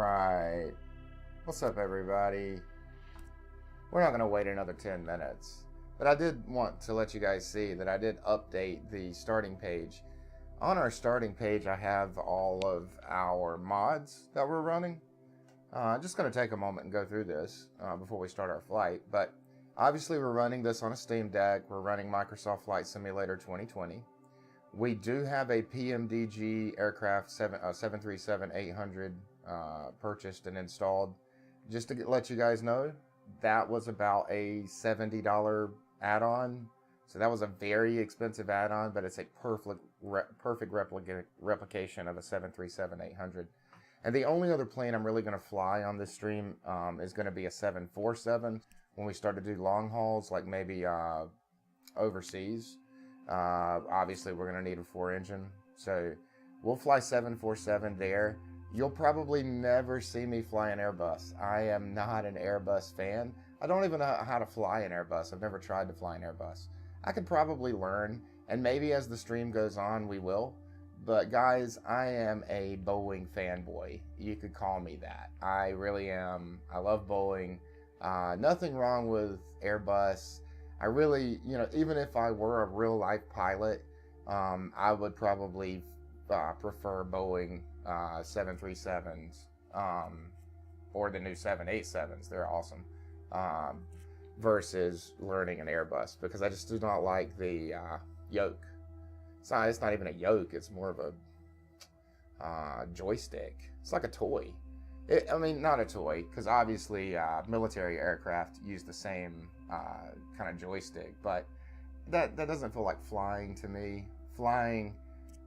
Alright, what's up everybody? We're not going to wait another 10 minutes, but I did want to let you guys see that I did update the starting page. On our starting page I have all of our mods that we're running. I'm just going to take a moment and go through this before we start our flight, but obviously we're running this on a Steam Deck. We're running Microsoft Flight Simulator 2020. We do have a PMDG aircraft 737-800 purchased and installed. Just to let you guys know, that was about a $70 add-on. So that was a very expensive add-on, but it's a perfect replication of a 737-800. And the only other plane I'm really going to fly on this stream is going to be a 747 when we start to do long hauls, like maybe overseas. Obviously we're going to need a 4-engine, so we'll fly 747 there. You'll probably never see me fly an Airbus. I am not an Airbus fan. I don't even know how to fly an Airbus. I've never tried to fly an Airbus. I could probably learn, and maybe as the stream goes on we will. But guys, I am a Boeing fanboy. You could call me that. I really am. I love Boeing. Nothing wrong with Airbus. I really, even if I were a real life pilot, I would probably prefer Boeing 737s or the new 787s. They're awesome. Versus learning an Airbus, because I just do not like the yoke. It's not even a yoke. It's more of a joystick. It's like a toy. I mean, not a toy, because obviously military aircraft use the same kind of joystick, but that doesn't feel like flying to me. Flying,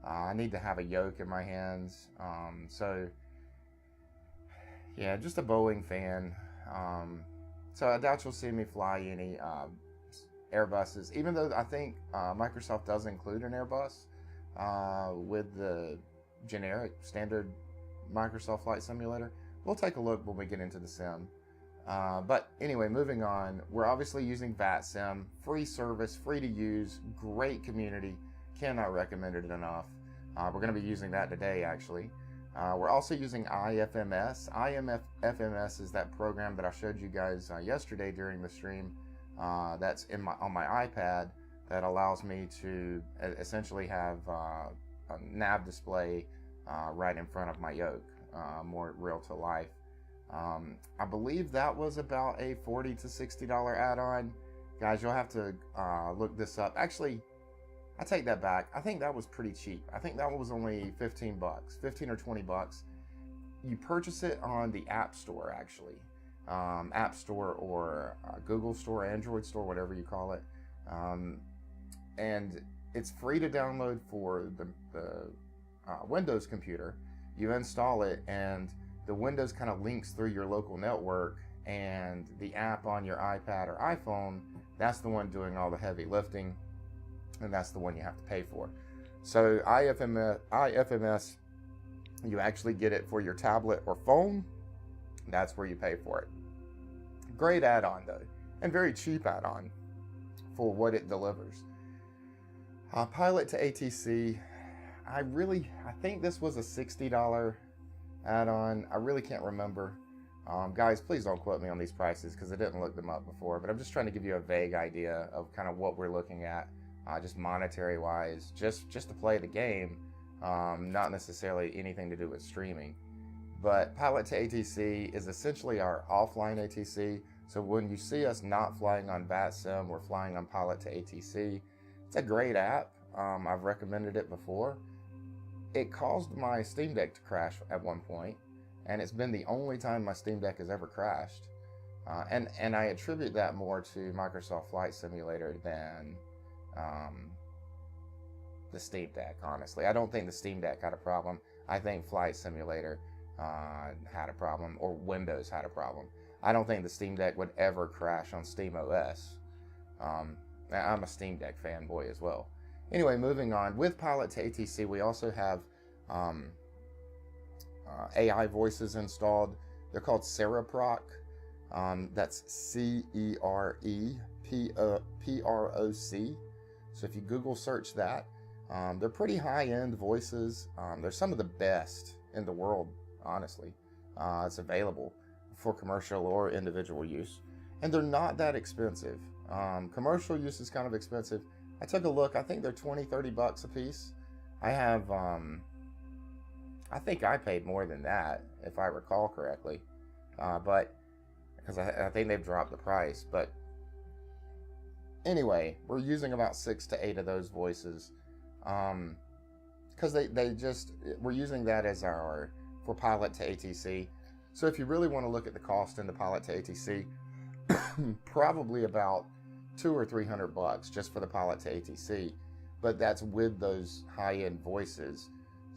I need to have a yoke in my hands. So, yeah, just a Boeing fan. So I doubt you'll see me fly any Airbuses, even though I think Microsoft does include an Airbus with the generic standard Microsoft Flight Simulator. We'll take a look when we get into the sim. But anyway, moving on, we're obviously using VATSIM, free service, free to use, great community, cannot recommend it enough. We're going to be using that today actually. We're also using IFMS. IFMS is that program that I showed you guys yesterday during the stream. That's on my iPad that allows me to essentially have a nav display right in front of my yoke. More real to life. I believe that was about a $40 to $60 add-on. Guys, you'll have to look this up. Actually, I take that back. I think that was pretty cheap. I think that one was only 15 bucks, 15 or 20 bucks. You purchase it on the App Store, actually. App Store or Google Store, Android Store, whatever you call it. And it's free to download for the Windows computer. You install it and the Windows kind of links through your local network, and the app on your iPad or iPhone, that's the one doing all the heavy lifting, and that's the one you have to pay for. So IFMS, you actually get it for your tablet or phone. That's where you pay for it. Great add-on though, and very cheap add-on for what it delivers. Pilot to ATC, I think this was a $60 add-on. I really can't remember. Guys, please don't quote me on these prices because I didn't look them up before, but I'm just trying to give you a vague idea of kind of what we're looking at, just monetary wise, just to play the game, not necessarily anything to do with streaming. But Pilot to ATC is essentially our offline ATC. So when you see us not flying on VATSIM, we're flying on Pilot to ATC. It's a great app. I've recommended it before. It caused my Steam Deck to crash at one point, and it's been the only time my Steam Deck has ever crashed. And I attribute that more to Microsoft Flight Simulator than the Steam Deck, honestly. I don't think the Steam Deck had a problem. I think Flight Simulator had a problem, or Windows had a problem. I don't think the Steam Deck would ever crash on SteamOS. I'm a Steam Deck fanboy as well. Anyway, moving on. With Pilot to ATC, we also have AI voices installed. They're called Cereproc. That's CEREPROC. So if you Google search that, they're pretty high-end voices. They're some of the best in the world, honestly. It's available for commercial or individual use, and they're not that expensive. Commercial use is kind of expensive. I took a look. I think they're 20, 30 bucks a piece. I have, I think I paid more than that, if I recall correctly. But because I think they've dropped the price. But anyway, we're using about 6 to 8 of those voices. Because we're using that as for pilot to ATC. So if you really want to look at the cost in the pilot to ATC, probably about $200 or $300 just for the pilot to ATC, but that's with those high-end voices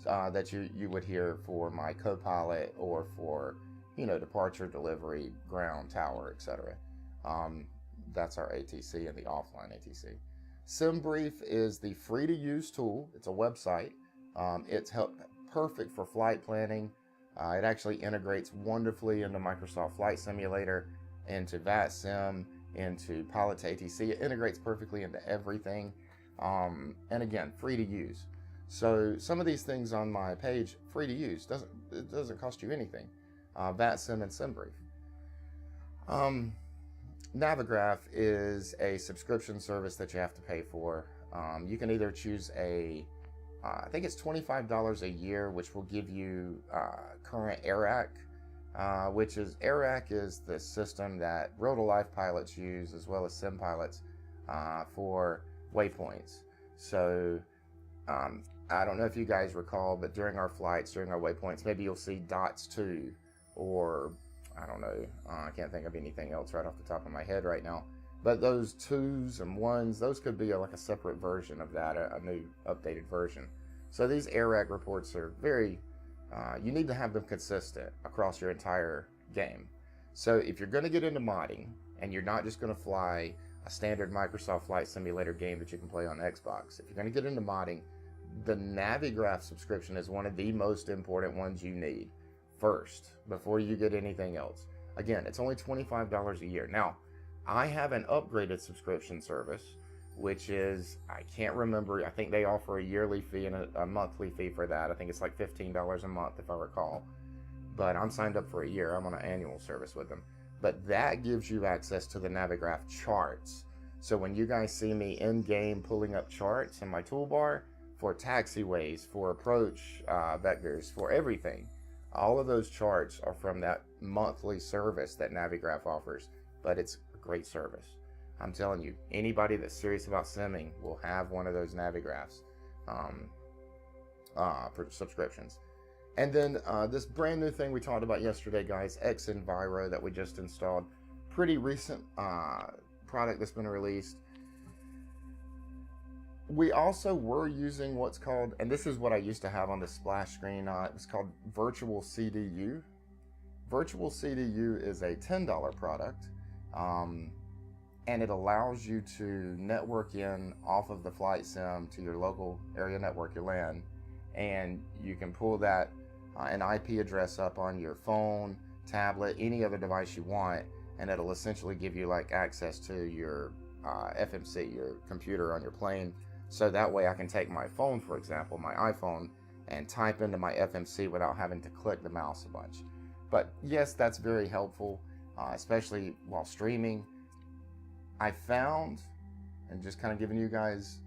that you would hear for my co-pilot or for departure, delivery, ground, tower, etc. That's our ATC and the offline ATC. SimBrief is the free-to-use tool. It's a website. It's perfect for flight planning. It actually integrates wonderfully into Microsoft Flight Simulator, into VATSIM, into Pilot to ATC. It integrates perfectly into everything. And again, free to use. So some of these things on my page, free to use. It doesn't cost you anything. VATSIM and SimBrief. Navigraph is a subscription service that you have to pay for. You can either choose I think it's $25 a year, which will give you current AIRAC, which is AIRAC is the system that real-to-life pilots use as well as sim pilots for waypoints. So I don't know if you guys recall, but during our flights, during our waypoints, maybe you'll see dots 2, or I don't know, I can't think of anything else right off the top of my head right now. But those 2s and 1s, those could be like a separate version of that, a new updated version. So these AIRAC reports are very, you need to have them consistent across your entire game. So if you're going to get into modding, and you're not just going to fly a standard Microsoft Flight Simulator game that you can play on Xbox, if you're going to get into modding, the Navigraph subscription is one of the most important ones you need first, before you get anything else. Again, it's only $25 a year. Now, I have an upgraded subscription service, which is, I can't remember, I think they offer a yearly fee and a monthly fee for that. I think it's like $15 a month if I recall. But I'm signed up for a year. I'm on an annual service with them. But that gives you access to the Navigraph charts. So when you guys see me in-game pulling up charts in my toolbar for taxiways, for approach vectors, for everything, all of those charts are from that monthly service that Navigraph offers. But it's great service. I'm telling you, anybody that's serious about simming will have one of those Navigraphs for subscriptions. And then this brand new thing we talked about yesterday, guys, XEnviro, that we just installed. Pretty recent product that's been released. We also were using what's called, and this is what I used to have on the splash screen, it's called Virtual CDU. Virtual CDU is a $10 product. And it allows you to network in off of the flight sim to your local area network, your LAN, and you can pull that an IP address up on your phone, tablet, any other device you want, and it'll essentially give you like access to your FMC, your computer on your plane. So that way I can take my phone, for example, my iPhone, and type into my FMC without having to click the mouse a bunch. But yes, that's very helpful, especially while streaming. I found, and just kind of giving you guys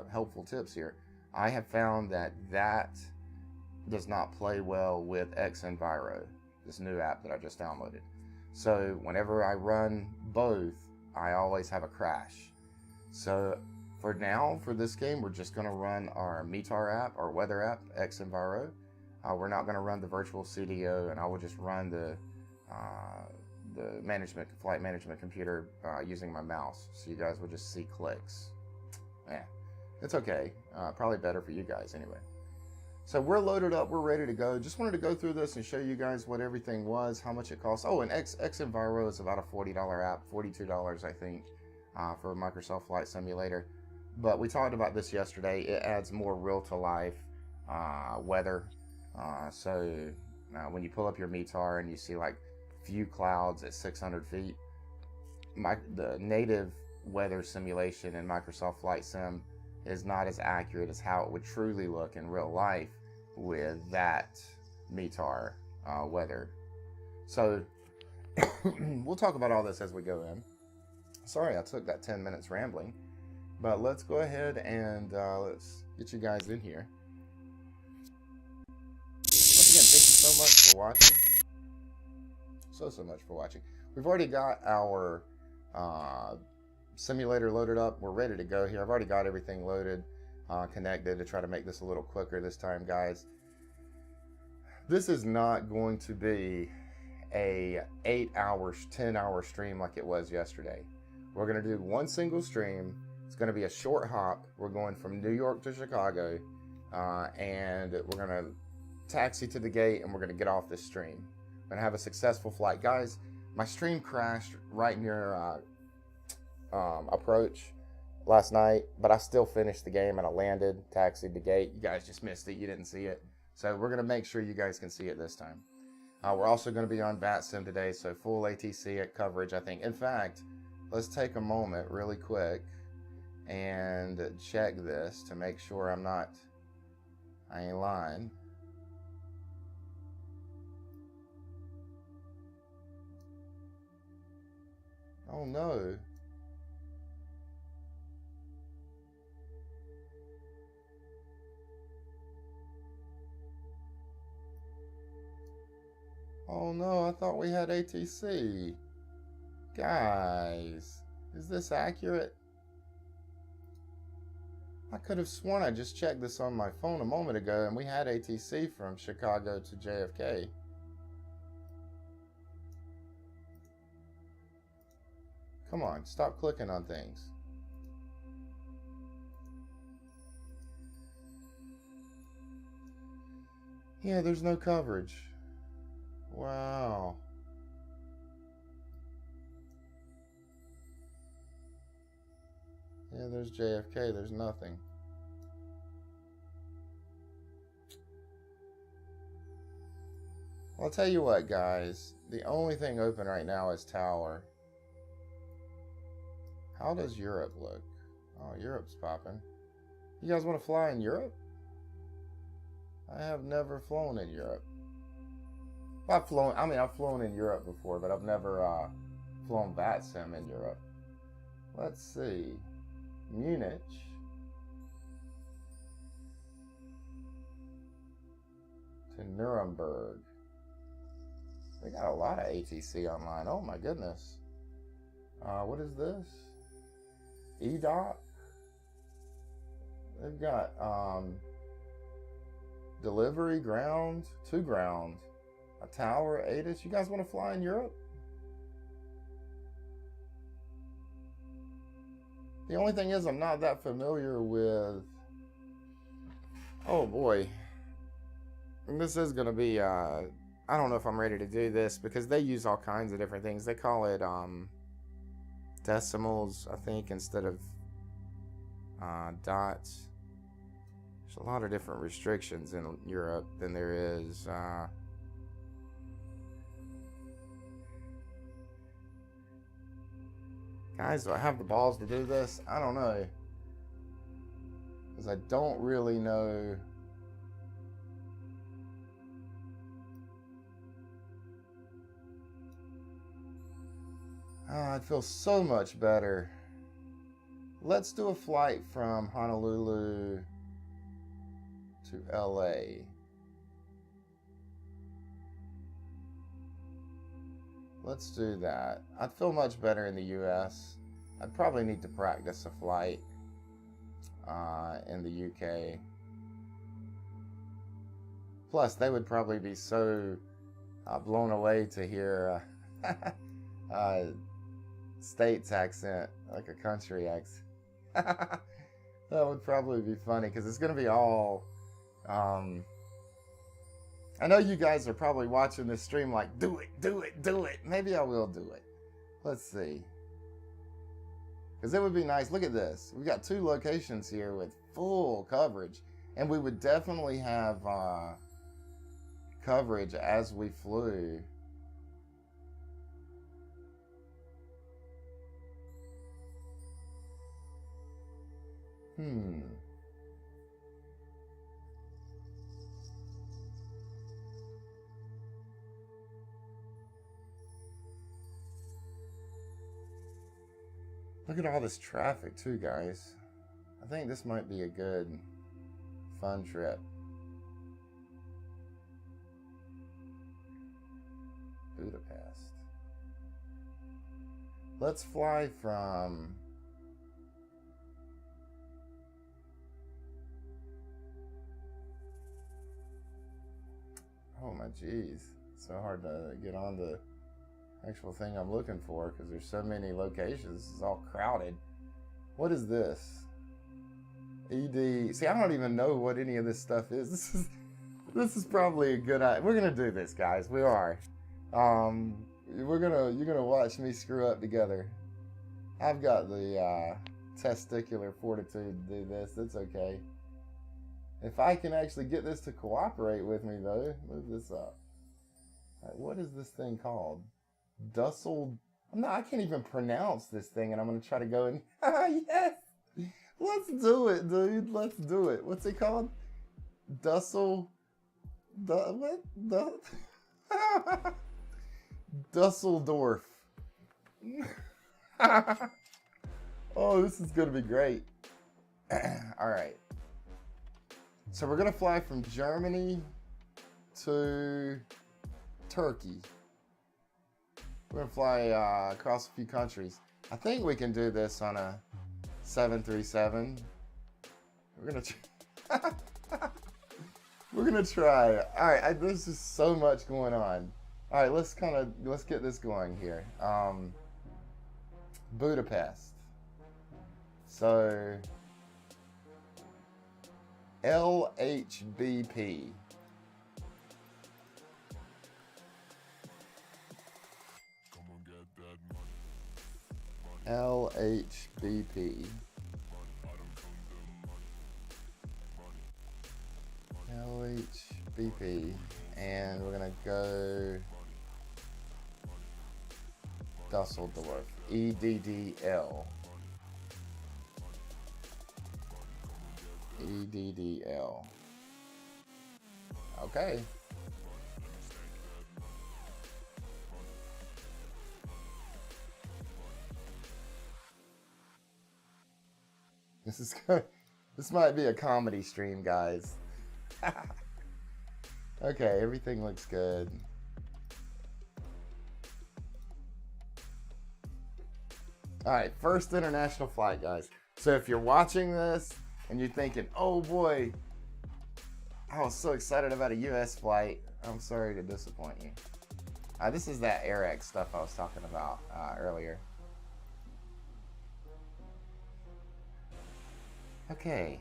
helpful tips here, I have found that does not play well with XEnviro, this new app that I just downloaded. So whenever I run both, I always have a crash. So for now, for this game, we're just going to run our METAR app, our weather app, XEnviro. We're not going to run the virtual CDO, and I will just run the flight management computer using my mouse. So you guys will just see clicks. Yeah, it's okay. Probably better for you guys anyway. So we're loaded up, we're ready to go. Just wanted to go through this and show you guys what everything was, how much it costs. Oh, and XEnviro is about a $40 app, $42 I think, for Microsoft Flight Simulator. But we talked about this yesterday. It adds more real-to-life weather. So when you pull up your METAR and you see like few clouds at 600 feet, the native weather simulation in Microsoft Flight Sim is not as accurate as how it would truly look in real life with that METAR weather So we'll talk about all this as we go in. Sorry, I took that 10 minutes rambling, but let's go ahead and let's get you guys in here. Once again, thank you so much for watching. So much for watching. We've already got our simulator loaded up. We're ready to go here. I've already got everything loaded, connected to try to make this a little quicker this time, guys. This is not going to be a 8 hour, 10-hour stream like it was yesterday. We're going to do one single stream. It's going to be a short hop. We're going from New York to Chicago, and we're going to taxi to the gate, and we're going to get off this stream. We're going to have a successful flight. Guys, my stream crashed right near approach last night, but I still finished the game, and I landed, taxied the gate. You guys just missed it. You didn't see it. So we're going to make sure you guys can see it this time. We're also going to be on VATSIM today, so full ATC coverage, I think. In fact, let's take a moment really quick and check this to make sure I ain't lying. Oh no. Oh no, I thought we had ATC. Guys, is this accurate? I could have sworn I just checked this on my phone a moment ago and we had ATC from Chicago to JFK. Come on, stop clicking on things. Yeah, there's no coverage. Wow. Yeah, there's JFK. There's nothing. Well, I'll tell you what, guys. The only thing open right now is Tower. How does Europe look? Oh, Europe's popping. You guys want to fly in Europe? I have never flown in Europe. I've flown in Europe before, but I've never flown VATSIM in Europe. Let's see. Munich. To Nuremberg. They got a lot of ATC online. Oh my goodness. What is this? EDOC. They've got delivery, ground, to ground, a tower, ATIS. You guys want to fly in Europe? The only thing is I'm not that familiar with... Oh boy. This is going to be... I don't know if I'm ready to do this because they use all kinds of different things. They call it decimals, I think, instead of dots. There's a lot of different restrictions in Europe than there is... Guys, do I have the balls to do this? I don't know. Because I don't really know. I'd feel so much better. Let's do a flight from Honolulu to LA. Let's do that. I'd feel much better in the US. I'd probably need to practice a flight in the UK. Plus, they would probably be so blown away to hear States accent, like a country accent. That would probably be funny because it's going to be all... I know you guys are probably watching this stream like, do it, do it, do it. Maybe I will do it. Let's see. Because it would be nice. Look at this. We got 2 locations here with full coverage. And we would definitely have coverage as we flew. Look at all this traffic too, guys. I think this might be a good, fun trip. Budapest. Let's fly from... Oh my geez. It's so hard to get on the actual thing I'm looking for because there's so many locations. It's all crowded. What is this? ED. See, I don't even know what any of this stuff is. This is probably a good idea. We're gonna do this, guys. We are. You're gonna watch me screw up together. I've got the testicular fortitude to do this. It's okay. If I can actually get this to cooperate with me, though, move this up. Right, what is this thing called? Dussel. No, I can't even pronounce this thing, and I'm gonna try to go and yes. Let's do it, dude. Let's do it. What's it called? Dussel. What? Dusseldorf. Oh, this is gonna be great. All right. So we're gonna fly from Germany to Turkey. We're gonna fly across a few countries. I think we can do this on a 737. We're gonna try. All right, there's just so much going on. All right, let's get this going here. Budapest. So LHBP. LHBP. LHBP. And we're gonna go Dusseldorf. EDDL. EDDL. Okay. This might be a comedy stream, guys. Okay, everything looks good. All right, first international flight, guys. So if you're watching this and you're thinking, oh boy, I was so excited about a US flight, I'm sorry to disappoint you. This is that AirX stuff I was talking about earlier. Okay.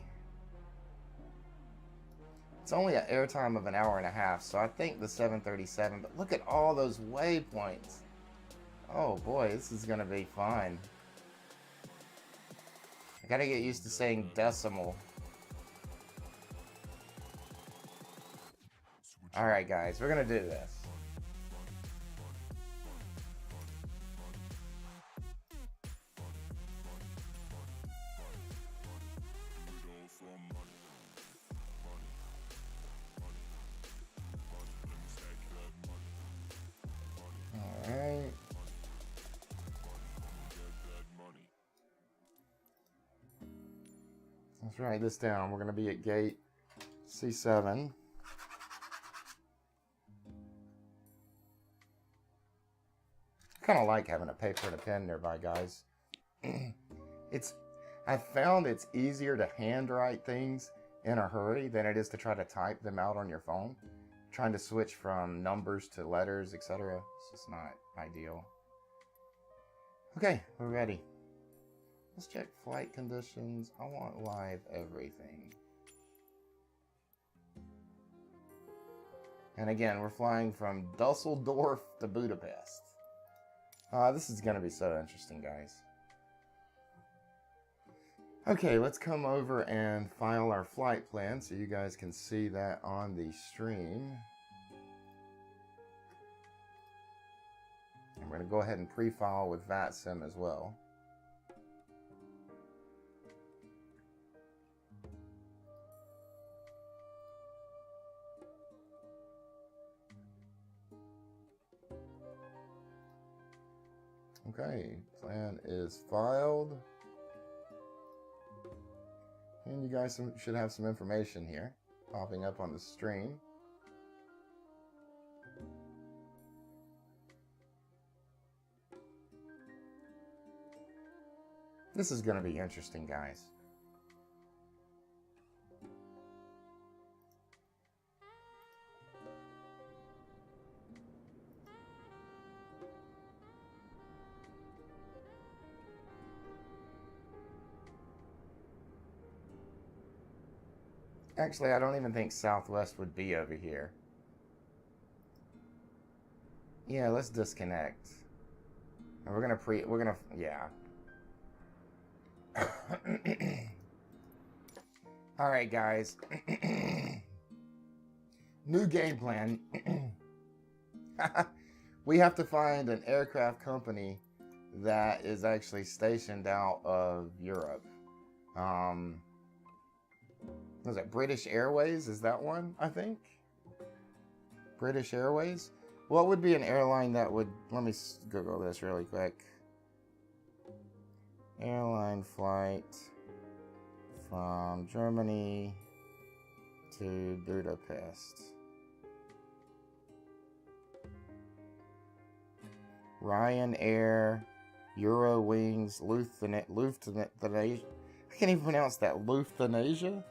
It's only an airtime of 1.5 hours, so I think the 737, but look at all those waypoints. Oh boy, this is gonna be fun. I gotta get used to saying decimal. Alright guys, we're gonna do this. Alright. Let's write this down. We're going to be at gate C7. Kind of like having a paper and a pen nearby, guys. I found it's easier to handwrite things in a hurry than it is to try to type them out on your phone. Trying to switch from numbers to letters, etc. It's just not ideal. Okay, we're ready. Let's check flight conditions. I want live everything. And again, we're flying from Dusseldorf to Budapest. This is going to be so interesting, guys. Okay, let's come over and file our flight plan so you guys can see that on the stream. And we're going to go ahead and pre-file with VATSIM as well. Okay, plan is filed. And you guys should have some information here popping up on the stream. This is going to be interesting, guys. Actually, I don't even think Southwest would be over here. Yeah, let's disconnect. And yeah. All right, guys. New game plan. We have to find an aircraft company that is actually stationed out of Europe. Was it British Airways? Is that one, I think? British Airways? What would be an airline that would... Let me Google this really quick. Airline flight from Germany to Budapest. Ryanair, Eurowings, Lufthansa. I can't even pronounce that. Lufthansa?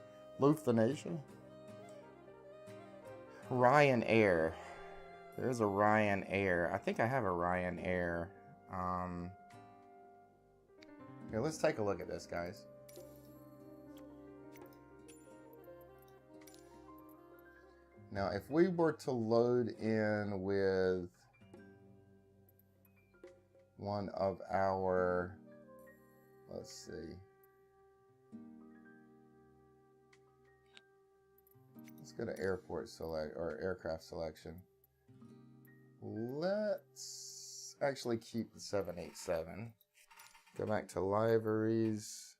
Ryanair. There's a Ryanair. I think I have a Ryanair. Here, let's take a look at this, guys. Now, if we were to load in with one of our, let's see. Let's go to airport select or aircraft selection. Let's actually keep the 787. Go back to libraries.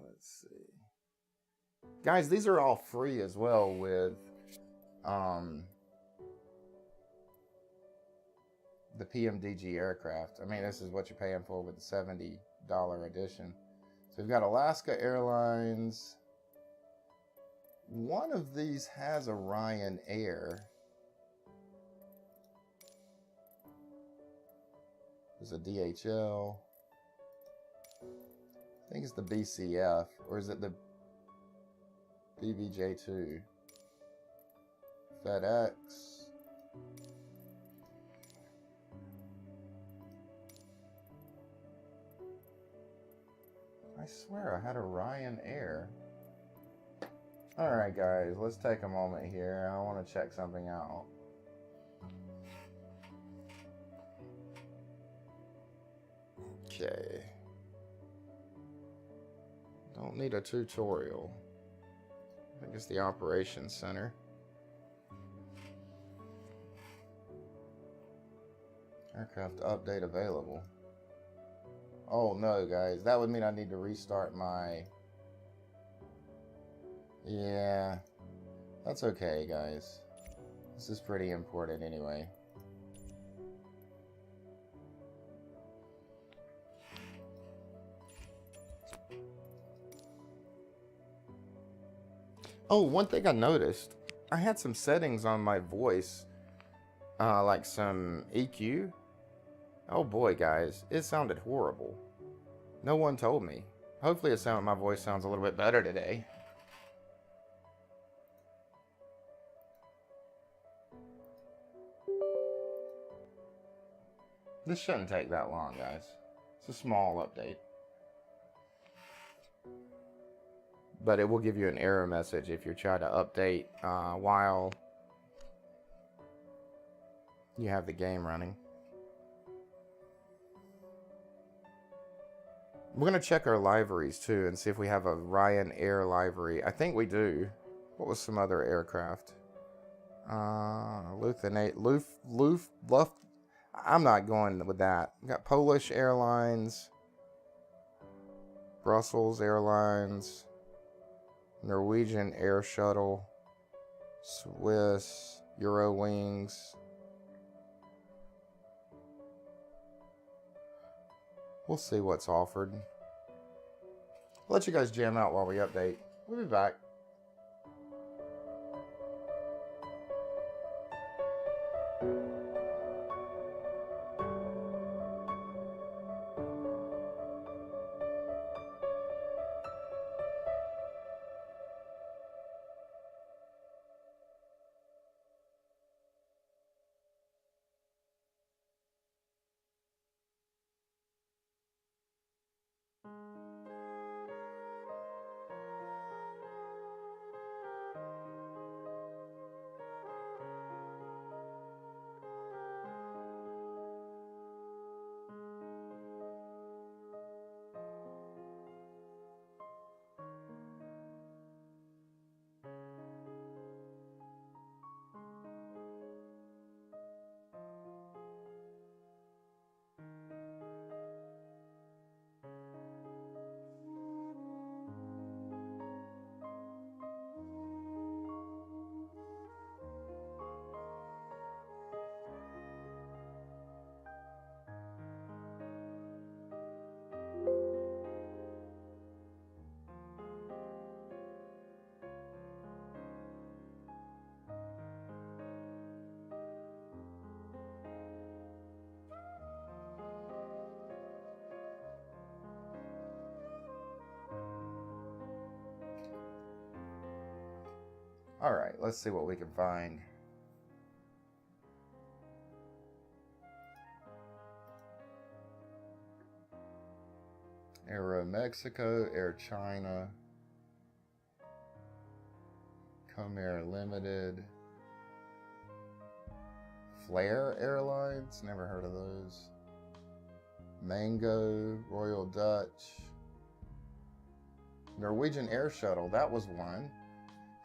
Let's see. Guys, these are all free as well with the PMDG aircraft. I mean, this is what you're paying for with the $70 edition. So we've got Alaska Airlines. One of these has a Ryanair. There's a DHL. I think it's the BCF, or is it the BBJ2? FedEx. I swear I had a Ryanair. Alright guys, let's take a moment here. I want to check something out. Okay. Don't need a tutorial. I think it's the operations center. Aircraft update available. Oh no, guys. That would mean I need to restart my... Yeah. That's okay, guys. This is pretty important anyway. Oh, one thing I noticed. I had some settings on my voice. Like some EQ. Oh boy, guys. It sounded horrible. No one told me. Hopefully my voice sounds a little bit better today. This shouldn't take that long, guys. It's a small update. But it will give you an error message if you're trying to update while you have the game running. We're going to check our liveries too and see if we have a Ryanair livery. I think we do. What was some other aircraft? Luft. I'm not going with that. We got Polish Airlines, Brussels Airlines, Norwegian Air Shuttle, Swiss, Eurowings. We'll see what's offered. I'll let you guys jam out while we update. We'll be back. All right, let's see what we can find. Aeromexico, Air China, Comair Limited, Flair Airlines, never heard of those. Mango, Royal Dutch, Norwegian Air Shuttle, that was one.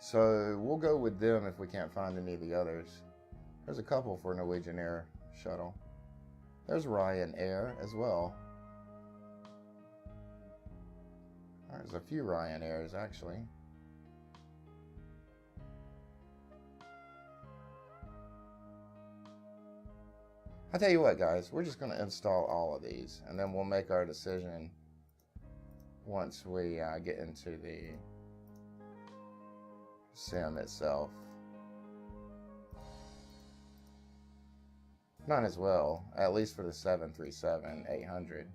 So we'll go with them if we can't find any of the others. There's a couple for Norwegian Air Shuttle. There's Ryanair as well. There's a few Ryanairs actually. I'll tell you what, guys, we're just going to install all of these and then we'll make our decision once we get into the sim itself. Might as well, at least for the 737-800.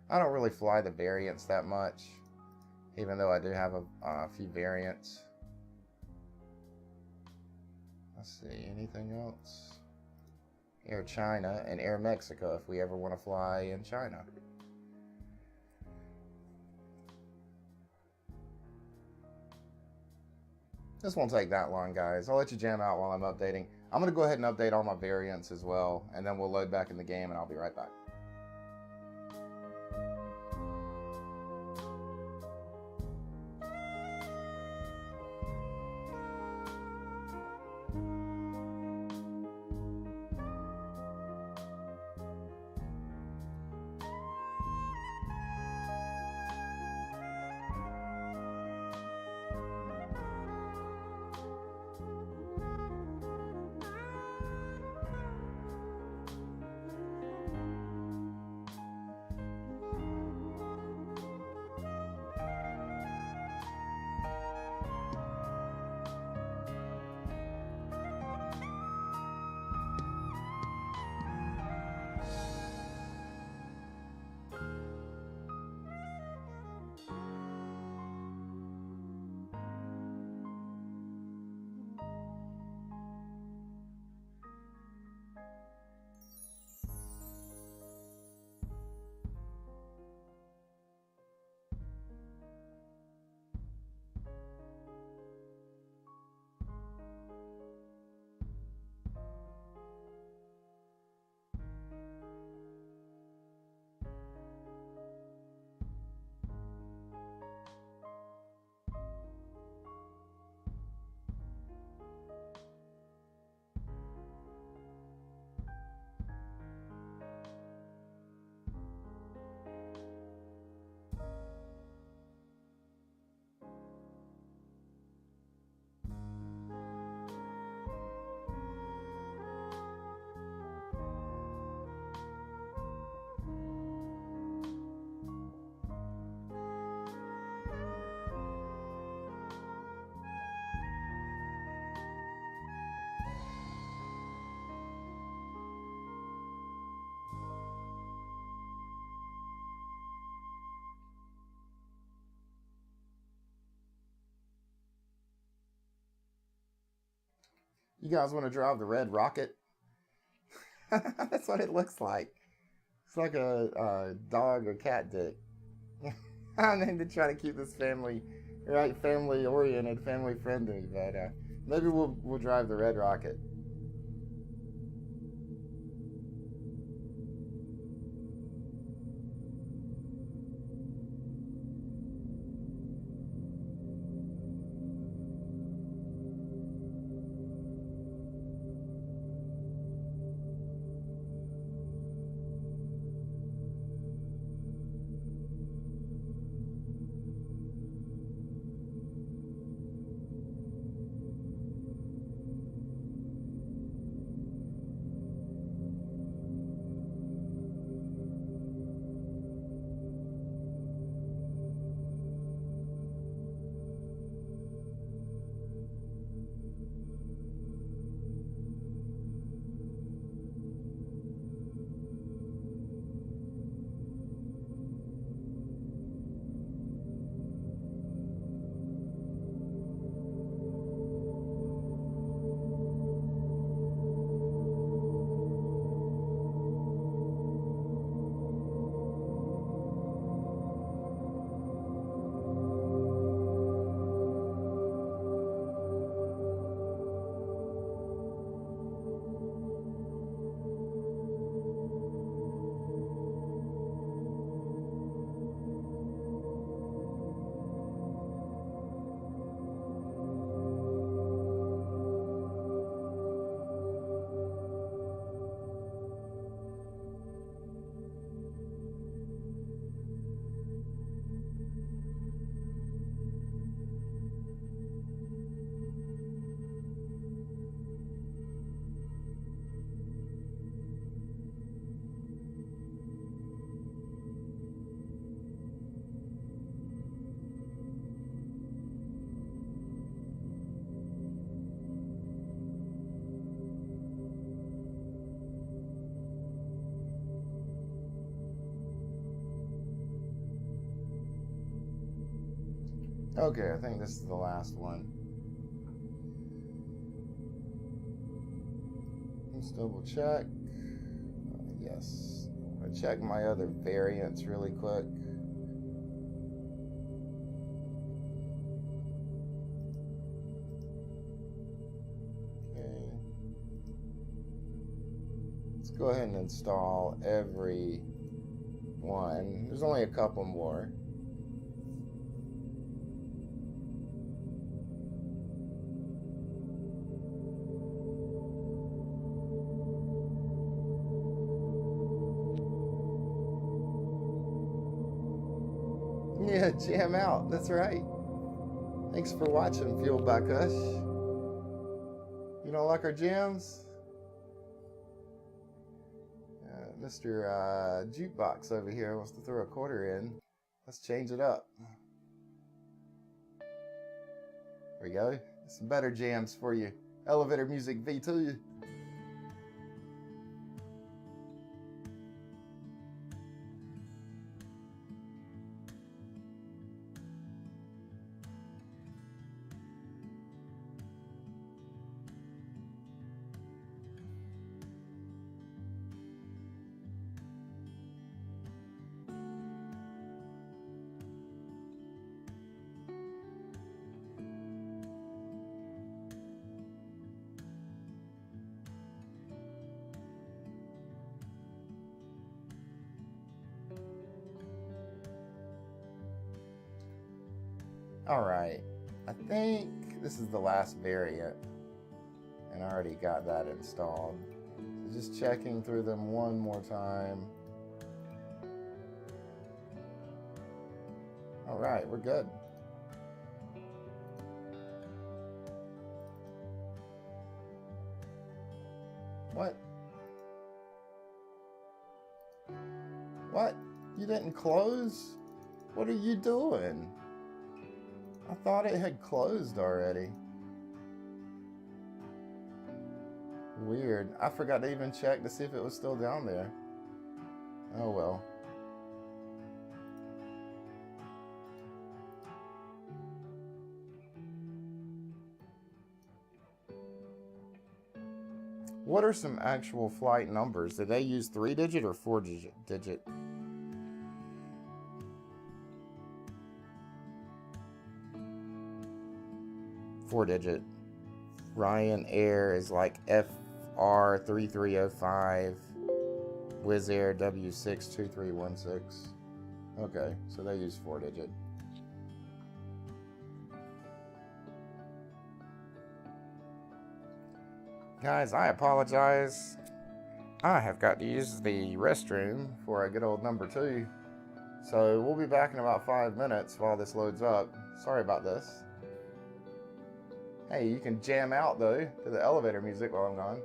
I don't really fly the variants that much, even though I do have a few variants. Let's see, anything else? Air China and Air Mexico if we ever want to fly in China. This won't take that long, guys. I'll let you jam out while I'm updating. I'm going to go ahead and update all my variants as well, and then we'll load back in the game, and I'll be right back. You guys want to drive the Red Rocket? That's what it looks like. It's like a dog or cat dick. I need to try to keep this family, right, family oriented, family friendly. But maybe we'll drive the Red Rocket. Okay, I think this is the last one. Let's double check. Yes. I'm going to check my other variants really quick. Okay. Let's go ahead and install every one. There's only a couple more. Yeah, jam out. That's right. Thanks for watching, Fueled by Kush. You don't like our jams? Mr. Jukebox over here wants to throw a quarter in. Let's change it up. There we go. Some better jams for you. Elevator Music V2. All right, I think this is the last variant, and I already got that installed. So just checking through them one more time. All right, we're good. What? What? You didn't close? What are you doing? I thought it had closed already. Weird. I forgot to even check to see if it was still down there. Oh well. What are some actual flight numbers? Did they use 3-digit or 4-digit? Four-digit. Ryanair is like FR3305. Wizz Air W62316. Okay, so they use 4-digit. Guys, I apologize. I have got to use the restroom for a good old number 2. So we'll be back in about 5 minutes while this loads up. Sorry about this. Hey, you can jam out though to the elevator music while I'm gone.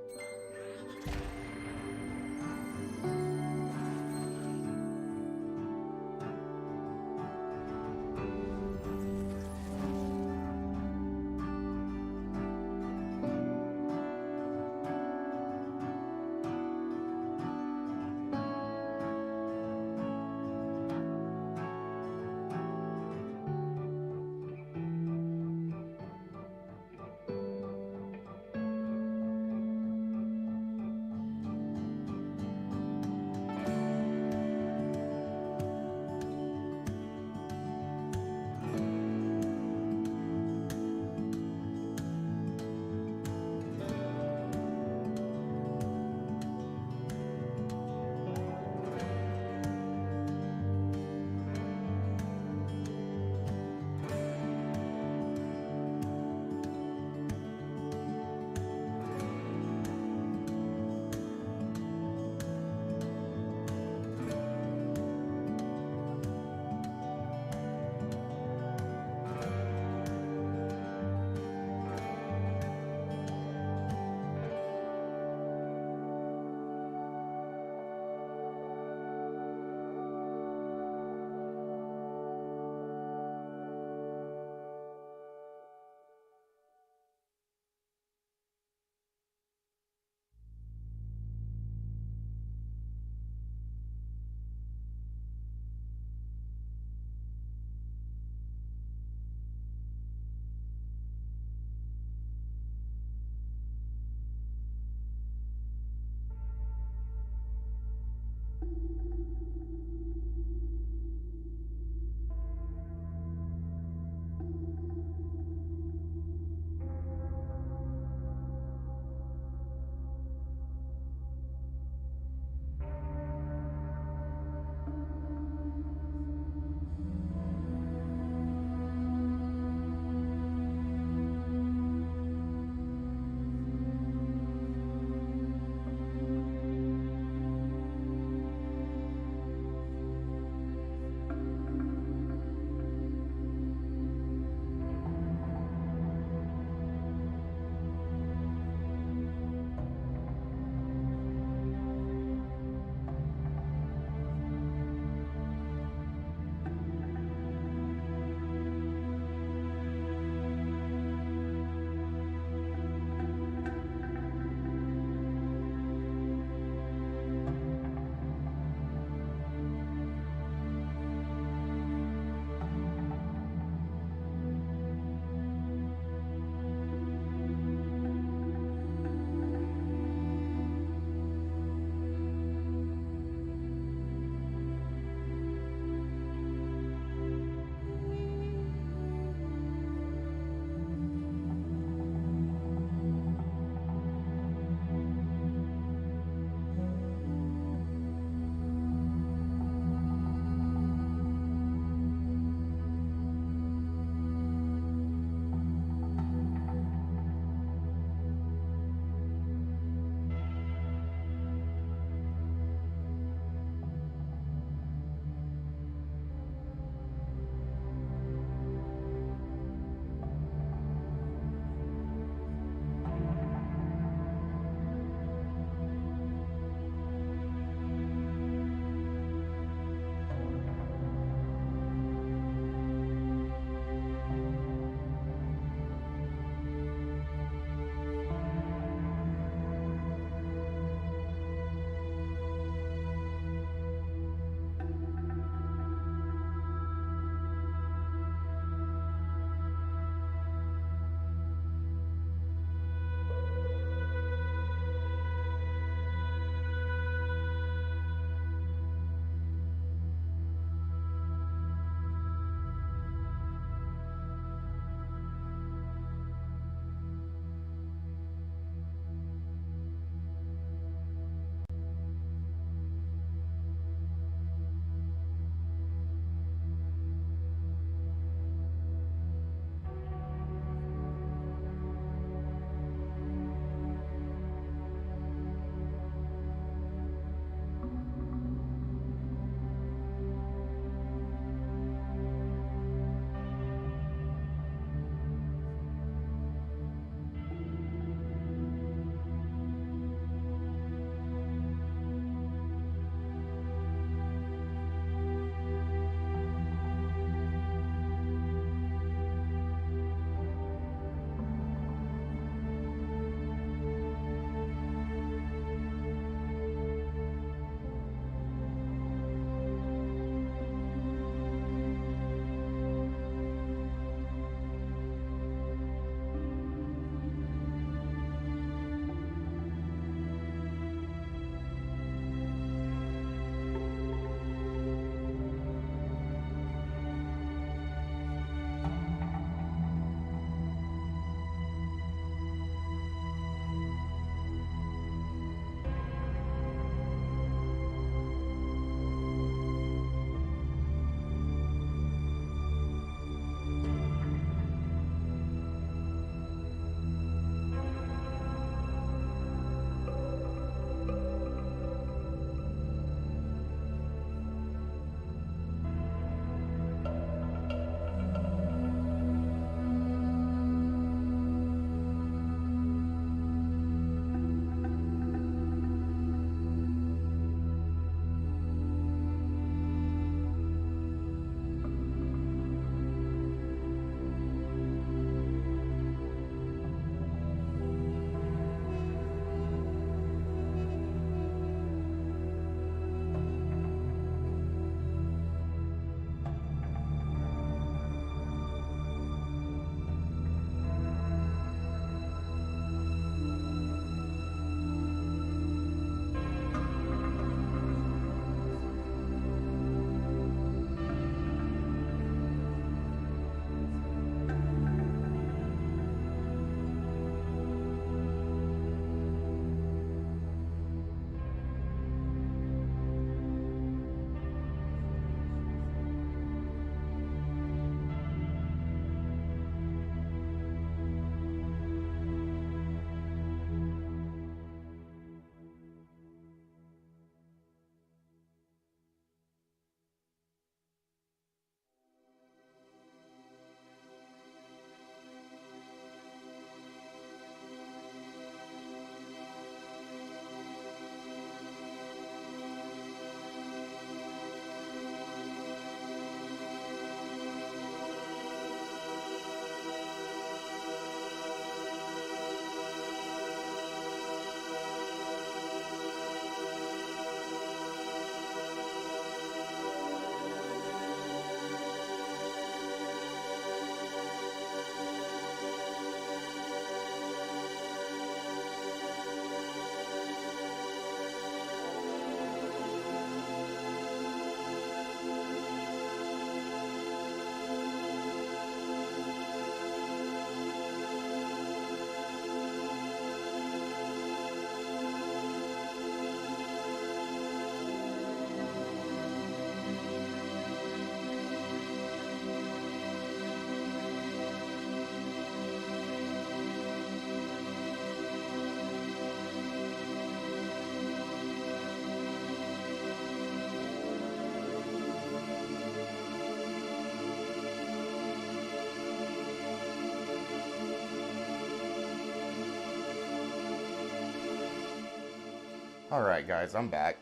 Alright guys, I'm back.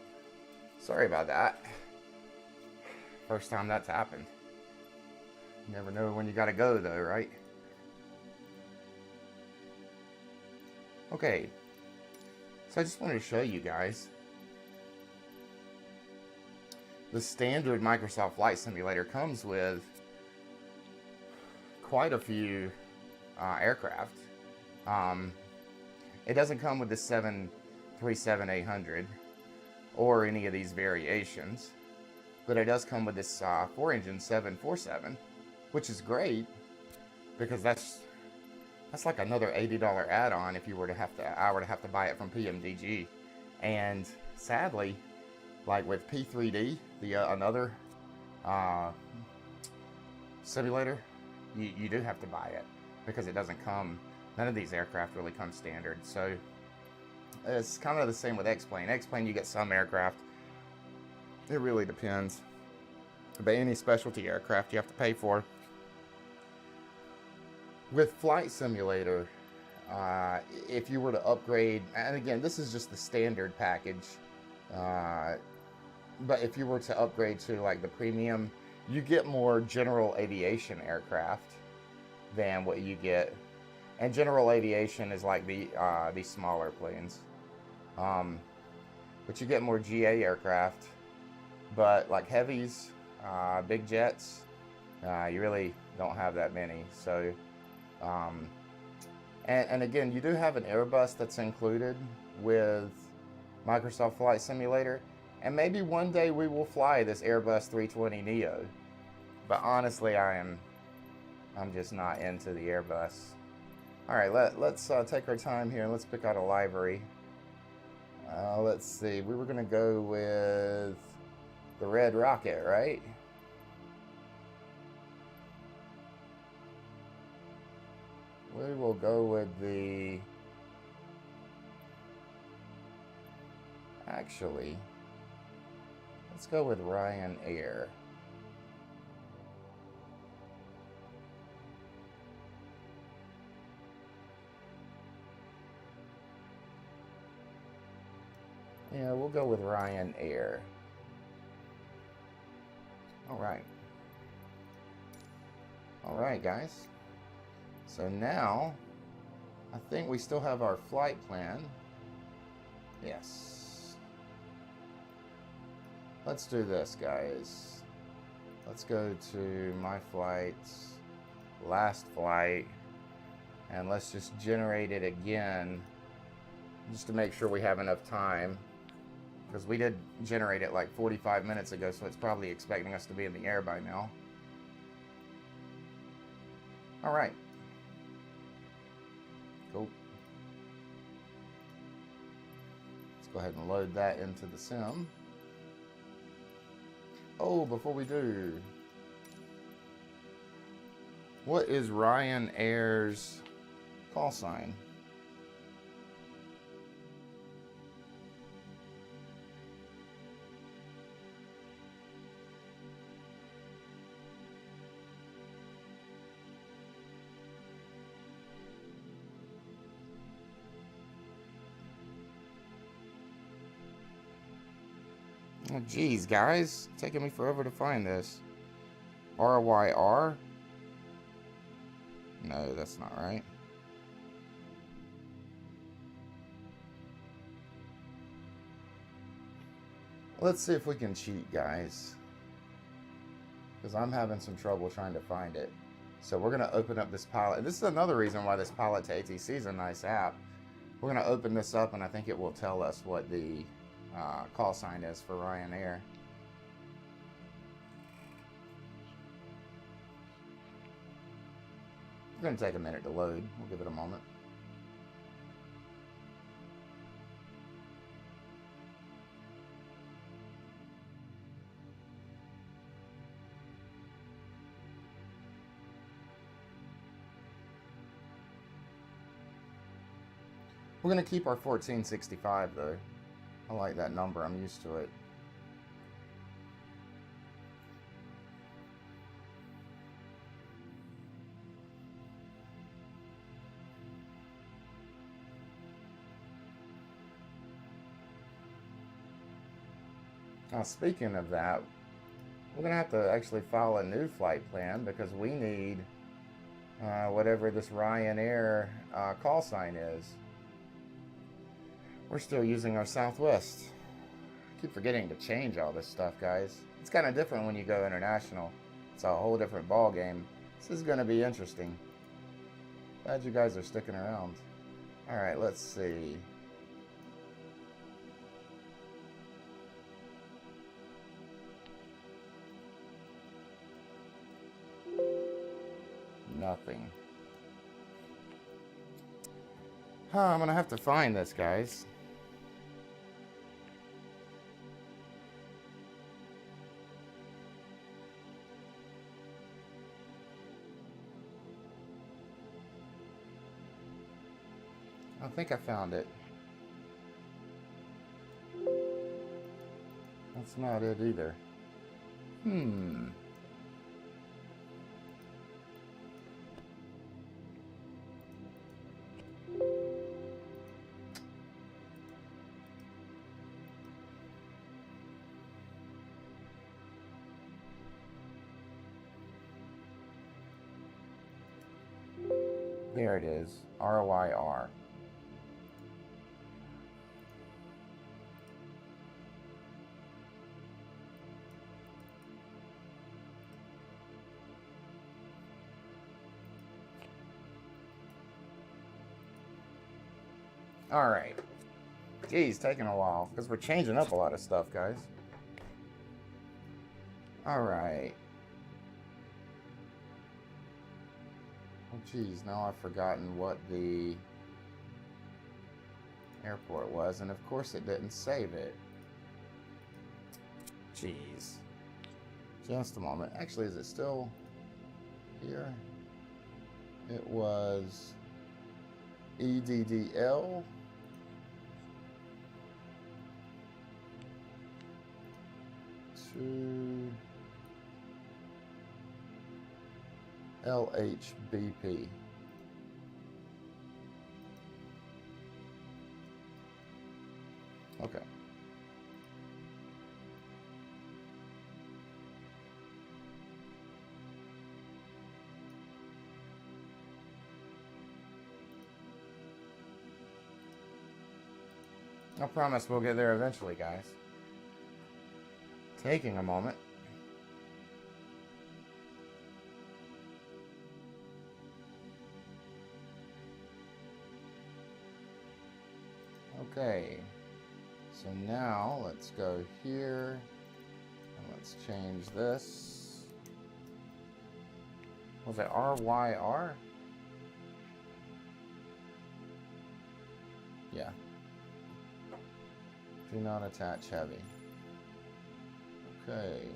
Sorry about that. First time that's happened. You never know when you gotta go though, right? Okay. So I just wanted to show you guys. The standard Microsoft Flight Simulator comes with quite a few aircraft. It doesn't come with the 737-800 or any of these variations, but it does come with this 4-engine 747, which is great because that's like another $80 add-on if you were to I were to have to buy it from PMDG. And sadly, like with P3D, the another simulator, you do have to buy it because it doesn't come. None of these aircraft really come standard. So it's kind of the same with X-Plane. X-Plane, you get some aircraft. It really depends. But any specialty aircraft you have to pay for. With Flight Simulator, if you were to upgrade, and again, this is just the standard package, but if you were to upgrade to like the premium, you get more general aviation aircraft than what you get. And general aviation is like the smaller planes. But you get more GA aircraft. But like heavies, big jets, you really don't have that many. So, and again, you do have an Airbus that's included with Microsoft Flight Simulator. And maybe one day we will fly this Airbus 320neo. But honestly, I'm just not into the Airbus. Alright, let's take our time here and let's pick out a livery. Let's see, we were going to go with the Red Rocket, right? We will go with the... Actually, let's go with Ryanair. Yeah, we'll go with Ryanair. Alright. Alright, guys. So now, I think we still have our flight plan. Yes. Let's do this, guys. Let's go to my flights, last flight, and let's just generate it again, just to make sure we have enough time. Because we did generate it like 45 minutes ago, so it's probably expecting us to be in the air by now. Alright. Cool. Let's go ahead and load that into the sim. Oh, before we do, what is Ryanair's call sign? Oh, geez, guys. It's taking me forever to find this. RYR? No, that's not right. Let's see if we can cheat, guys. Because I'm having some trouble trying to find it. So we're going to open up this pilot. This is another reason why this Pilot to ATC is a nice app. We're going to open this up, and I think it will tell us what the call sign is for Ryanair. It's going to take a minute to load. We'll give it a moment. We're going to keep our 1465 though. I like that number. I'm used to it. Now, speaking of that, we're going to have to actually file a new flight plan because we need whatever this Ryanair call sign is. We're still using our Southwest. I keep forgetting to change all this stuff, guys. It's kind of different when you go international. It's a whole different ball game. This is going to be interesting. Glad you guys are sticking around. Alright, let's see. Nothing. I'm gonna have to find this, guys. I think I found it. That's not it either. There it is. RYR. Alright. Geez, taking a while because we're changing up a lot of stuff, guys. Alright. Oh, geez, now I've forgotten what the airport was, and of course it didn't save it. Jeez. Just a moment. Actually, is it still here? It was EDDL. To LHBP. Okay. I promise we'll get there eventually, guys. Taking a moment. Okay, so now let's go here and let's change this. Was it RYR? Yeah. Do not attach heavy. Okay.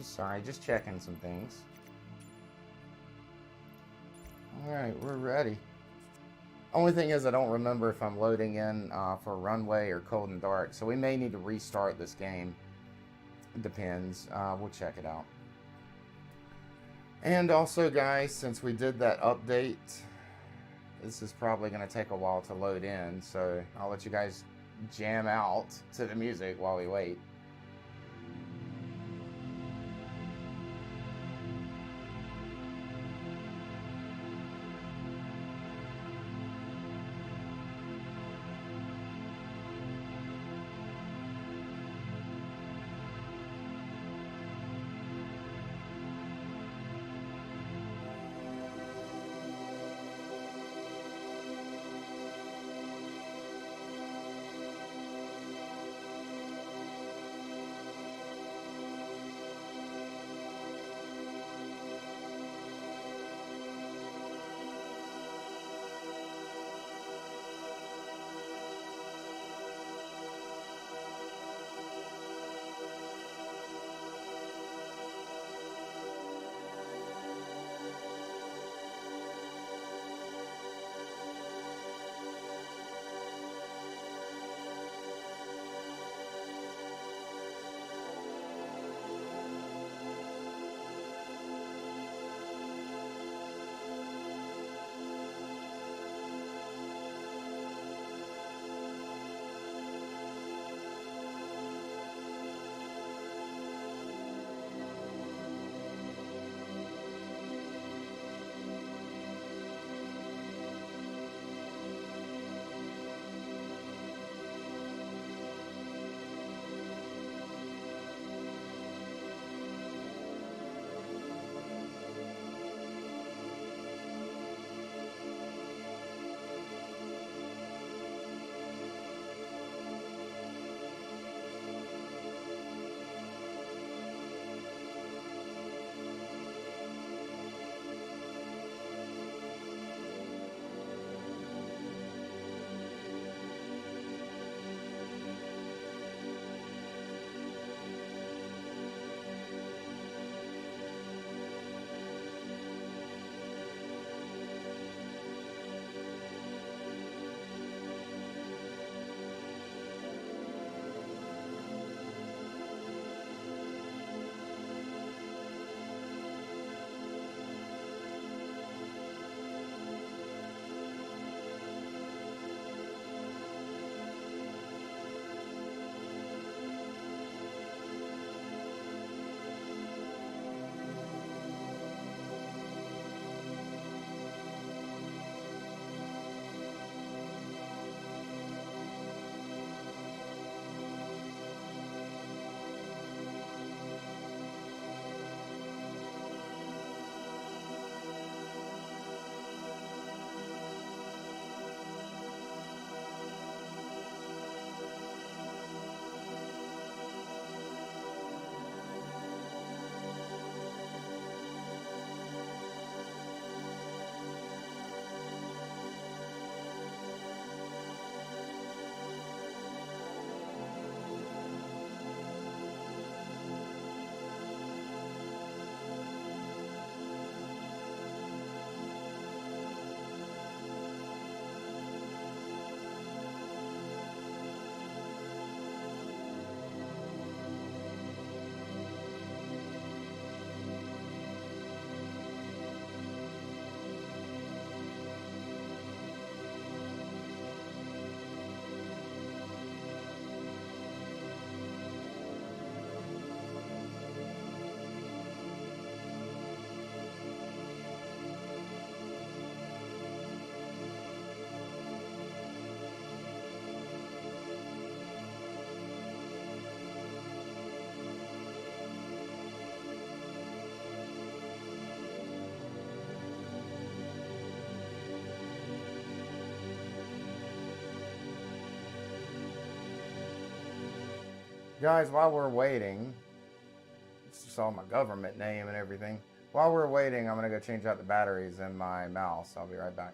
Sorry, just checking some things. Alright, we're ready. Only thing is I don't remember if I'm loading in for runway or cold and dark, so we may need to restart this game. It depends. We'll check it out. And also, guys, since we did that update, this is probably going to take a while to load in, so I'll let you guys jam out to the music while we wait. Guys, while we're waiting, saw my government name and everything. While we're waiting, I'm going to go change out the batteries in my mouse. I'll be right back.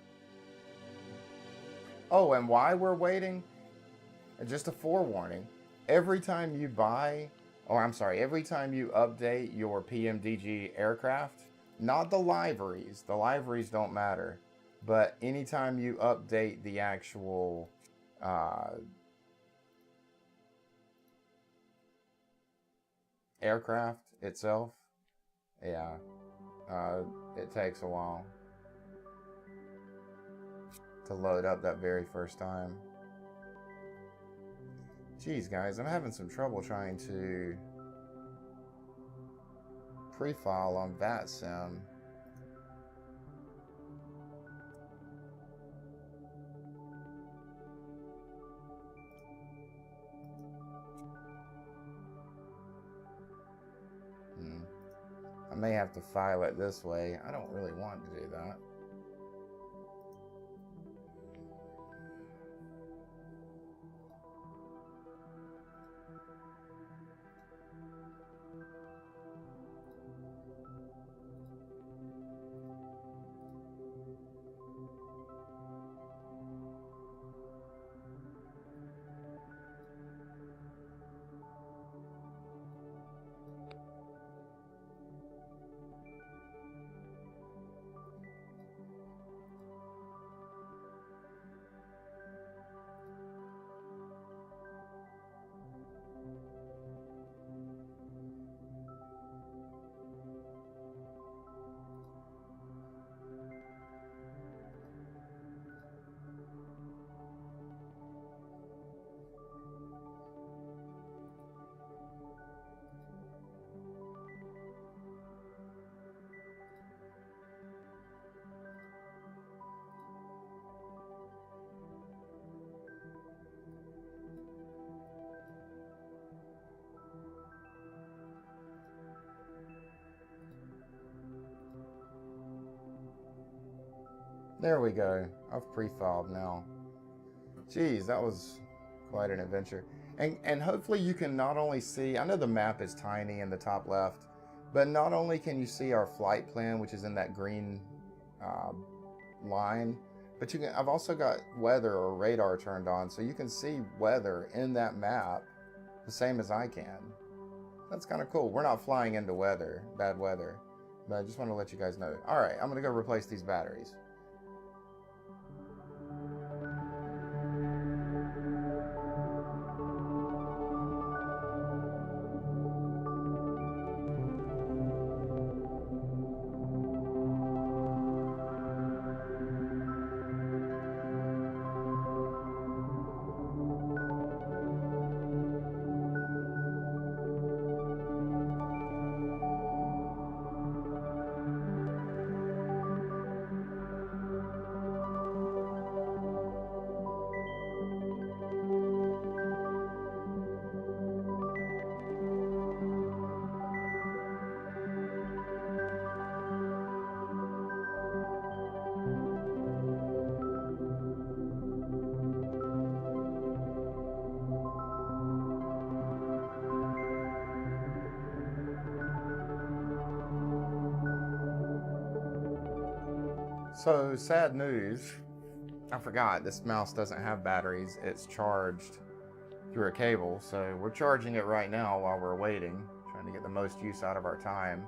Oh, and while we're waiting, just a forewarning. Every time you every time you update your PMDG aircraft, not the liveries don't matter, but anytime you update the actual aircraft itself, yeah, it takes a while to load up that very first time. Geez, guys, I'm having some trouble trying to pre-file on VATSIM. I may have to file it this way. I don't really want to do that. There we go. I've pre-filed now. Geez, that was quite an adventure. And hopefully you can not only see, I know the map is tiny in the top left, but not only can you see our flight plan, which is in that green line, but you can, I've also got weather or radar turned on, so you can see weather in that map the same as I can. That's kind of cool. We're not flying into weather, bad weather, but I just want to let you guys know. All right, I'm going to go replace these batteries. So, sad news. I forgot, this mouse doesn't have batteries. It's charged through a cable. So we're charging it right now while we're waiting, trying to get the most use out of our time.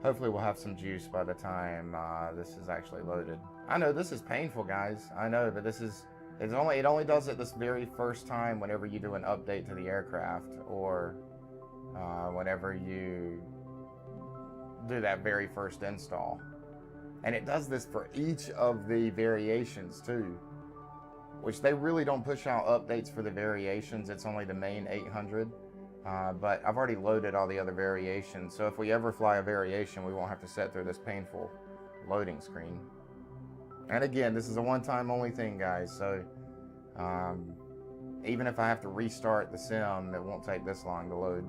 Hopefully we'll have some juice by the time this is actually loaded. I know this is painful, guys. I know, but it only does it this very first time whenever you do an update to the aircraft, or whenever you do that very first install. And it does this for each of the variations too, which they really don't push out updates for the variations. It's only the main 800, but I've already loaded all the other variations, so if we ever fly a variation, we won't have to sit through this painful loading screen. And again, this is a one-time only thing, guys, so even if I have to restart the sim, it won't take this long to load.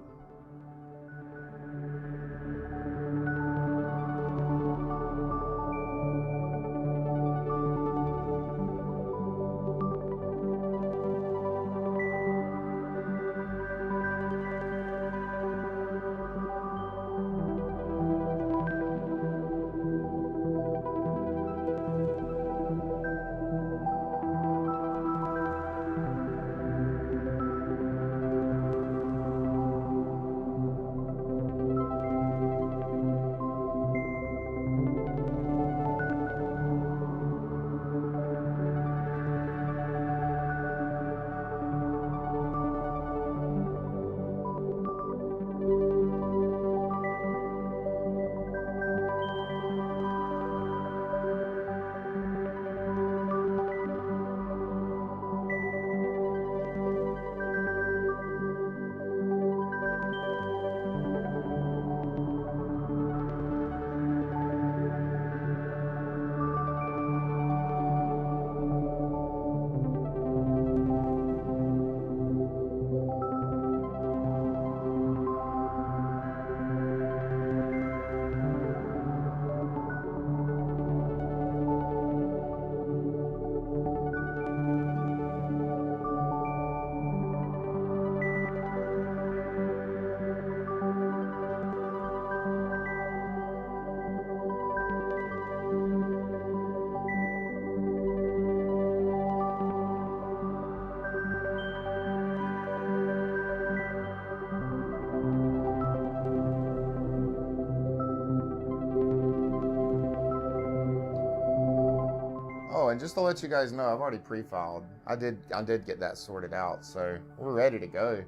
Oh, and just to let you guys know, I've already pre-filed. I did get that sorted out, so we're ready to go.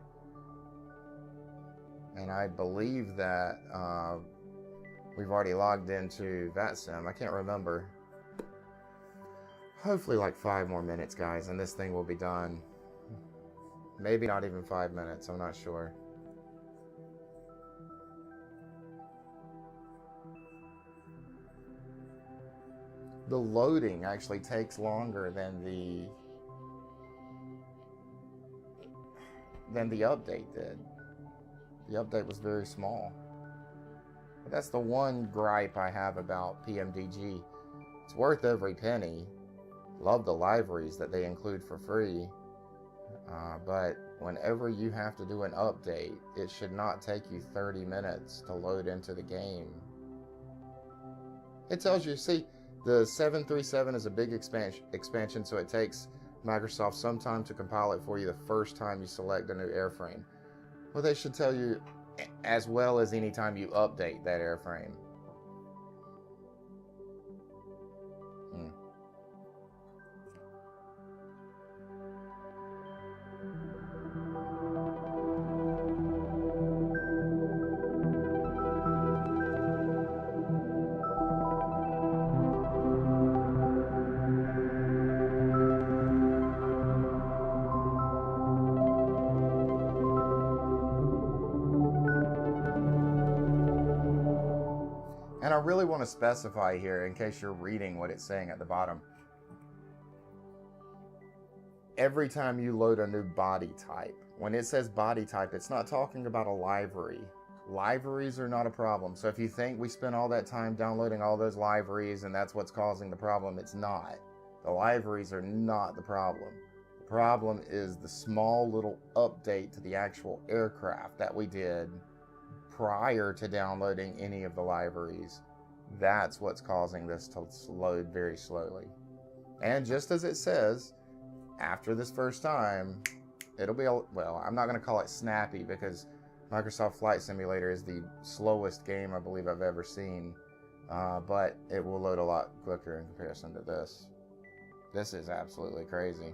And I believe that we've already logged into VATSIM. I can't remember. Hopefully like 5 more minutes, guys, and this thing will be done. Maybe not even 5 minutes, I'm not sure. The loading actually takes longer than the update did. The update was very small. But that's the one gripe I have about PMDG. It's worth every penny. Love the libraries that they include for free. But whenever you have to do an update, it should not take you 30 minutes to load into the game. It tells you, see, the 737 is a big expansion, so it takes Microsoft some time to compile it for you the first time you select a new airframe. Well, they should tell you as well as any time you update that airframe. And I really want to specify here, in case you're reading what it's saying at the bottom. Every time you load a new body type, when it says body type, it's not talking about a livery. Liveries are not a problem. So if you think we spent all that time downloading all those liveries and that's what's causing the problem, it's not. The liveries are not the problem. The problem is the small little update to the actual aircraft that we did prior to downloading any of the libraries. That's what's causing this to load very slowly. And just as it says, after this first time, it'll be, well, I'm not going to call it snappy because Microsoft Flight Simulator is the slowest game I believe I've ever seen, but it will load a lot quicker in comparison to this. This is absolutely crazy.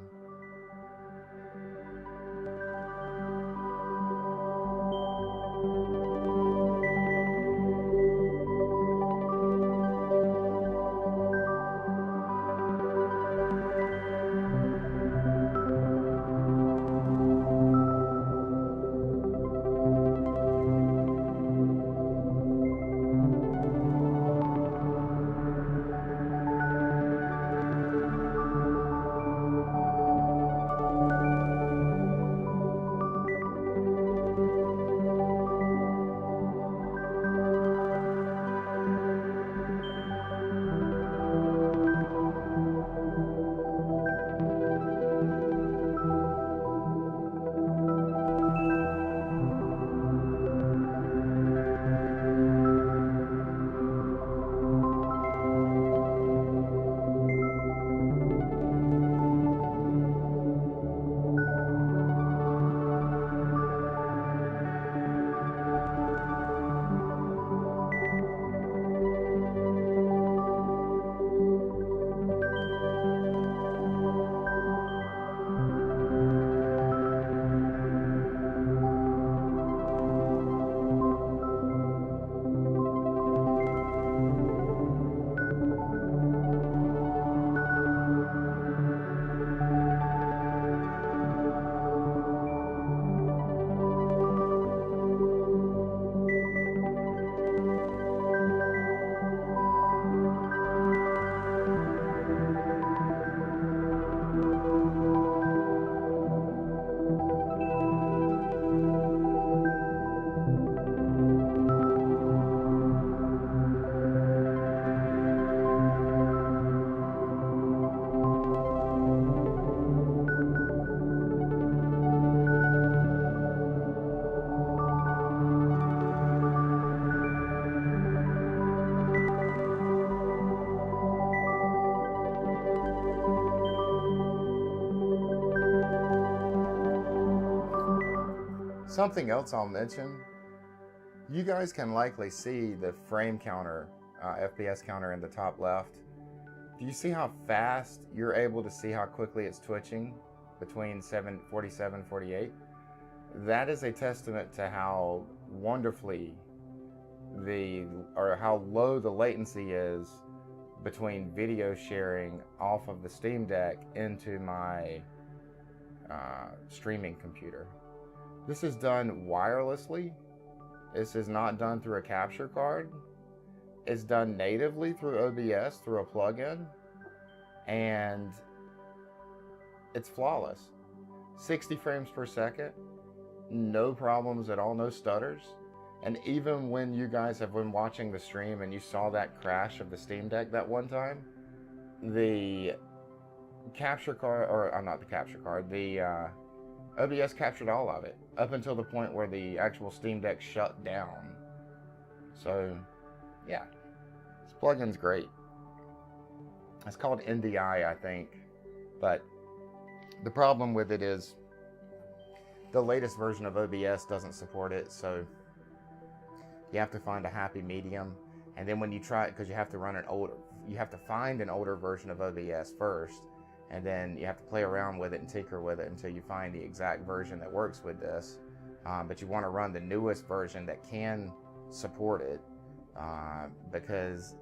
Something else I'll mention, you guys can likely see the frame counter, FPS counter in the top left. Do you see how fast you're able to see how quickly it's twitching between 47, 48? That is a testament to how wonderfully how low the latency is between video sharing off of the Steam Deck into my streaming computer. This is done wirelessly. This is not done through a capture card. It's done natively through OBS, through a plugin, and it's flawless. 60 frames per second, no problems at all, no stutters. And even when you guys have been watching the stream and you saw that crash of the Steam Deck that one time, the capture card, or not the capture card, the OBS captured all of it up until the point where the actual Steam Deck shut down. So, yeah, this plugin's great. It's called NDI, I think, but the problem with it is the latest version of OBS doesn't support it, so you have to find a happy medium. And then when you try it, because you have to find an older version of OBS first, and then you have to play around with it and tinker with it until you find the exact version that works with this. But you want to run the newest version that can support it, because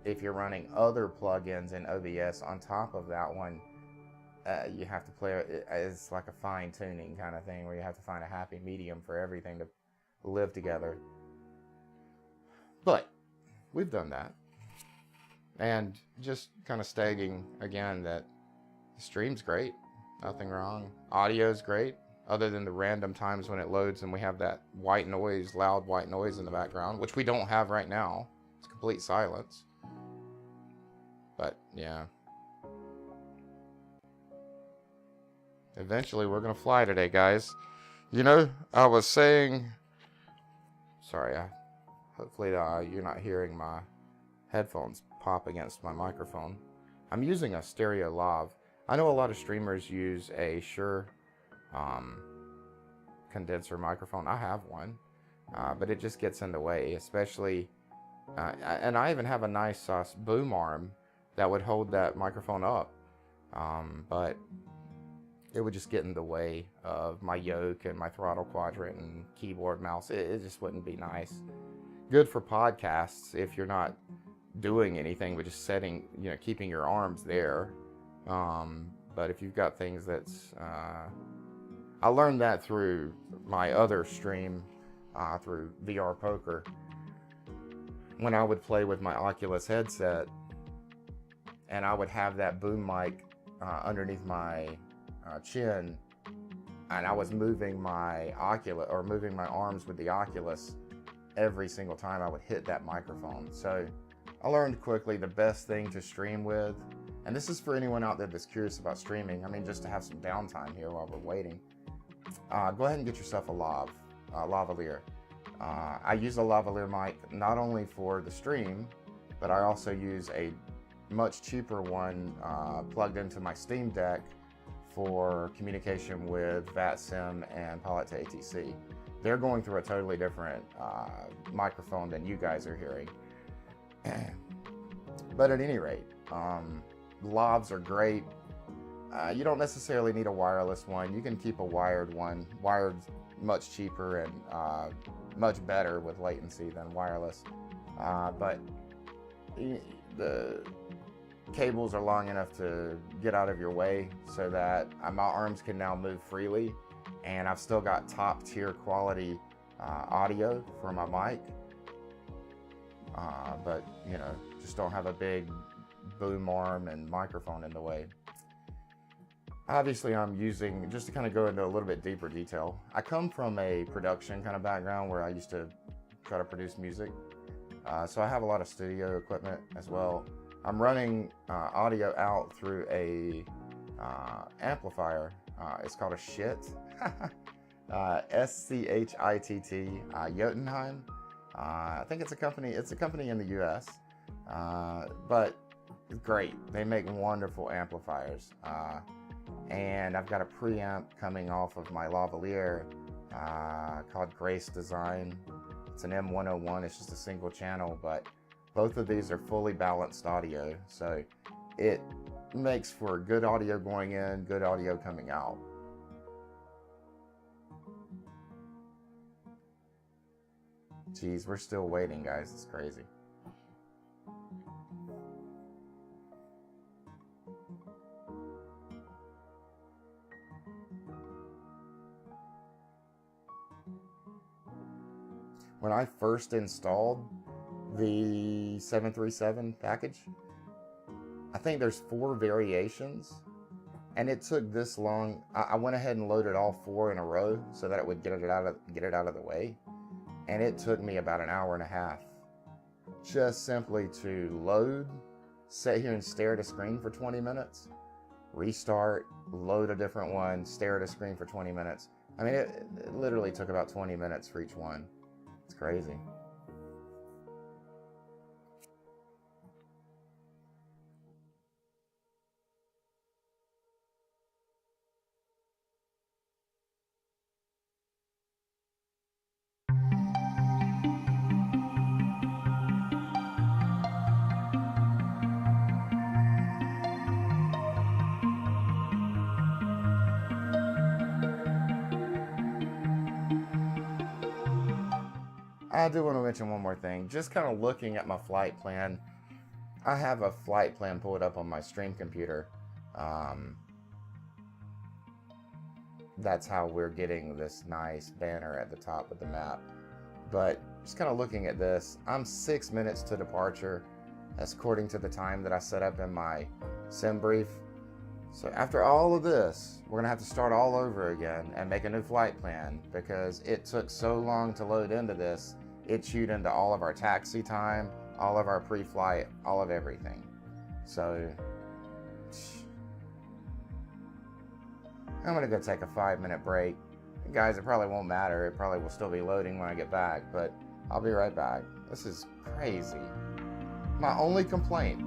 if you're running other plugins in OBS on top of that one, you have to play it. It's like a fine-tuning kind of thing where you have to find a happy medium for everything to live together. But we've done that. And just kind of stating again that the stream's great. Nothing wrong. Audio's great, other than the random times when it loads and we have that white noise, loud white noise in the background, which we don't have right now. It's complete silence. But yeah. Eventually we're gonna fly today, guys. You know, I was saying, sorry, hopefully you're not hearing my headphones pop against my microphone. I'm using a stereo lav. I know a lot of streamers use a Shure condenser microphone. I have one, but it just gets in the way, especially, and I even have a nice boom arm that would hold that microphone up, but it would just get in the way of my yoke and my throttle quadrant and keyboard, mouse. It just wouldn't be nice. Good for podcasts if you're not doing anything but just keeping your arms there. But if you've got things that's, I learned that through my other stream, through VR Poker. When I would play with my Oculus headset, and I would have that boom mic underneath my chin, and I was moving my moving my arms with the Oculus every single time I would hit that microphone. So I learned quickly the best thing to stream with, and this is for anyone out there that's curious about streaming. I mean, just to have some downtime here while we're waiting. Go ahead and get yourself a lavalier. I use a lavalier mic not only for the stream, but I also use a much cheaper one plugged into my Steam Deck for communication with VATSIM and Pilot to ATC. They're going through a totally different microphone than you guys are hearing. But at any rate, lavs are great. You don't necessarily need a wireless one. You can keep a wired one. Wired's much cheaper and much better with latency than wireless. But the cables are long enough to get out of your way so that my arms can now move freely, and I've still got top tier quality audio for my mic, but just don't have a big boom arm and microphone in the way. Obviously, I'm using, just to kind of go into a little bit deeper detail, I come from a production kind of background where I used to try to produce music, so I have a lot of studio equipment as well. I'm running audio out through a amplifier. It's called a SCHITT, S-C-H-I-T-T, Jotunheim. I think it's a company in the US, but it's great. They make wonderful amplifiers. And I've got a preamp coming off of my lavalier called Grace Design. It's an M101, it's just a single channel, but both of these are fully balanced audio, so it makes for good audio going in, good audio coming out. Geez, we're still waiting, guys. It's crazy. When I first installed the 737 package, I think there's 4 variations, and it took this long. I went ahead and loaded all 4 in a row so that it would get it out of the way, and it took me about an hour and a half just simply to load, sit here and stare at a screen for 20 minutes, restart, load a different one, stare at a screen for 20 minutes. I mean, it literally took about 20 minutes for each one. It's crazy. I do want to mention one more thing. Just kind of looking at my flight plan, I have a flight plan pulled up on my stream computer. That's how we're getting this nice banner at the top of the map. But just kind of looking at this, I'm 6 minutes to departure. That's according to the time that I set up in my sim brief. So after all of this, we're gonna have to start all over again and make a new flight plan because it took so long to load into this. It chewed into all of our taxi time, all of our pre-flight, all of everything. So I'm gonna go take a 5-minute break. Guys, it probably won't matter. It probably will still be loading when I get back, but I'll be right back. This is crazy. My only complaint.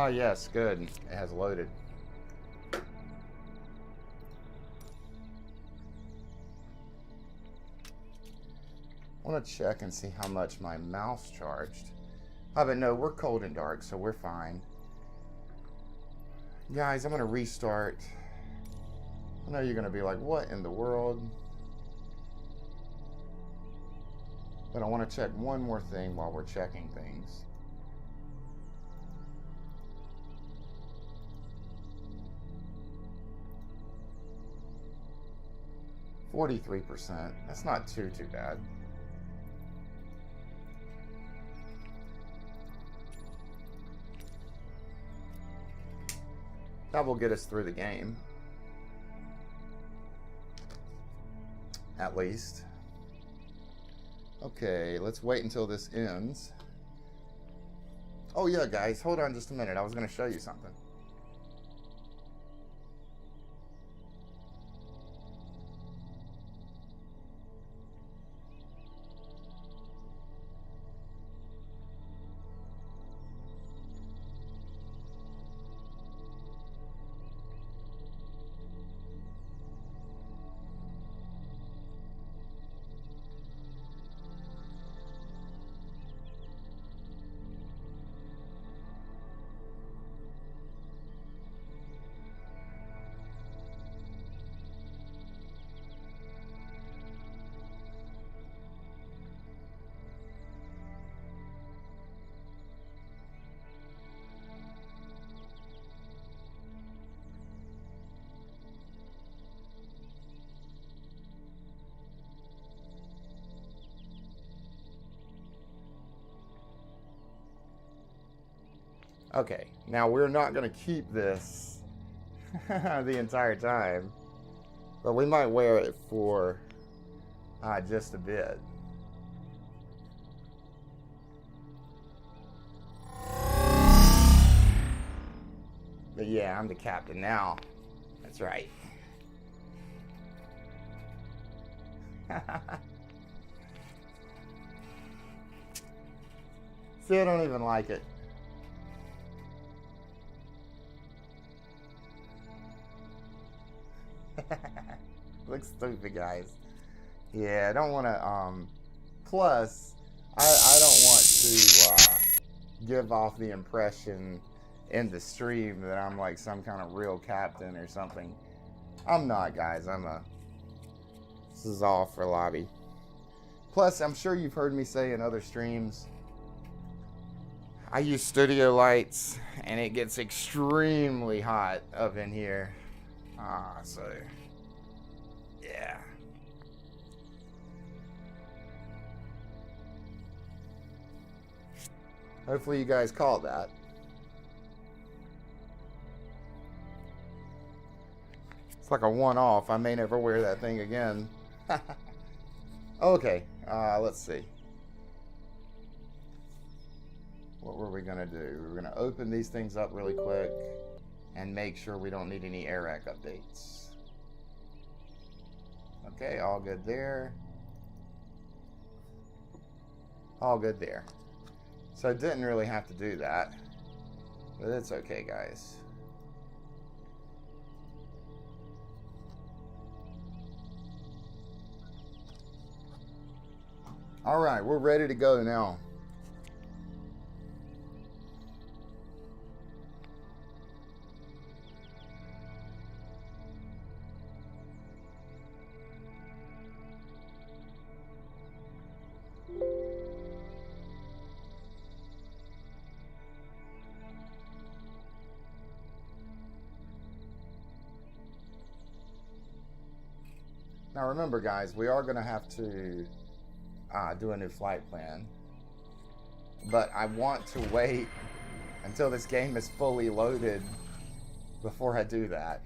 Oh, yes, good. It has loaded. I want to check and see how much my mouse charged. Oh, but no, we're cold and dark, so we're fine. Guys, I'm going to restart. I know you're going to be like, what in the world? But I want to check one more thing while we're checking things. %. That's not too bad. That will get us through the game. At least. Okay, let's wait until this ends. Oh yeah, guys, hold on just a minute. I was going to show you something. Okay, now we're not going to keep this the entire time, but we might wear it for just a bit. But yeah, I'm the captain now. That's right. See, I don't even like it. Looks stupid, guys. Yeah, I don't want to, plus, I don't want to give off the impression in the stream that I'm like some kind of real captain or something. I'm not, guys. This is all for lobby. Plus, I'm sure you've heard me say in other streams, I use studio lights, and it gets extremely hot up in here. So, yeah. Hopefully you guys caught that. It's like a one-off. I may never wear that thing again. Okay, let's see. What were we gonna do? We were gonna open these things up really quick and make sure we don't need any AirRack updates. Okay, all good there. All good there. So I didn't really have to do that, but it's okay, guys. All right, we're ready to go now. Now remember, guys, we are going to have to do a new flight plan. But I want to wait until this game is fully loaded before I do that.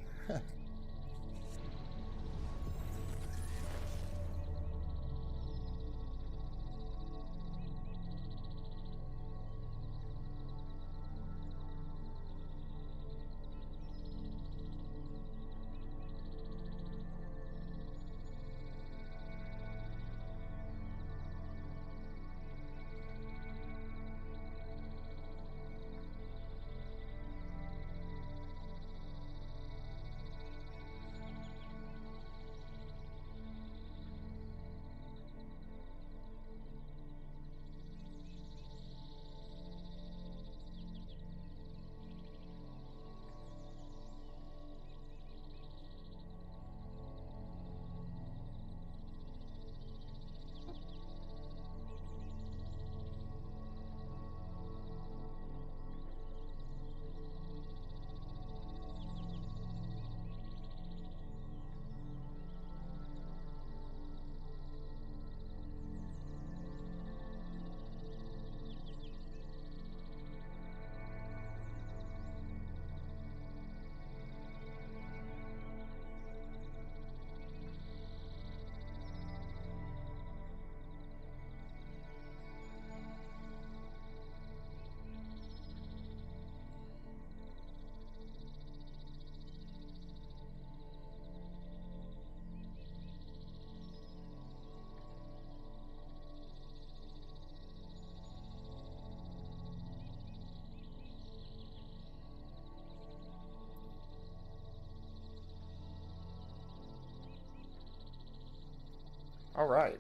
All right.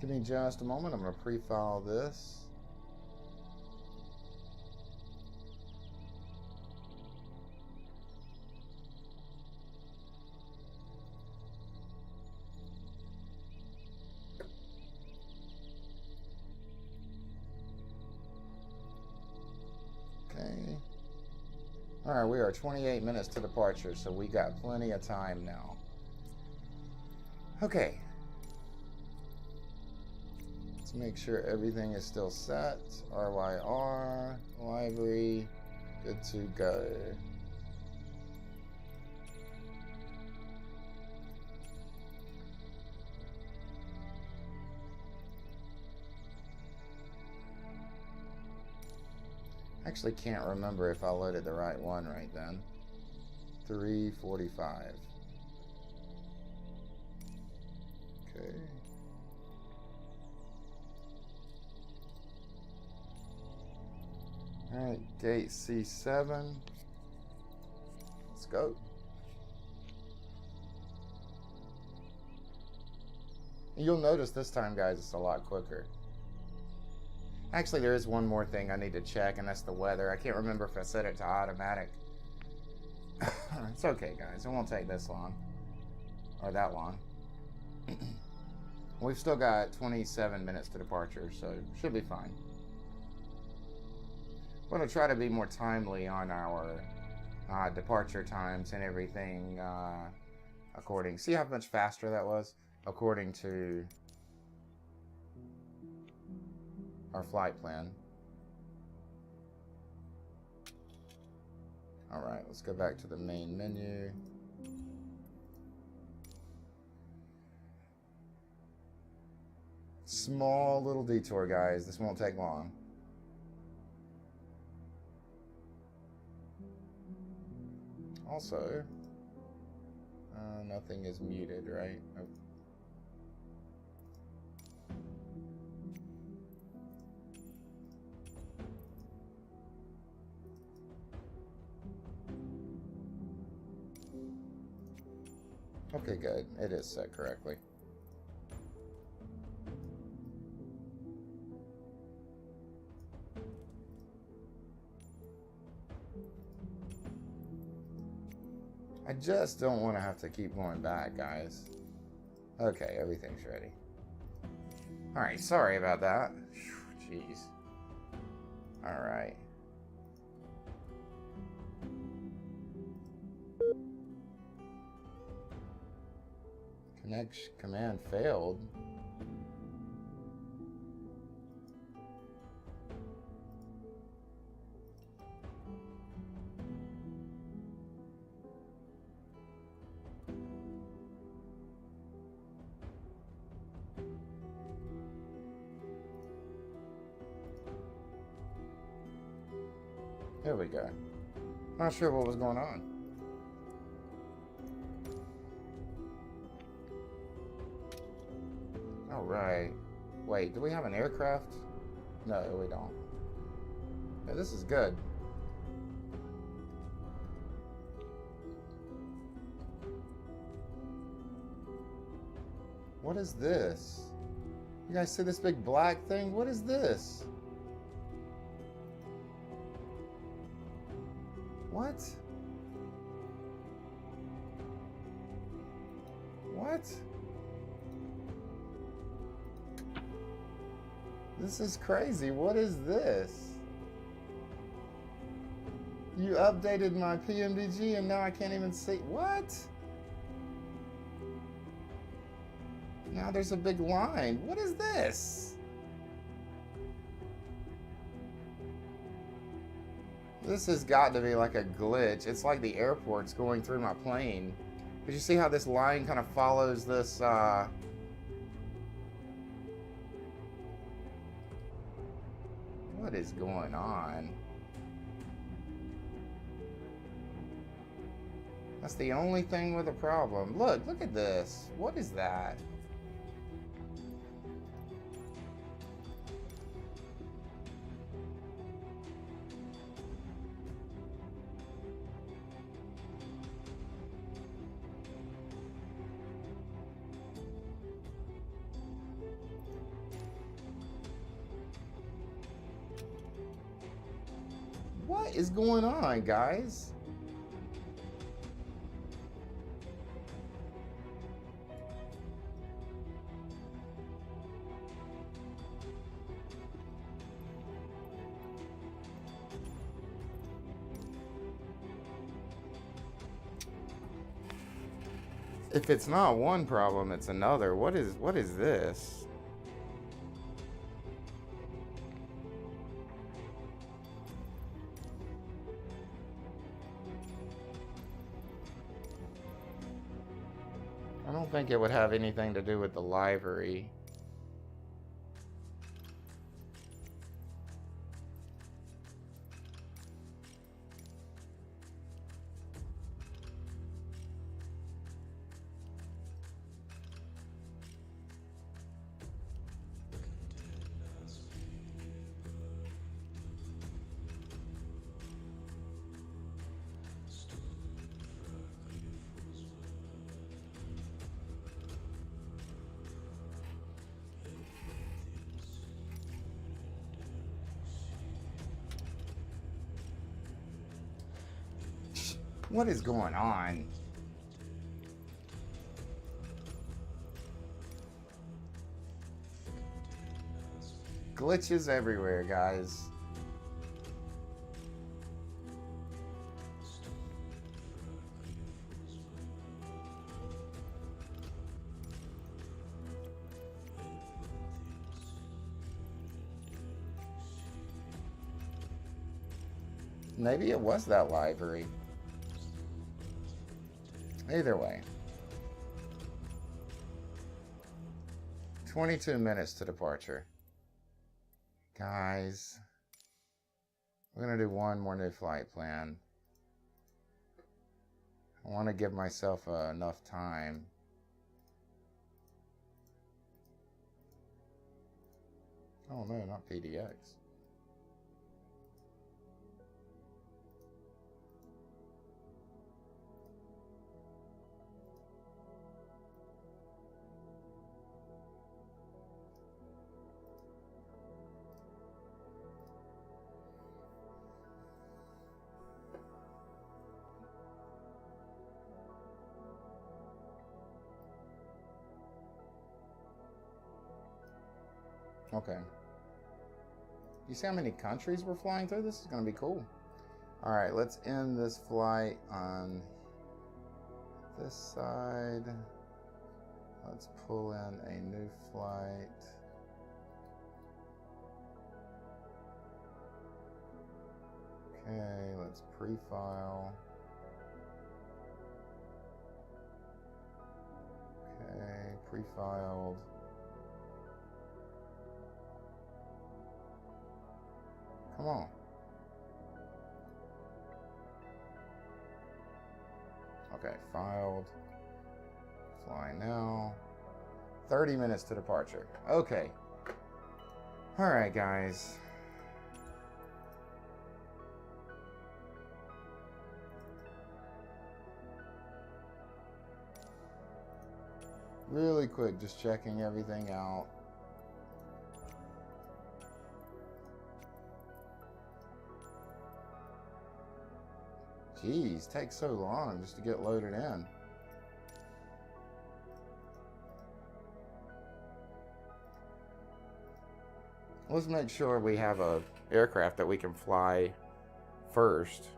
Give me just a moment. I'm going to pre-file this. Okay. All right, we are 28 minutes to departure, so we got plenty of time now. Okay. Let's make sure everything is still set. RYR, library, good to go. Actually can't remember if I loaded the right one right then. 345. Okay. Alright, gate C7. Let's go. And you'll notice this time, guys, it's a lot quicker. Actually, there is one more thing I need to check, and that's the weather. I can't remember if I set it to automatic. It's okay, guys. It won't take this long. Or that long. We've still got 27 minutes to departure, so it should be fine. We're going to try to be more timely on our departure times and everything according... See how much faster that was? According to our flight plan. Alright, let's go back to the main menu. Small little detour, guys. This won't take long. Also, nothing is muted, right? Nope. Okay, good. It is set correctly. I just don't want to have to keep going back, guys. Okay, everything's ready. Alright, sorry about that. Jeez. Alright. Connection command failed. There we go. Not sure what was going on. All right. Wait, do we have an aircraft? No, we don't. Yeah, this is good. What is this? You guys see this big black thing? What is this? What? What? This is crazy. What is this? You updated my PMDG and now I can't even see. What? Now there's a big line. What is this? This has got to be like a glitch. It's like the airport's going through my plane. Did you see how this line kind of follows this, What is going on? That's the only thing with a problem. Look at this. What is that? What is going on, guys? If it's not one problem, it's another. What is this? I don't think it would have anything to do with the livery. What is going on? Glitches everywhere, guys. Maybe it was that library. Either way. 22 minutes to departure. Guys, we're going to do one more new flight plan. I want to give myself enough time. Oh no, not PDX. Okay. You see how many countries we're flying through? This is going to be cool. All right, let's end this flight on this side. Let's pull in a new flight. Okay, let's pre-file. Okay, pre-filed. Come on. Okay, filed. Fly now. 30 minutes to departure. Okay. Alright, guys. Really quick, just checking everything out. Jeez, takes so long just to get loaded in. Let's make sure we have a aircraft that we can fly first.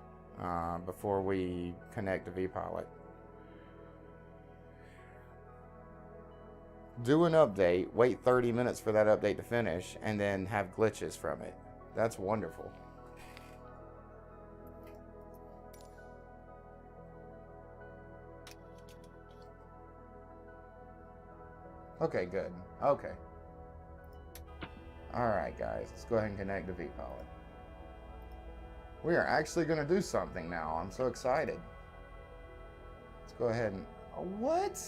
before we connect to vPilot. Do an update, wait 30 minutes for that update to finish, and then have glitches from it. That's wonderful. Okay, good. Okay. Alright, guys. Let's go ahead and connect to vPilot. We are actually going to do something now. I'm so excited. Let's go ahead and... What?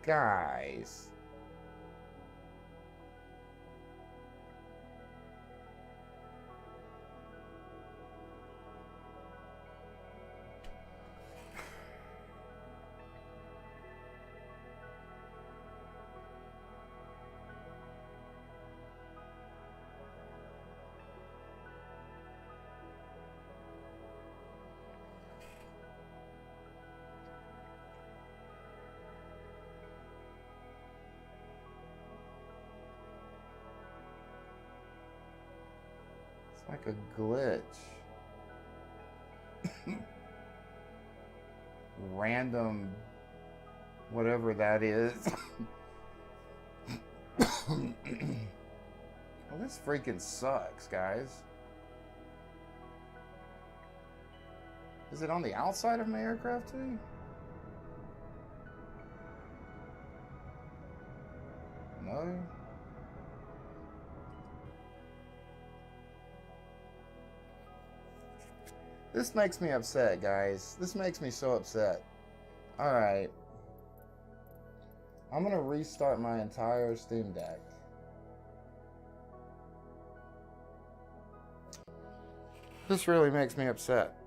Guys. It's like a glitch. Random whatever that is. Well, this freaking sucks, guys. Is it on the outside of my aircraft too? No. This makes me upset, guys. This makes me so upset. Alright. I'm gonna restart my entire Steam Deck. This really makes me upset.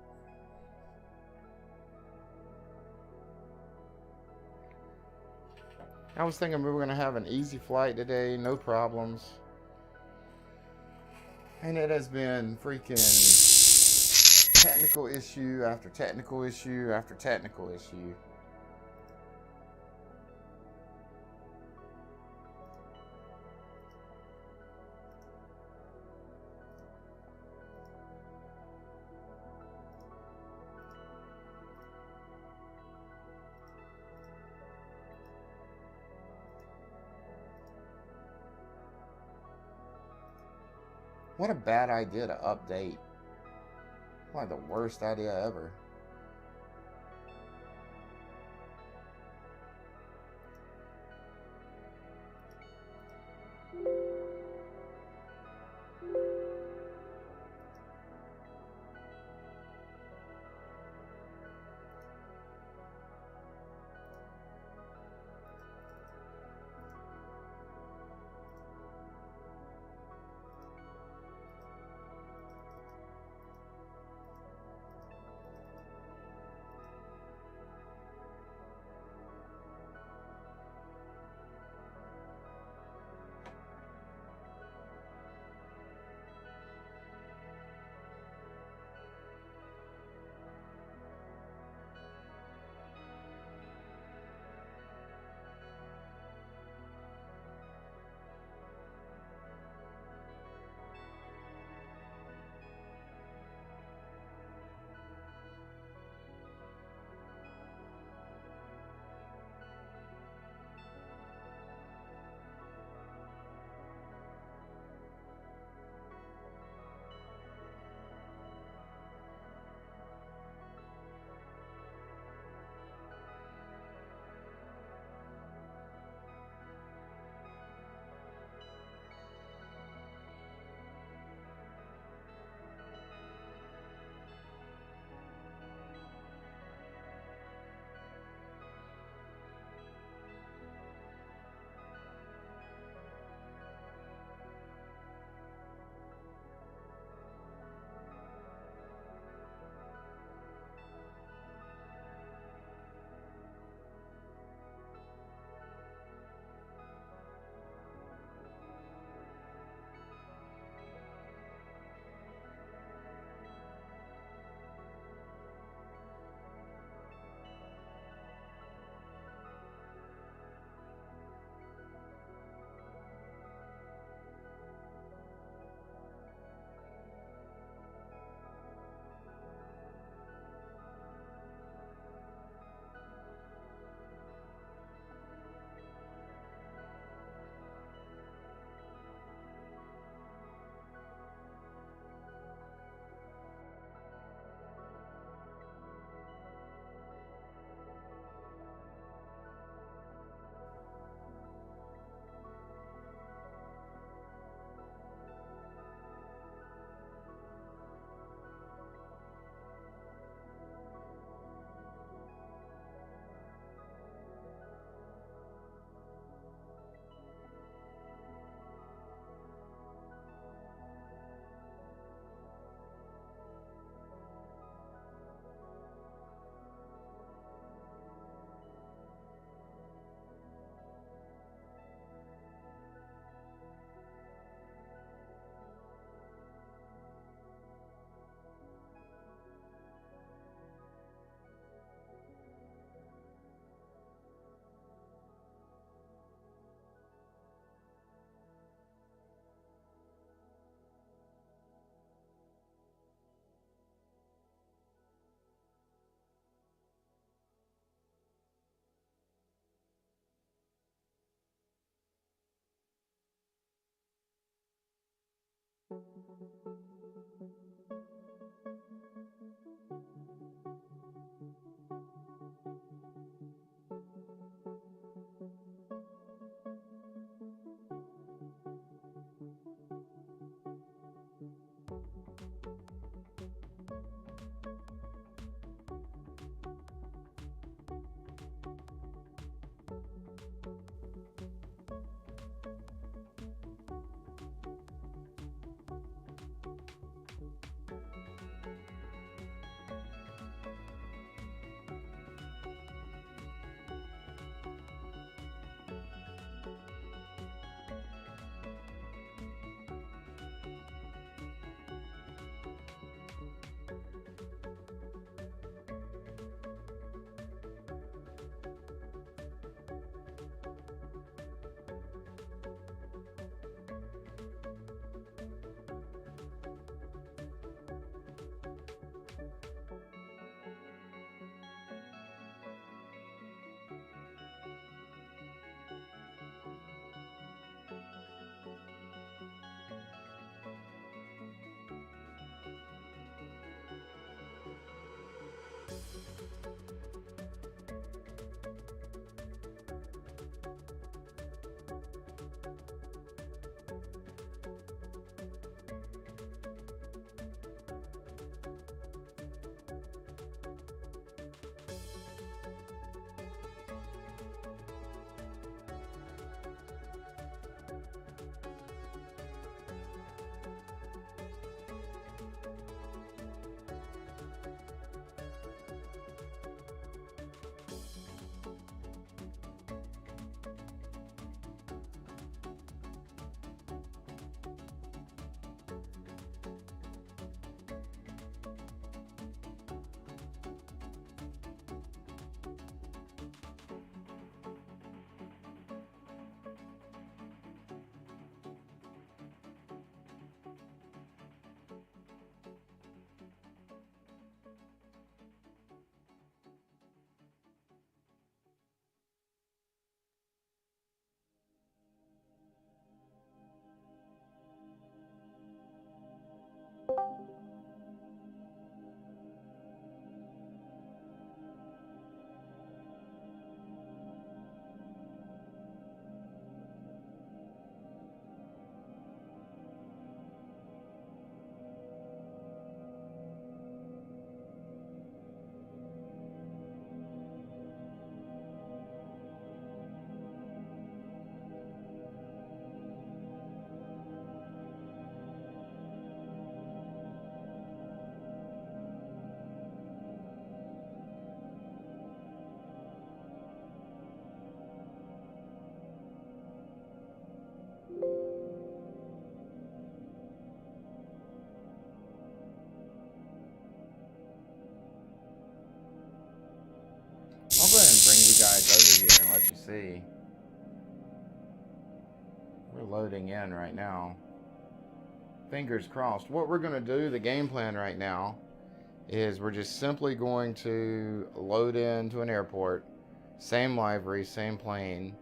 I was thinking we were gonna have an easy flight today, no problems. And it has been freaking technical issue after technical issue after technical issue. What a bad idea to update. Like the worst idea ever. I'll go ahead and bring you guys over here and let you see. We're loading in right now. Fingers crossed. What we're going to do, the game plan right now, is we're just simply going to load into an airport. Same livery, same plane.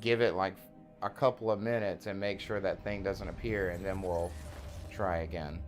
Give it like a couple of minutes and make sure that thing doesn't appear, and then we'll try again.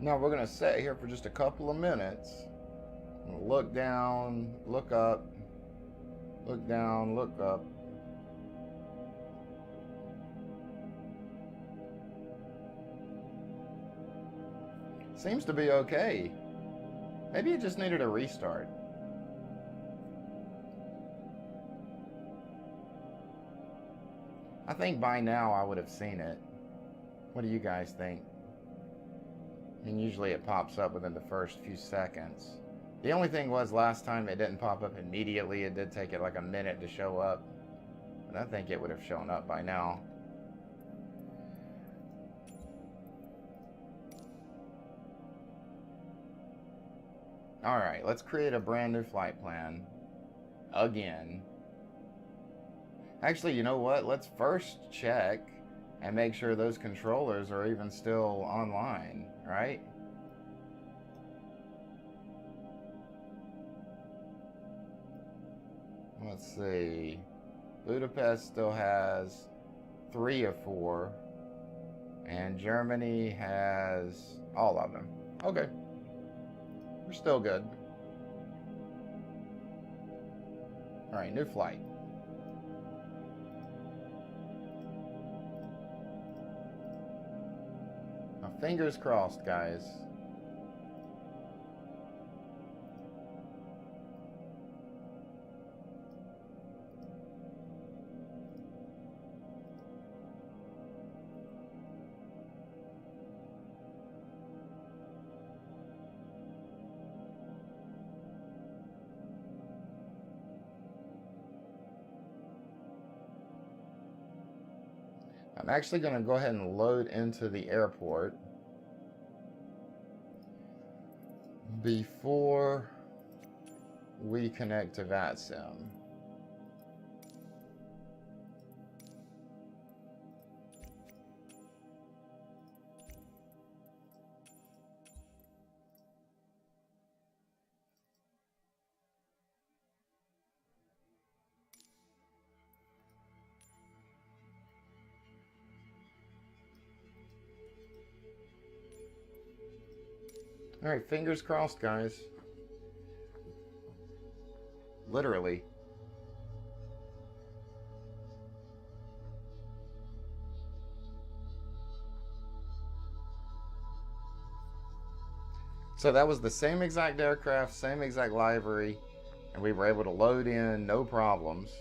Now we're going to sit here for just a couple of minutes. Look down, look up, look down, look up. Seems to be okay. Maybe it just needed a restart. I think by now I would have seen it. What do you guys think? I mean, usually it pops up within the first few seconds. The only thing was last time it didn't pop up immediately. It did take it like a minute to show up. But I think it would have shown up by now. Alright, let's create a brand new flight plan. Again. Actually, you know what? Let's first check and make sure those controllers are even still online, right? Let's see. Budapest still has 3 of 4. And Germany has all of them. Okay. We're still good. Alright, new flight. Now, fingers crossed, guys. I'm actually going to go ahead and load into the airport before we connect to VATSIM. All right, fingers crossed, guys. Literally. So that was the same exact aircraft, same exact livery, and we were able to load in no problems.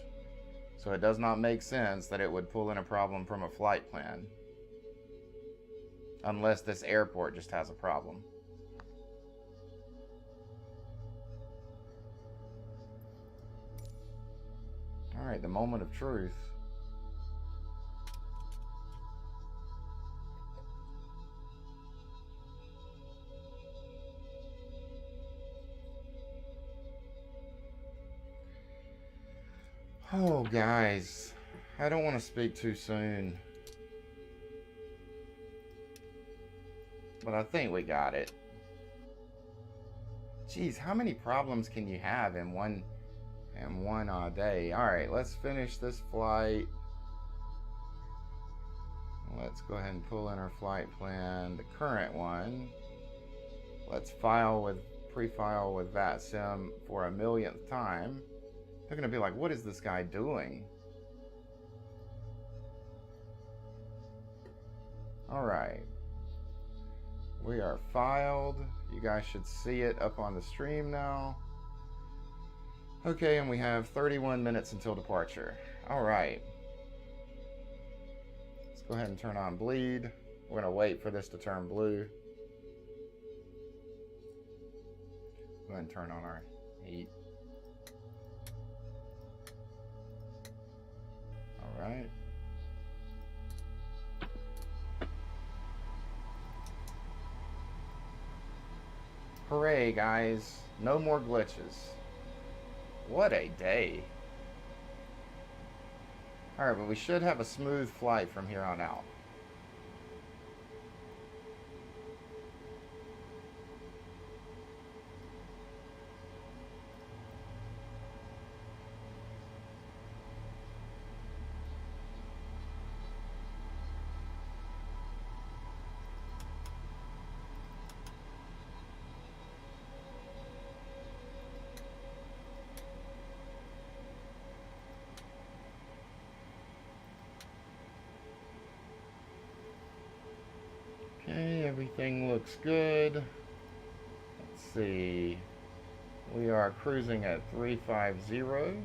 So it does not make sense that it would pull in a problem from a flight plan. Unless this airport just has a problem. Alright, the moment of truth. Oh, guys. I don't want to speak too soon. But I think we got it. Jeez, how many problems can you have in one day? Alright, let's finish this flight. Let's go ahead and pull in our flight plan, the current one. Let's pre-file with VATSIM for a millionth time. They're gonna be like, what is this guy doing? Alright. We are filed. You guys should see it up on the stream now. Okay, and we have 31 minutes until departure. Alright. Let's go ahead and turn on bleed. We're gonna wait for this to turn blue. Go ahead and turn on our heat. Alright. Hooray, guys. No more glitches. What a day. Alright, but we should have a smooth flight from here on out. Everything looks good. Let's see. We are cruising at 350.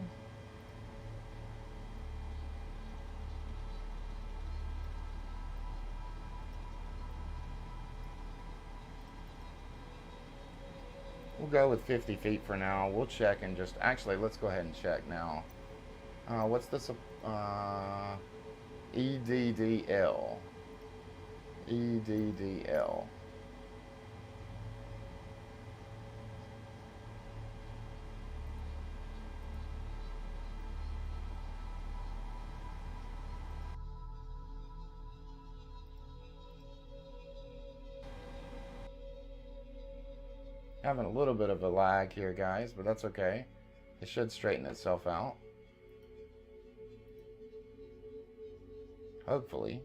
We'll go with 50 feet for now. We'll check and just... Actually, let's go ahead and check now. What's this? EDDL. EDDL. Having a little bit of a lag here, guys, but that's okay. It should straighten itself out. Hopefully.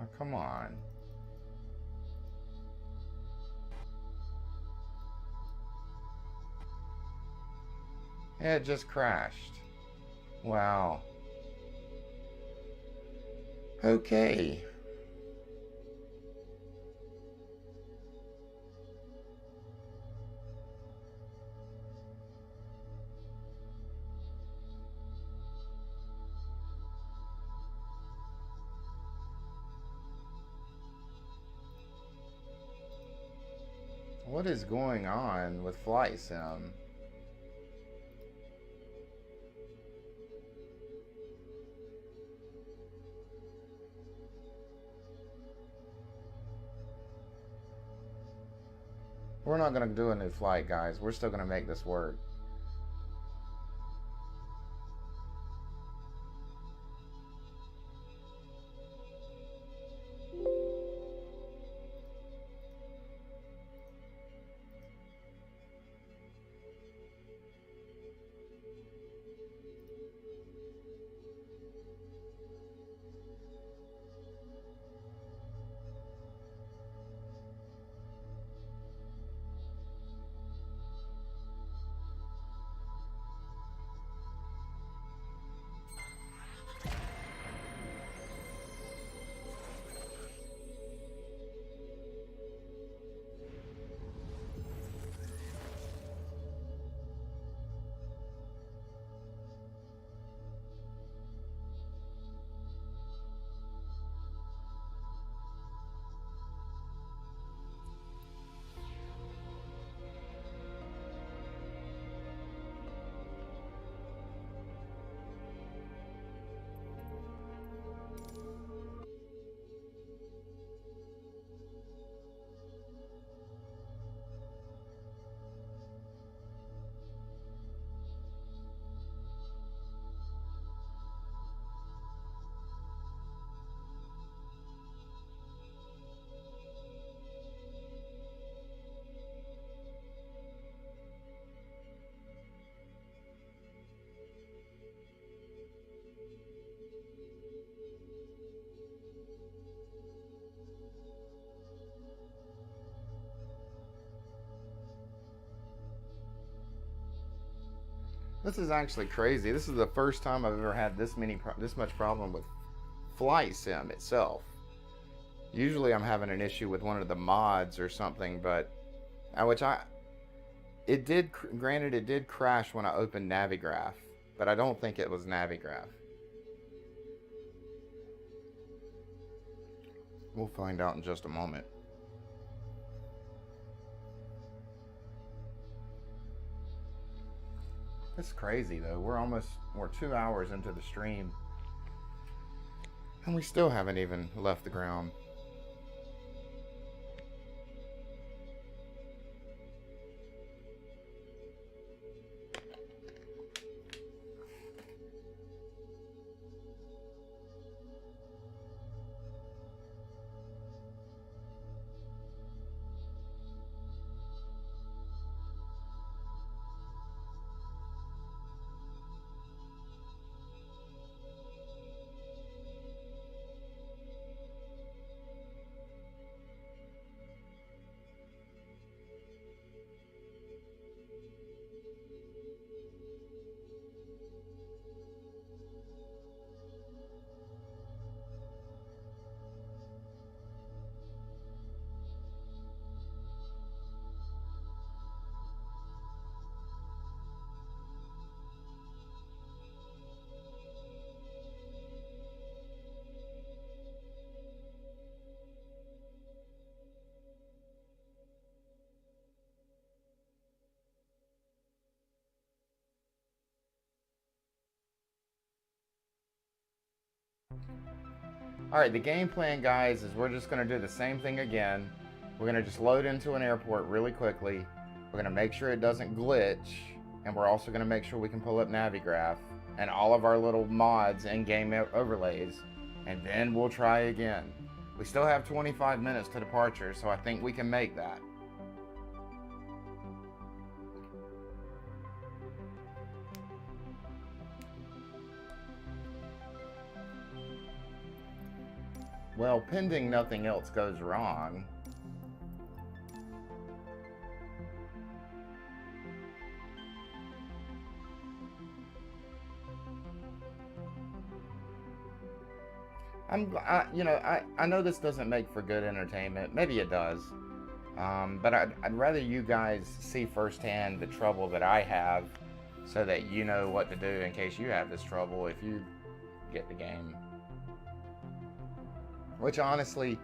Oh, come on. Yeah, it just crashed. Wow. Okay. What is going on with Flight Sim? We're not going to do a new flight, guys. We're still going to make this work. This is actually crazy. This is the first time I've ever had this much problem with Flight Sim itself. Usually I'm having an issue with one of the mods or something, but granted it did crash when I opened Navigraph, but I don't think it was Navigraph. We'll find out in just a moment. It's crazy though. We're 2 hours into the stream and we still haven't even left the ground. Alright, the game plan, guys, is we're just going to do the same thing again. We're going to just load into an airport really quickly. We're going to make sure it doesn't glitch. And we're also going to make sure we can pull up Navigraph and all of our little mods and game overlays. And then we'll try again. We still have 25 minutes to departure, so I think we can make that. Well, pending nothing else goes wrong. I know this doesn't make for good entertainment. Maybe it does. But I'd rather you guys see firsthand the trouble that I have so that you know what to do in case you have this trouble if you get the game. Which honestly,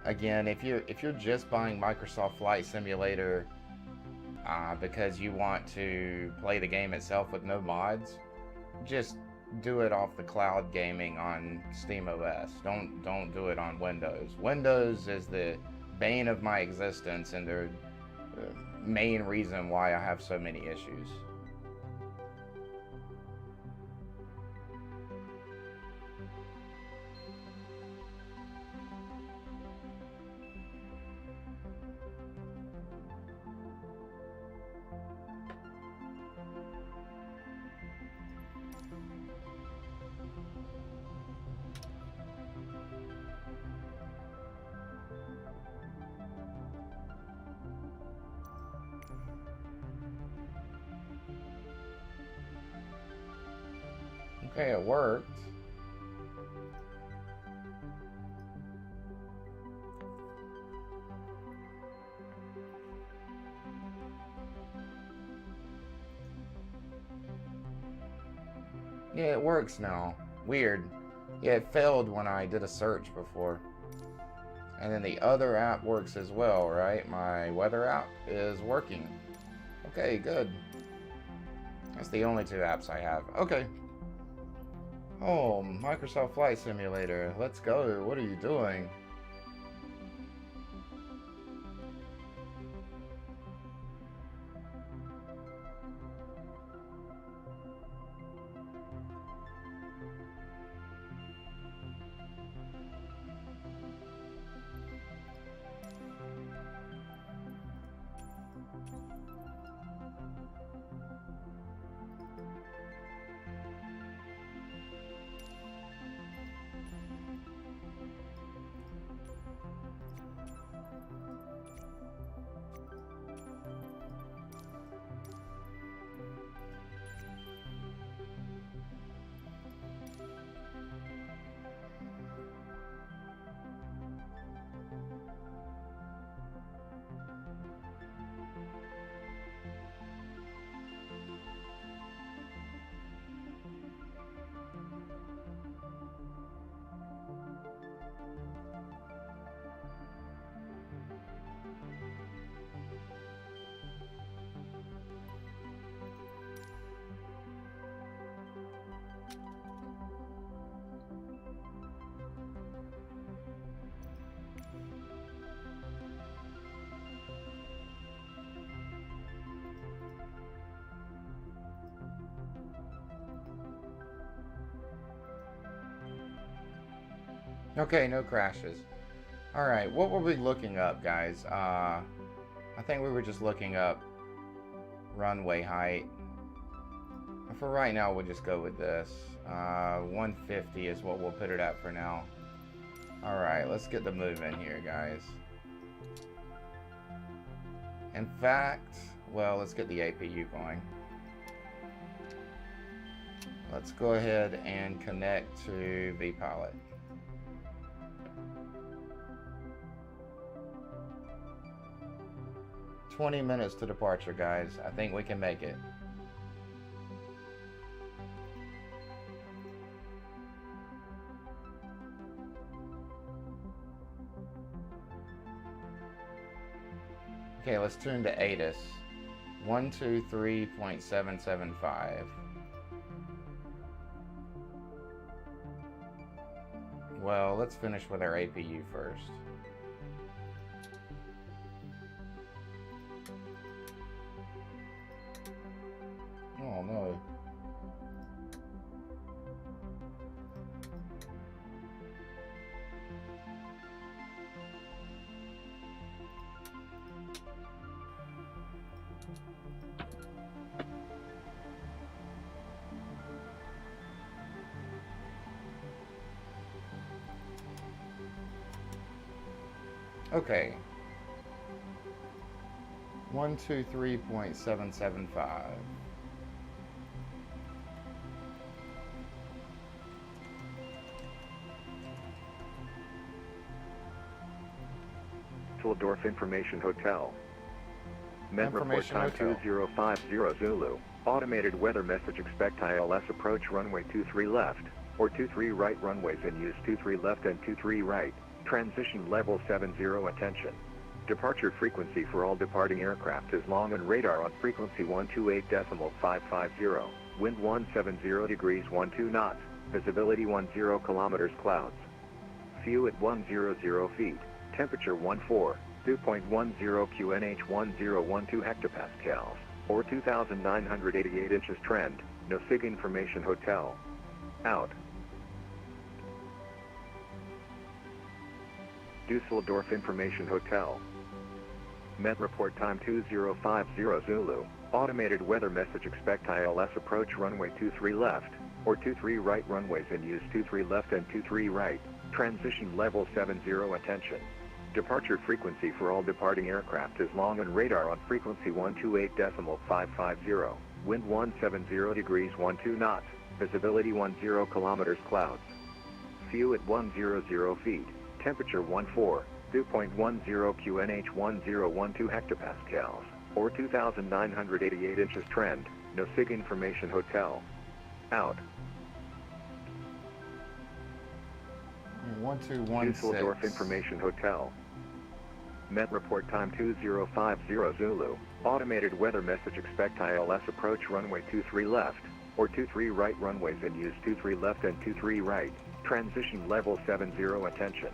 again, if you're just buying Microsoft Flight Simulator because you want to play the game itself with no mods, just do it off the cloud gaming on SteamOS. Don't do it on Windows. Windows is the bane of my existence and the main reason why I have so many issues. Okay, it worked. Yeah, it works now. Weird. Yeah, it failed when I did a search before. And then the other app works as well, right? My weather app is working. Okay, good. That's the only two apps I have. Okay. Oh, Microsoft Flight Simulator. Let's go. What are you doing? Okay, no crashes. Alright, what were we looking up, guys? I think we were just looking up runway height. For right now, we'll just go with this. 150 is what we'll put it at for now. Alright, let's get the move in here, guys. In fact, well, let's get the APU going. Let's go ahead and connect to vPilot. "20 minutes to departure, guys. I think we can make it." Okay, let's tune to ATIS. 123.775. Well, let's finish with our APU first. Oh no. Okay. 123.775. Düsseldorf Information Hotel. Met report Information time Hotel. 2050 Zulu. Automated weather message, expect ILS approach runway 23 left, or 23 right runways in use 23 left and 23 right. Transition level 70 attention. Departure frequency for all departing aircraft is long and radar on frequency 128.550. Wind 170 degrees 12 knots. Visibility 10 kilometers clouds. View at 100 feet. Temperature 14. Dew point 10 QNH 1012 hectopascals, or 2,988 inches trend. No SIG Information Hotel. Out. Düsseldorf Information Hotel. Met report time 2050 Zulu. Automated weather message, expect ILS approach runway 23 left, or 23 right runways in use 23 left and 23 right. Transition level 70 attention. Departure frequency for all departing aircraft is long and radar on frequency 128.550. Wind 170 degrees 12 knots. Visibility 10 kilometers clouds. View at 100 feet. Temperature 14. Dew point 10 QNH 1012 hectopascals, or 2,988 inches trend. No SIG Information Hotel. Out. 1216. Düsseldorf Information Hotel. Met report time 2050 Zulu. Automated weather message, expect ILS approach runway 23 left, or 23 right runways in use 23 left and 23 right. Transition level 70 attention.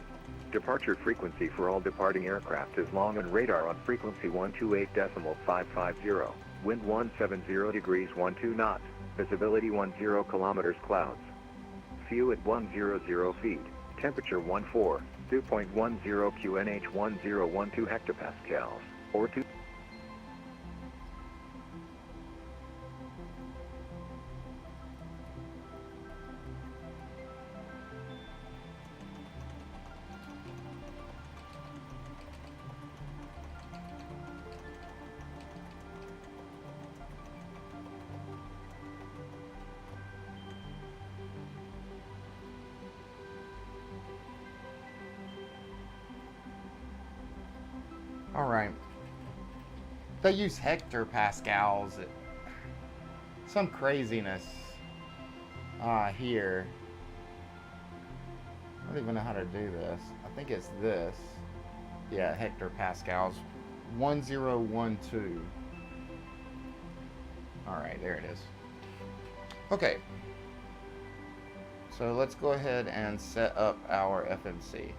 Departure frequency for all departing aircraft is long and radar on frequency 128.550. Wind 170 degrees 12 knots. Visibility 10 kilometers clouds. View at 100 feet. Temperature 14. Dew point 10 QNH 1012 hectopascals, or 2. Alright. They use hectopascals. Some craziness here. I don't even know how to do this. I think it's this. Yeah, hectopascals. 1012. Alright, there it is. Okay. So let's go ahead and set up our FMC.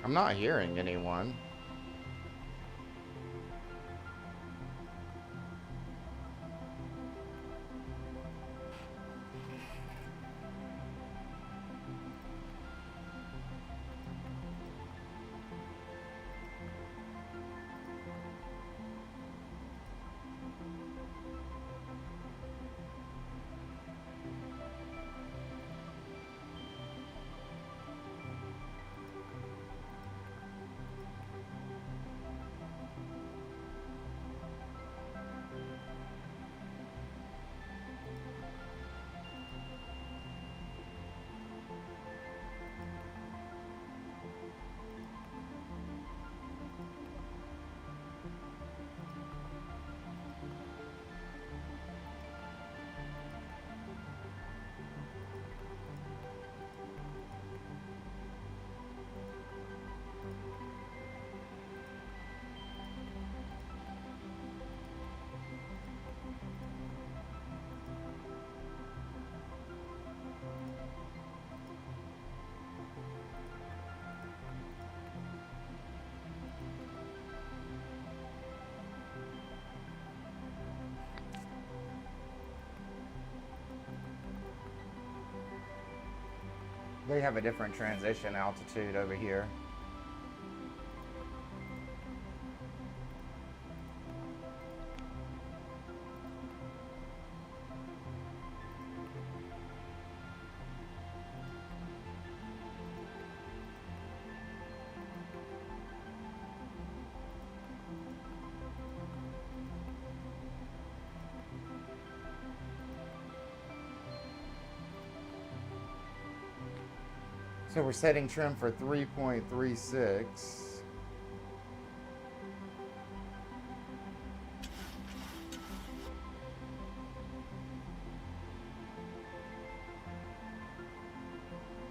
I'm not hearing anyone. They have a different transition altitude over here. So we're setting trim for 3.36.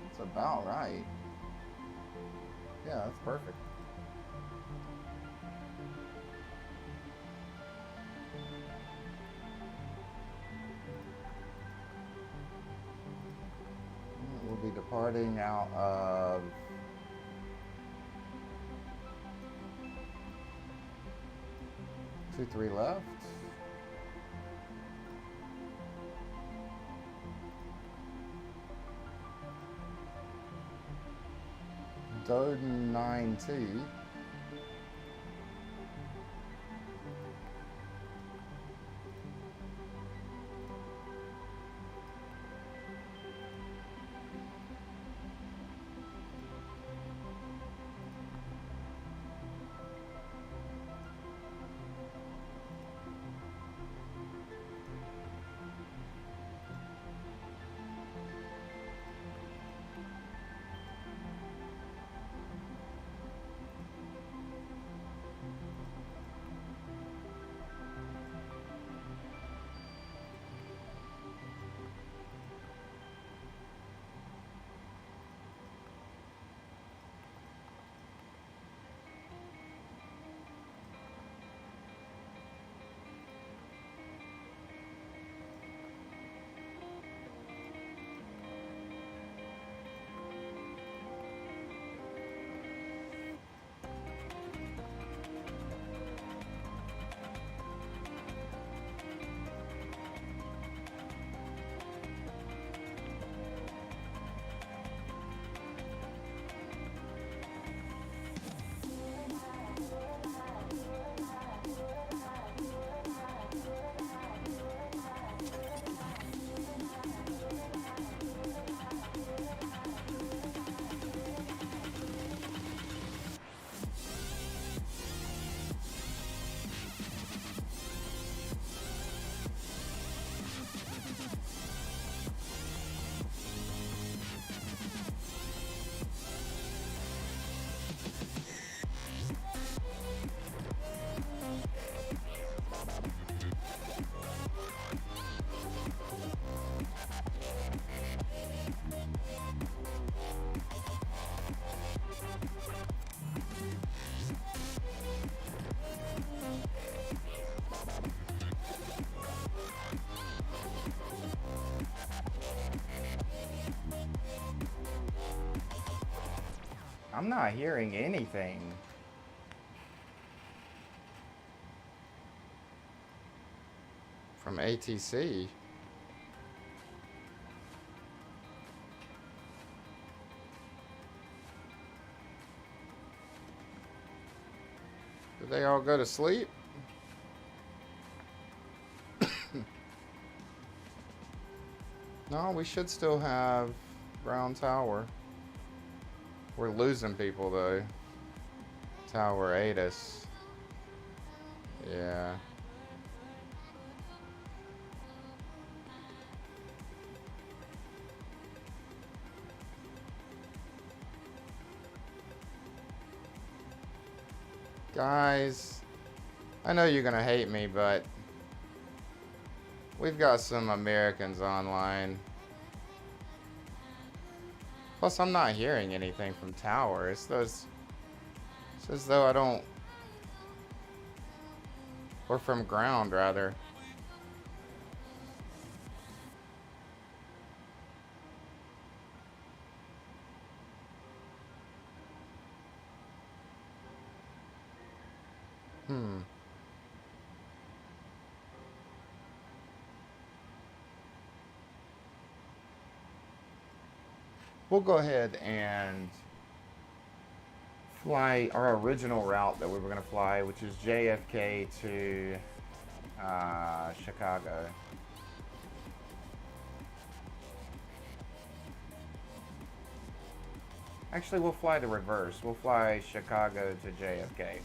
That's about right. Yeah, that's perfect. We'll be departing out of two, three left. Doden 9T. I'm not hearing anything. From ATC. Did they all go to sleep? No, we should still have ground tower. We're losing people though. Tower ate us. Yeah. Guys, I know you're gonna hate me, but we've got some Americans online. Plus, I'm not hearing anything from tower. It's as though I don't, or from ground rather. we'll go ahead and fly our original route that we were going to fly, which is JFK to Chicago. Actually, we'll fly the reverse. We'll fly Chicago to JFK.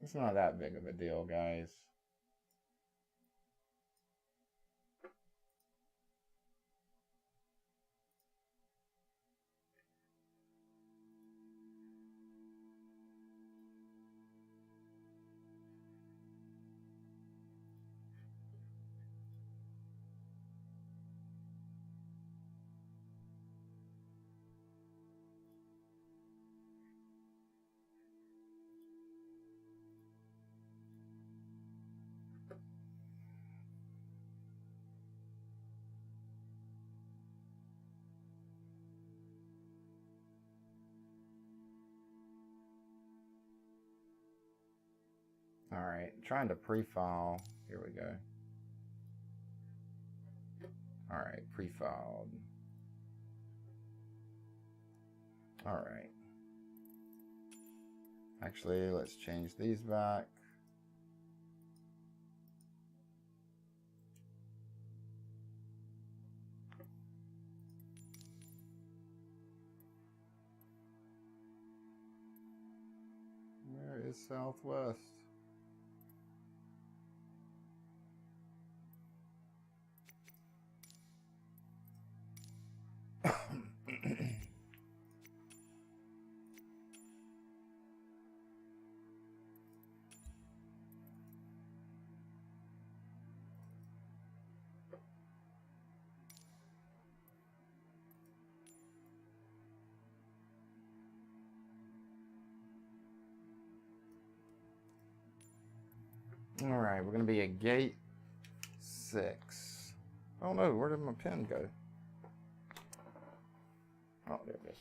It's not that big of a deal, guys. All right, trying to pre-file. Here we go. All right, pre-filed. All right. Actually, let's change these back. Where is Southwest? All right, we're going to be at gate 6. Oh no, where did my pen go? Oh, there it is.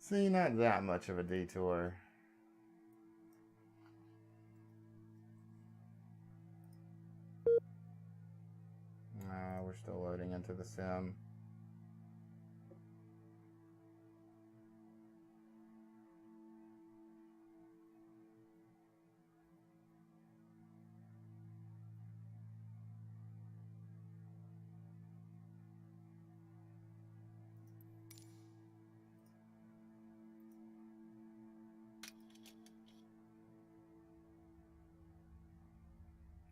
See, not that much of a detour. We're still loading into the sim.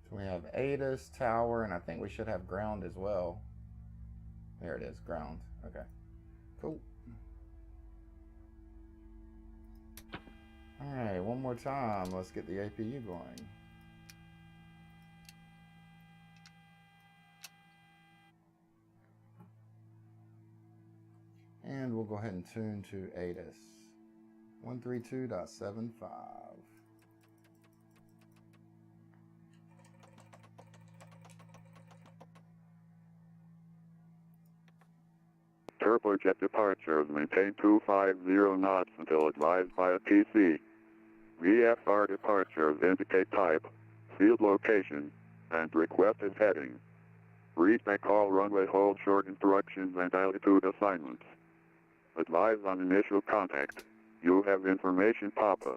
So we have ATIS, tower, and I think we should have ground as well. There it is, ground. Okay, cool. All right, one more time. Let's get the APU going. And we'll go ahead and tune to ATIS 132.75. Turbojet departures maintain 250 knots until advised by a TC. VFR departures indicate type, field location, and requested heading. Read and call runway hold short instructions and altitude assignments. Advise on initial contact. You have information, Papa.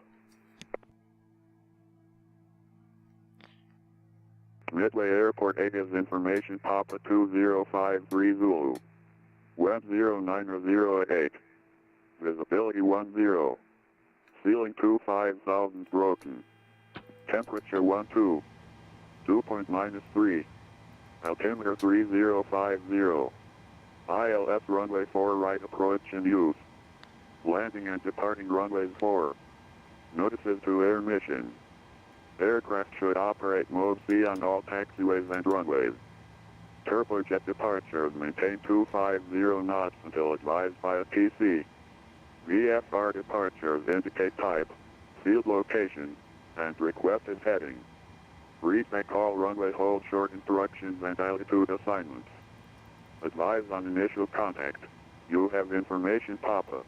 Midway Airport 8 is information Papa 2053 Zulu. Wind 0908. Visibility 10. Ceiling 25,000 broken. Temperature 12. Dew point -3. Altimeter 3050. ILS runway 4 right approach in use. Landing and departing runways 4. Notices to air mission. Aircraft should operate mode C on all taxiways and runways. Turbojet departures maintain 250 knots until advised by a TC. VFR departures indicate type, field location, and requested heading. Read may call runway hold short instructions and altitude assignments. Advise on initial contact. You have information Papa.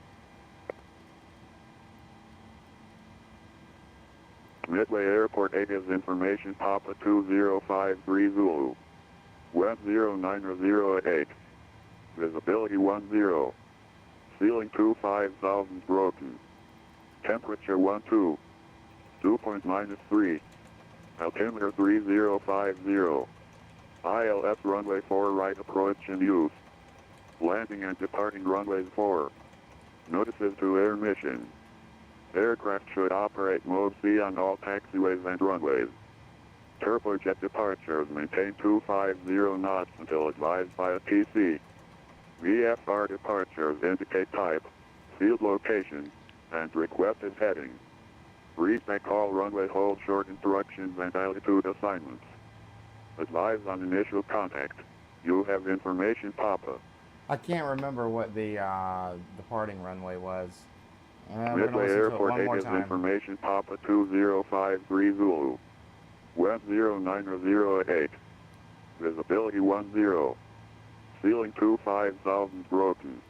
Midway Airport 8 is information Papa 2053 Zulu. Wind 0908. Visibility 10. Ceiling 25,000 broken. Temperature 12. Dew point -3. Altimeter 3050. ILS runway 4 right approach in use. Landing and departing runways 4. Notices to air mission. Aircraft should operate mode C on all taxiways and runways. Turbojet departures maintain 250 knots until advised by a TC. VFR departures indicate type, field location, and requested heading. Read may call runway hold short instructions and altitude assignments. Advise on initial contact. You have information Papa. I can't remember what the departing runway was. We're gonna Midway listen to it Airport one 8 more is time. information Papa 2053 Zulu. Wind 0908. Visibility 10. Ceiling 25,000 broken.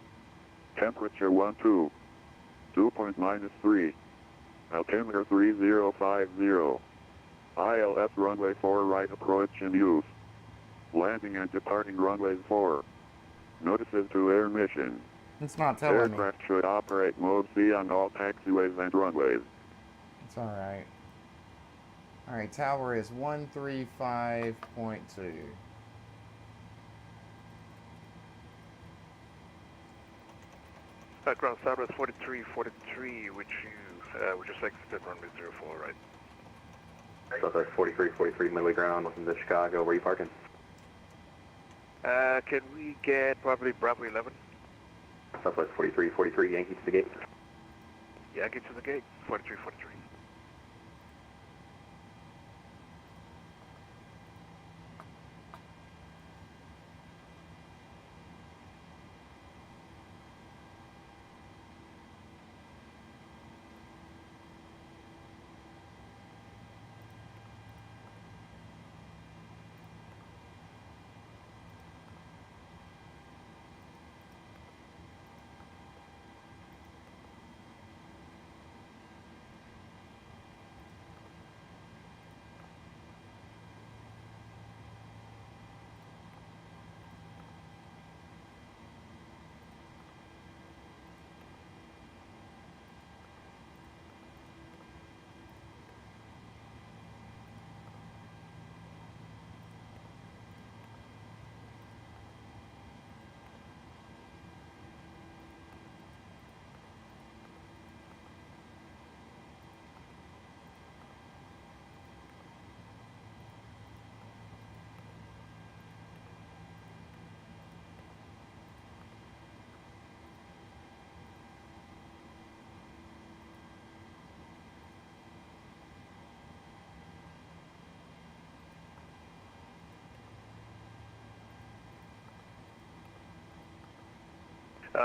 Temperature 12. Dew point -3. Altimeter 3050. ILS runway 4 right approach in use. Landing and departing runways 4. Notices to air mission. It's not telling me. Aircraft should operate mode C on all taxiways and runways. It's alright. Alright, tower is 135.2. Ground Southwest 4343, which you just exited runway 04, right? Southwest 4343, midway ground, welcome to Chicago. Where are you parking? Can we get probably Bravo 11? Southwest 4343, Yankee to the gate. Yeah, get to the gate, 4343.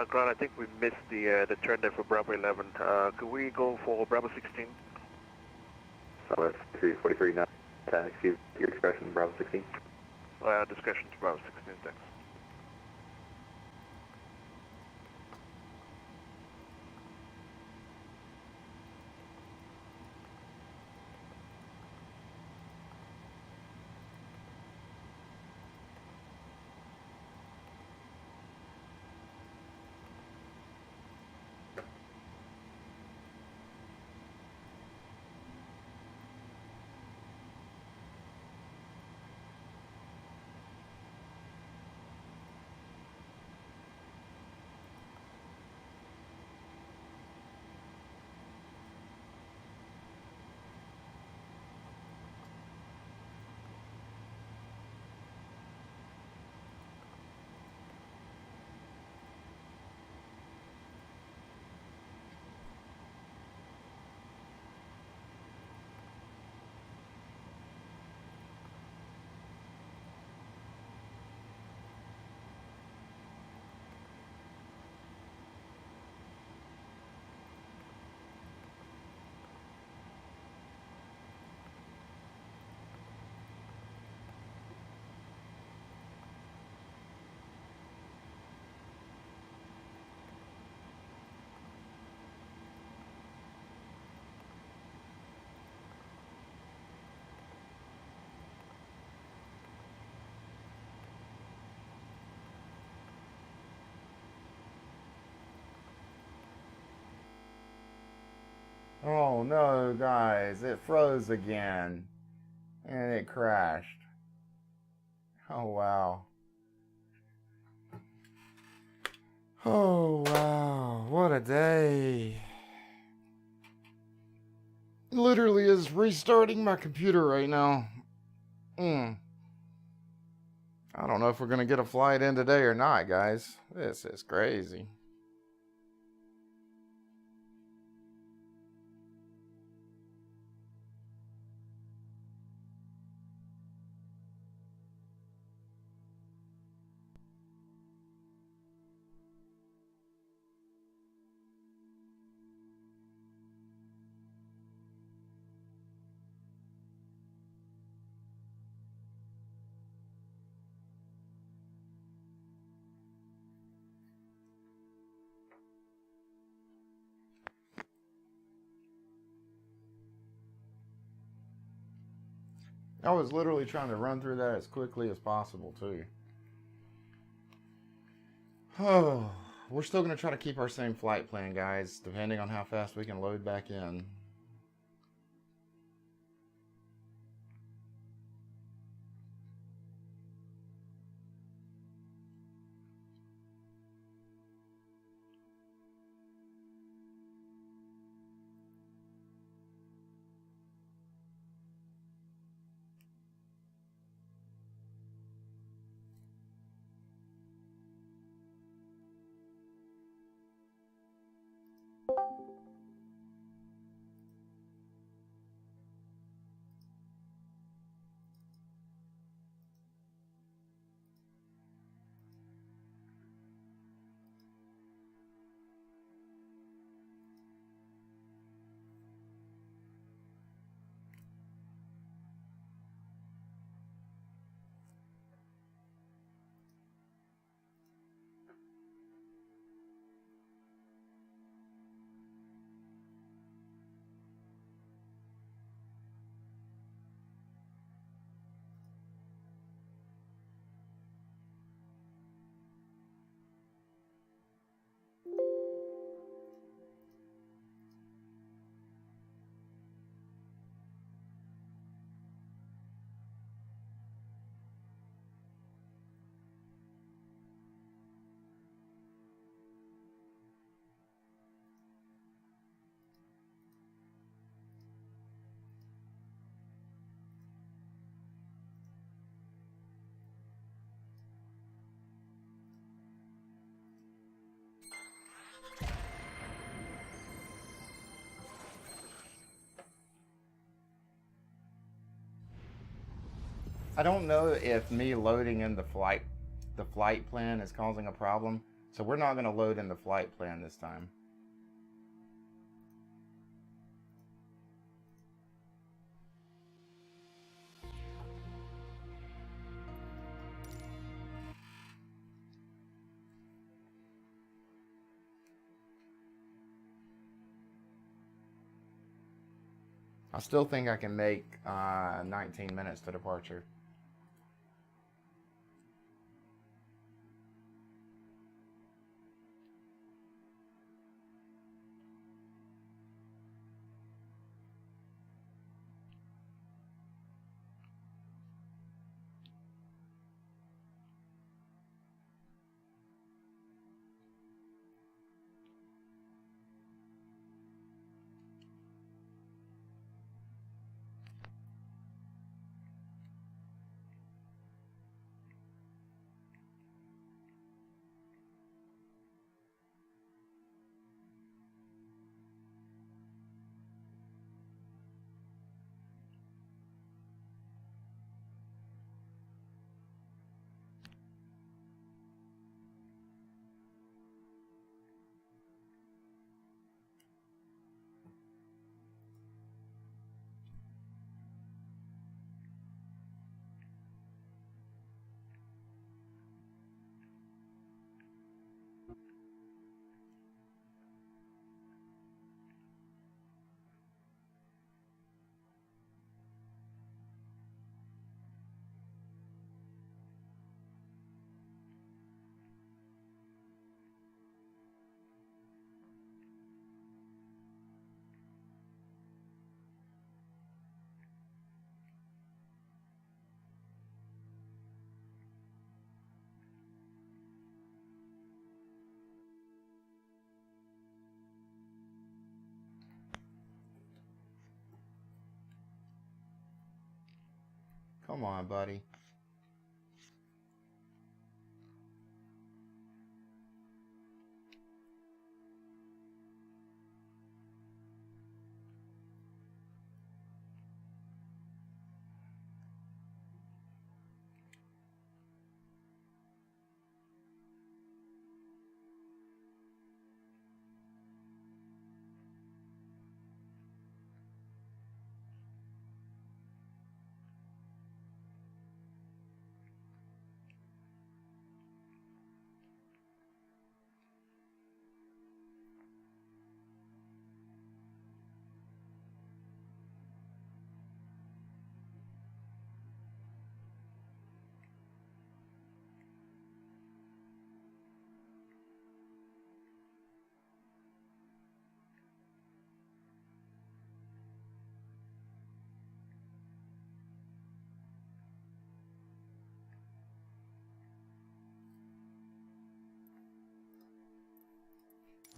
Ground, I think we missed the turn there for Bravo 11. Could we go for Bravo 16? Southwest 343, not excuse your expression, Bravo 16. Discretion to Bravo 16, thanks. Oh no, guys, it froze again. And it crashed. Oh wow. Oh wow, what a day. Literally is restarting my computer right now. I don't know if we're gonna get a flight in today or not, guys. This is crazy. I was literally trying to run through that as quickly as possible, too. Oh, we're still going to try to keep our same flight plan, guys, depending on how fast we can load back in. I don't know if me loading in the flight plan is causing a problem, so we're not going to load in the flight plan this time. I still think I can make 19 minutes to departure. Come on, buddy.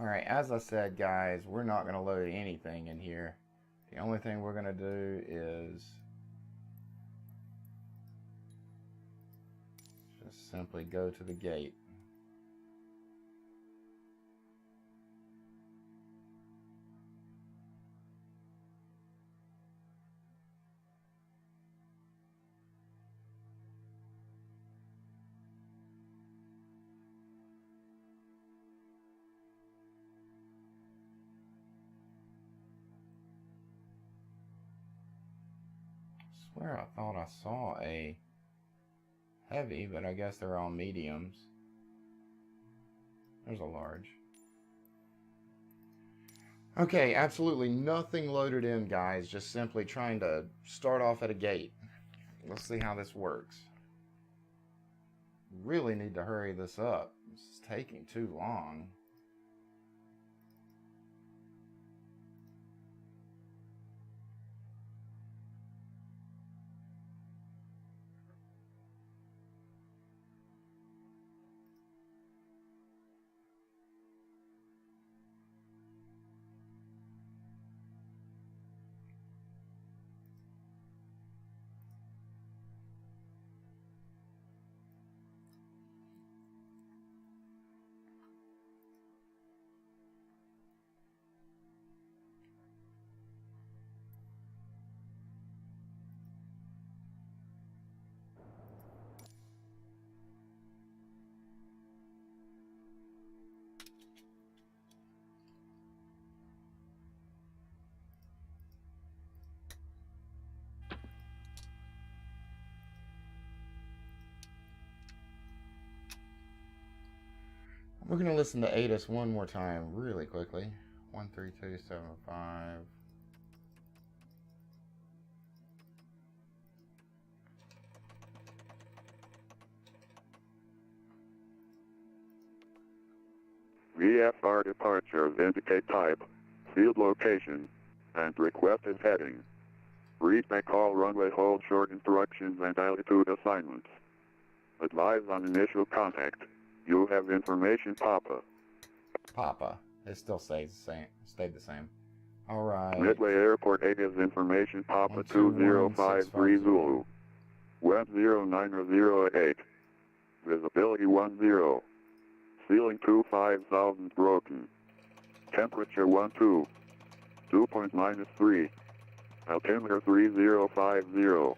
Alright, as I said, guys, we're not going to load anything in here. The only thing we're going to do is just simply go to the gate. I swear I thought I saw a heavy, but I guess they're all mediums. There's a large. Okay, absolutely nothing loaded in, guys. Just simply trying to start off at a gate. Let's see how this works. Really need to hurry this up. This is taking too long. We're going to listen to ATIS one more time really quickly. 13275. VFR departures indicate type, field location, and requested heading. Read back all runway hold short instructions and altitude assignments. Advise on initial contact. You have information, Papa. Papa. It still stays the same. Stayed the same. All right. Midway Airport ATIS information, Papa 2053 Zulu. Wind 0908. Visibility 10. Ceiling 25,000 broken. Temperature 12. Dew point -3. Altimeter 3050.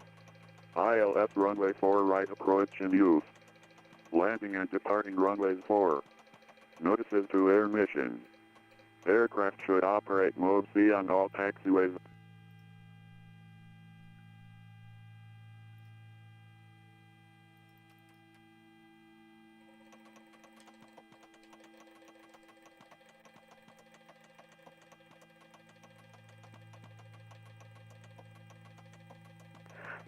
ILS runway 4 right approach in use. Landing and departing runways 4. Notices to air mission. Aircraft should operate mode C on all taxiways.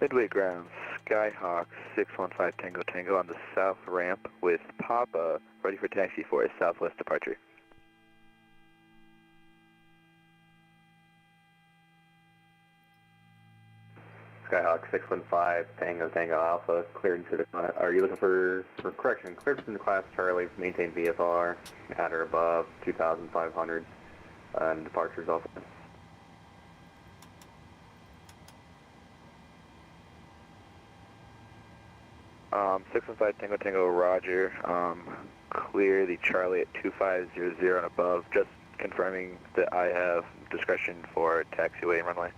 Midway ground, Skyhawk 615 Tango Tango on the south ramp with Papa ready for taxi for a southwest departure. Skyhawk 615 Tango Tango Alpha, cleared into the, are you looking for correction, cleared into the class Charlie, maintain VFR at or above 2,500, and departures off. 615 Tango Tango, roger. Clear the Charlie at 2500 and above. Just confirming that I have discretion for taxiway and runway.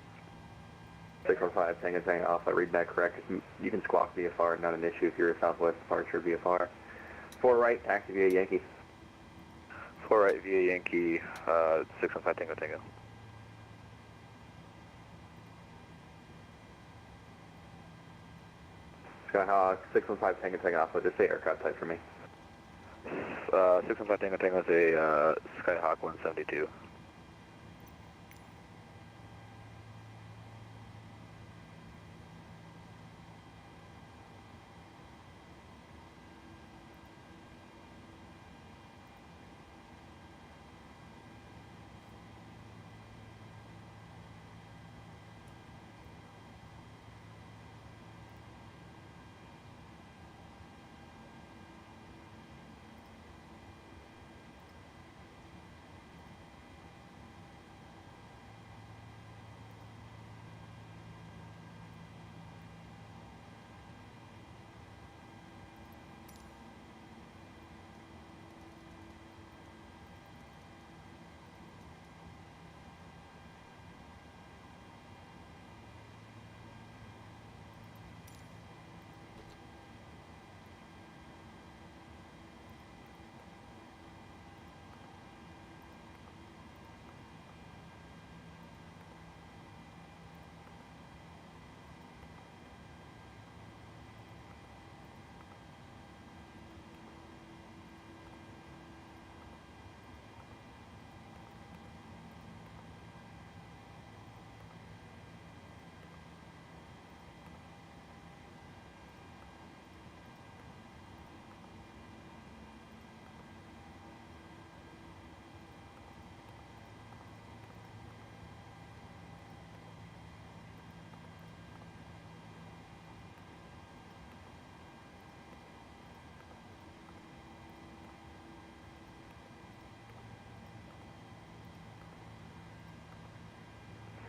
615 Tango Tango Alpha, read that correct. You can squawk VFR, not an issue if you're a Southwest departure VFR. 4 right, taxi via Yankee. 4 right via Yankee, 615 Tango Tango. Skyhawk, 615 Tango Tango Alpha, just say aircraft type for me. 615 Tango Tango is a Skyhawk 172.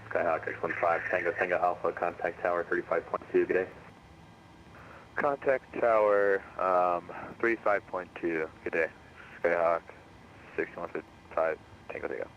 Skyhawk, 615 Tango Tango Alpha, contact tower 35.2, good day. Contact tower 35.2, good day. Skyhawk 6155 Tango Tango.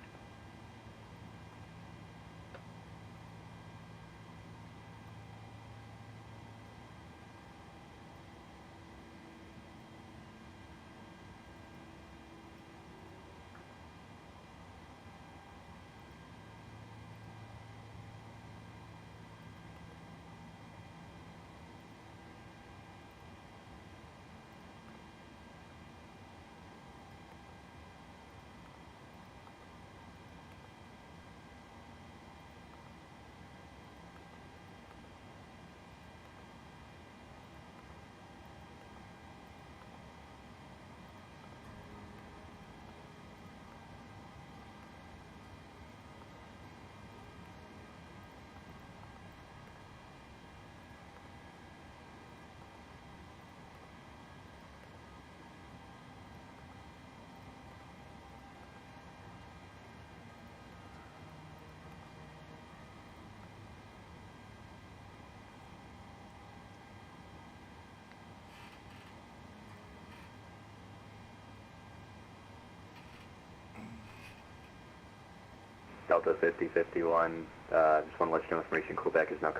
Delta 5051, just want to let you know information, Quebec is now...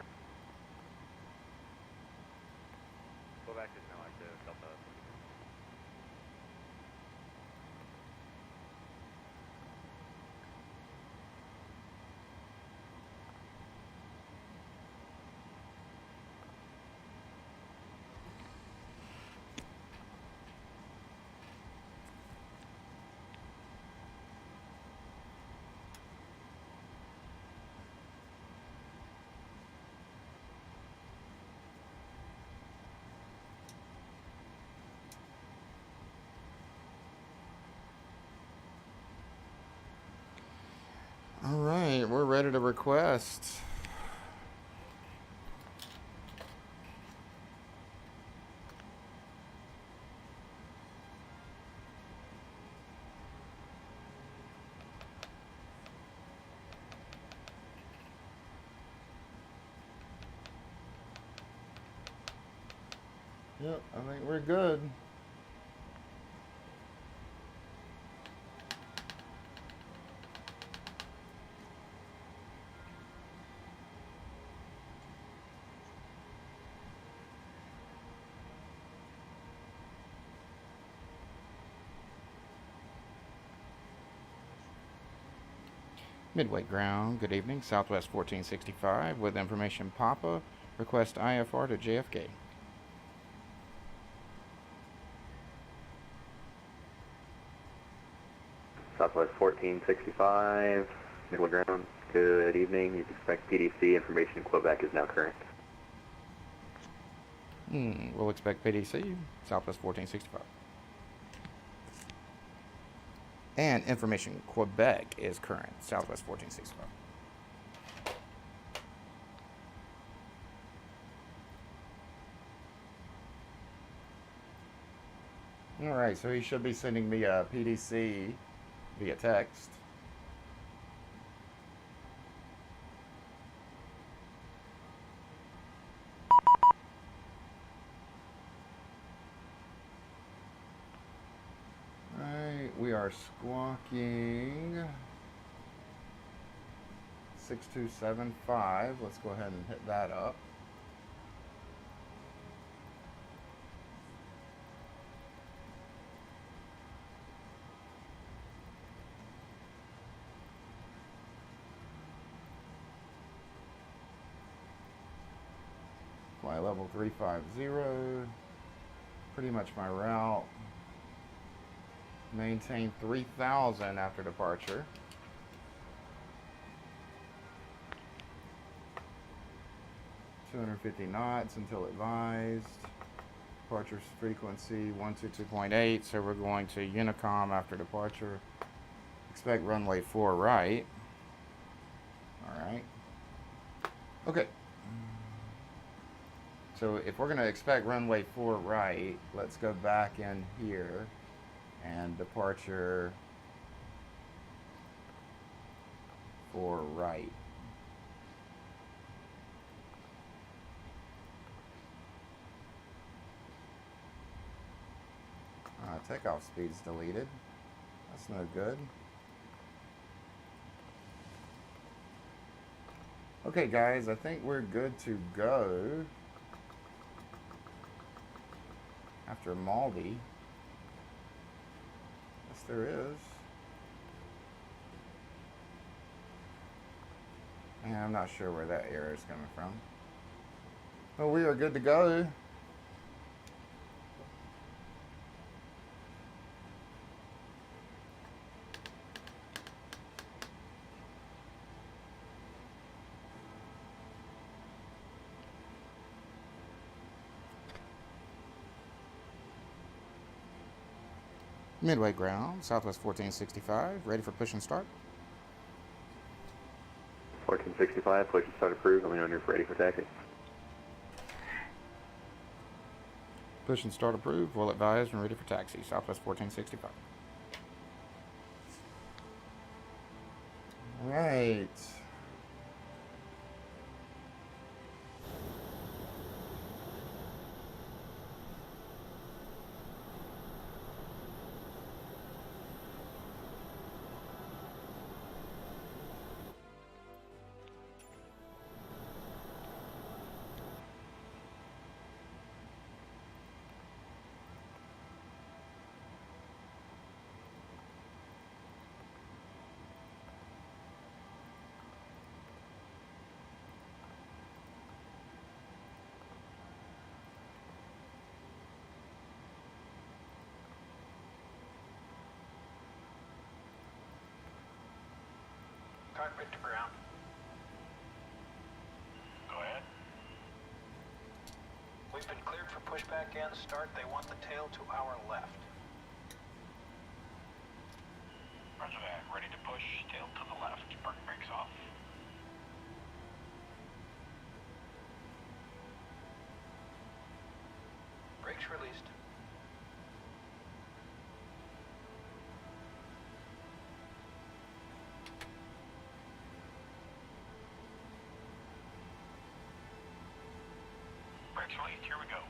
Quebec is now active, Delta. All right, we're ready to request. Yep, I think we're good. Midway ground, good evening, Southwest 1465 with information Papa, request IFR to JFK. Southwest 1465, Midway ground, good evening. You can expect PDC information in Quebec is now current. We'll expect PDC, Southwest 1465. And information Quebec is current, Southwest 1465. Alright, so he should be sending me a PDC via text. Alright, we are squawking 6275. Let's go ahead and hit that up. Fly level 350. Pretty much my route. Maintain 3000 after departure. $250 knots until advised. Departure frequency 122.8. So we're going to Unicom after departure. Expect runway 4 right. Alright. Okay. So if we're going to expect runway 4 right, let's go back in here and departure 4 right. Takeoff speed's deleted. That's no good. Okay guys, I think we're good to go. After Maldi. Yes, there is. Yeah, I'm not sure where that error is coming from. Well, we are good to go. Midway ground, Southwest 1465, ready for push and start. 1465, push and start approved. Let me know when you're ready for taxi. Push and start approved, well advised and ready for taxi, Southwest 1465. Alright. Cockpit to ground. Go ahead. We've been cleared for pushback and start. They want the tail to our left. Roger that. Ready to push. Tail to the left. Parking brakes off. Brakes released. Brakes released. Here we go.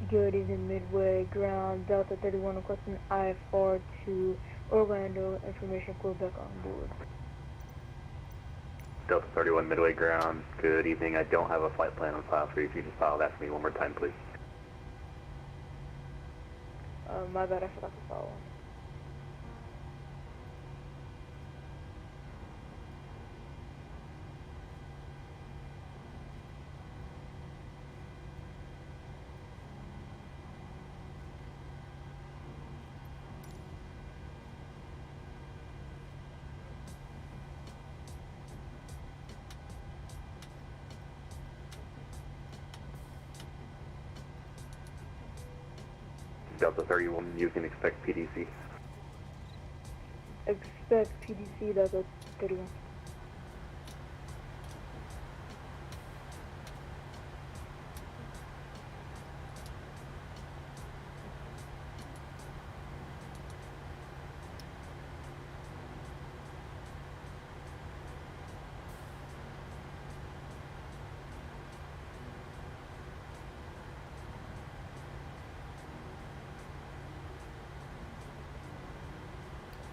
Good evening, Midway Ground, Delta 31 requesting I-4 to Orlando, information Quebec on board. Delta 31 Midway Ground, good evening. I don't have a flight plan on file for you. If you just file that for me one more time, please. My bad, I forgot to follow. Delta 31, you can expect PDC. Expect PDC, Delta 31.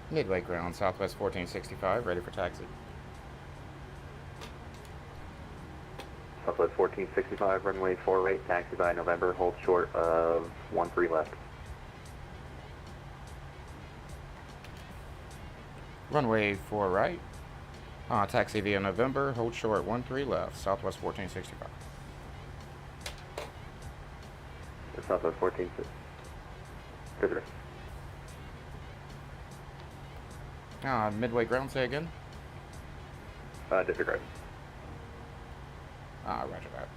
Midway Ground, Southwest 1465, ready for taxi. Southwest 1465, runway 4 right, taxi by November, hold short of 13 left. Runway 4 right. Taxi via November, hold short 13 left, Southwest 1465. Southwest 1465. Midway Ground, say again. Disregard. Roger that.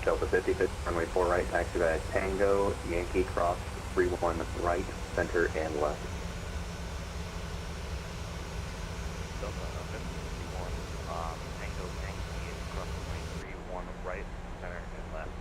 Delta 55, runway 4 right, taxi by Tango, Yankee, cross 31 right, center, and left. Delta 51, Tango Yankee, cross 31 right, center, and left.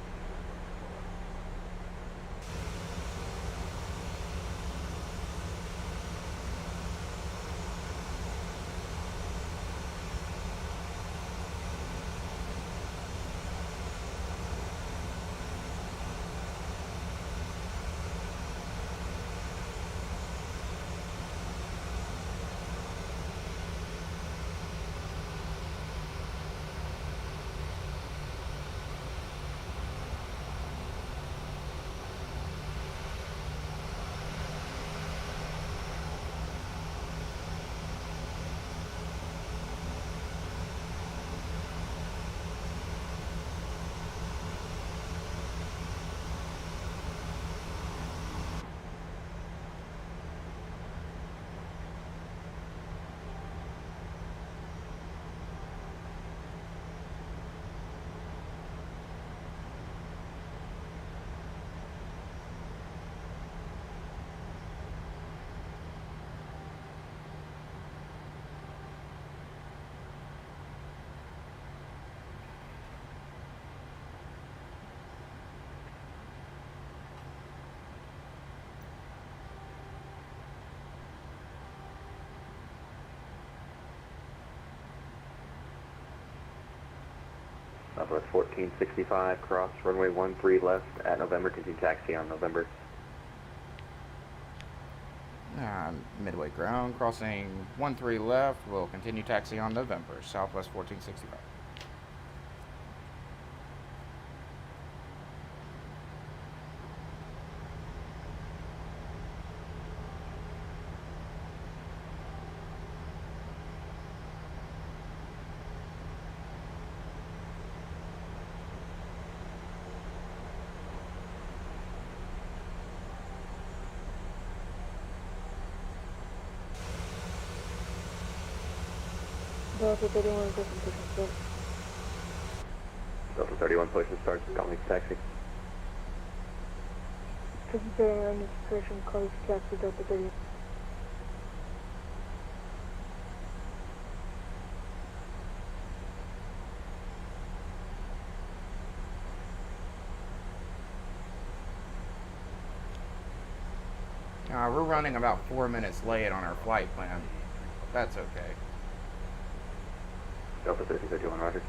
Southwest 1465, cross runway 13 left at November, continue taxi on November. Midway ground, crossing 13 left, will continue taxi on November, Southwest 1465. Delta 31 requesting push and start. Delta 31 push and start, calling taxi. Delta 31 registration calls taxi Delta 31. We're running about 4 minutes late on our flight plan. That's okay. Delta 3051, roger.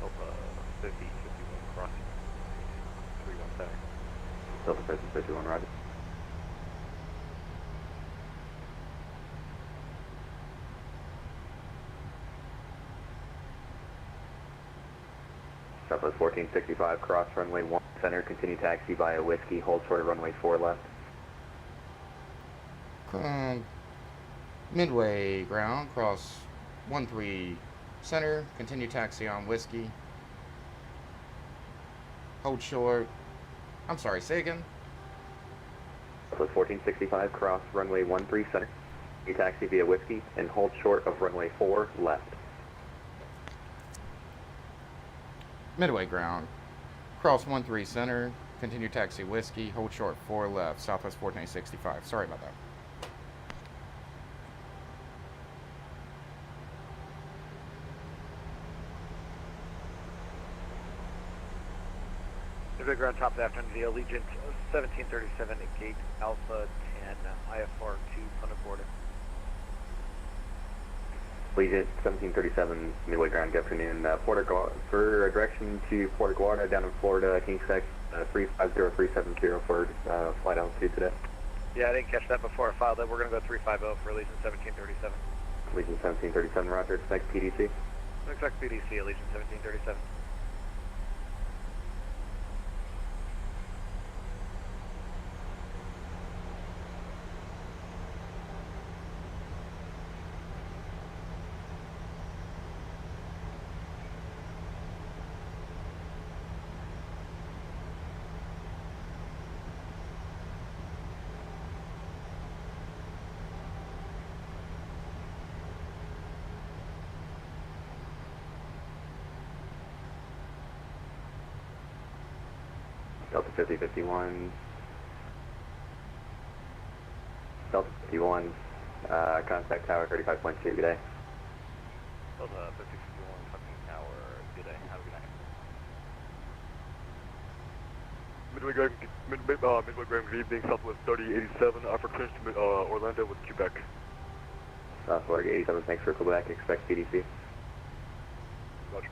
Delta 5051 crossing 317. Delta 3051, roger. Southwest 1465, cross runway 1 center, continue taxi via Whiskey, hold short of runway 4 left. Midway ground, cross 13 center, continue taxi on Whiskey. Hold short. I'm sorry, say again. Southwest 1465, cross runway 13 center, continue taxi via Whiskey, and hold short of runway 4 left. Midway ground, cross 13 center, continue taxi Whiskey, hold short 4 left, Southwest 1465. Sorry about that. Midway ground, top left under the Allegiant 1737 at gate Alpha 10, IFR 2, Punta Gorda. Allegiant 1737, midway ground, good afternoon. For direction to Puerto Guarda down in Florida, King Sec 350370 for flight altitude today. Yeah, I didn't catch that before I filed it. We're going to go 350 for Allegiant 1737. Allegiant 1737, roger, expect PDC. Expect PDC, Allegiant 1737. Delta 5051. Delta 51, contact tower 35.2, good day. Delta 5051, Hunting Tower, good day. Have a good night. Midway ground, good evening, Southwest 3087, offer clearance to Orlando with Quebec. Southwest 87, thanks for Quebec, expect PDC. Roger.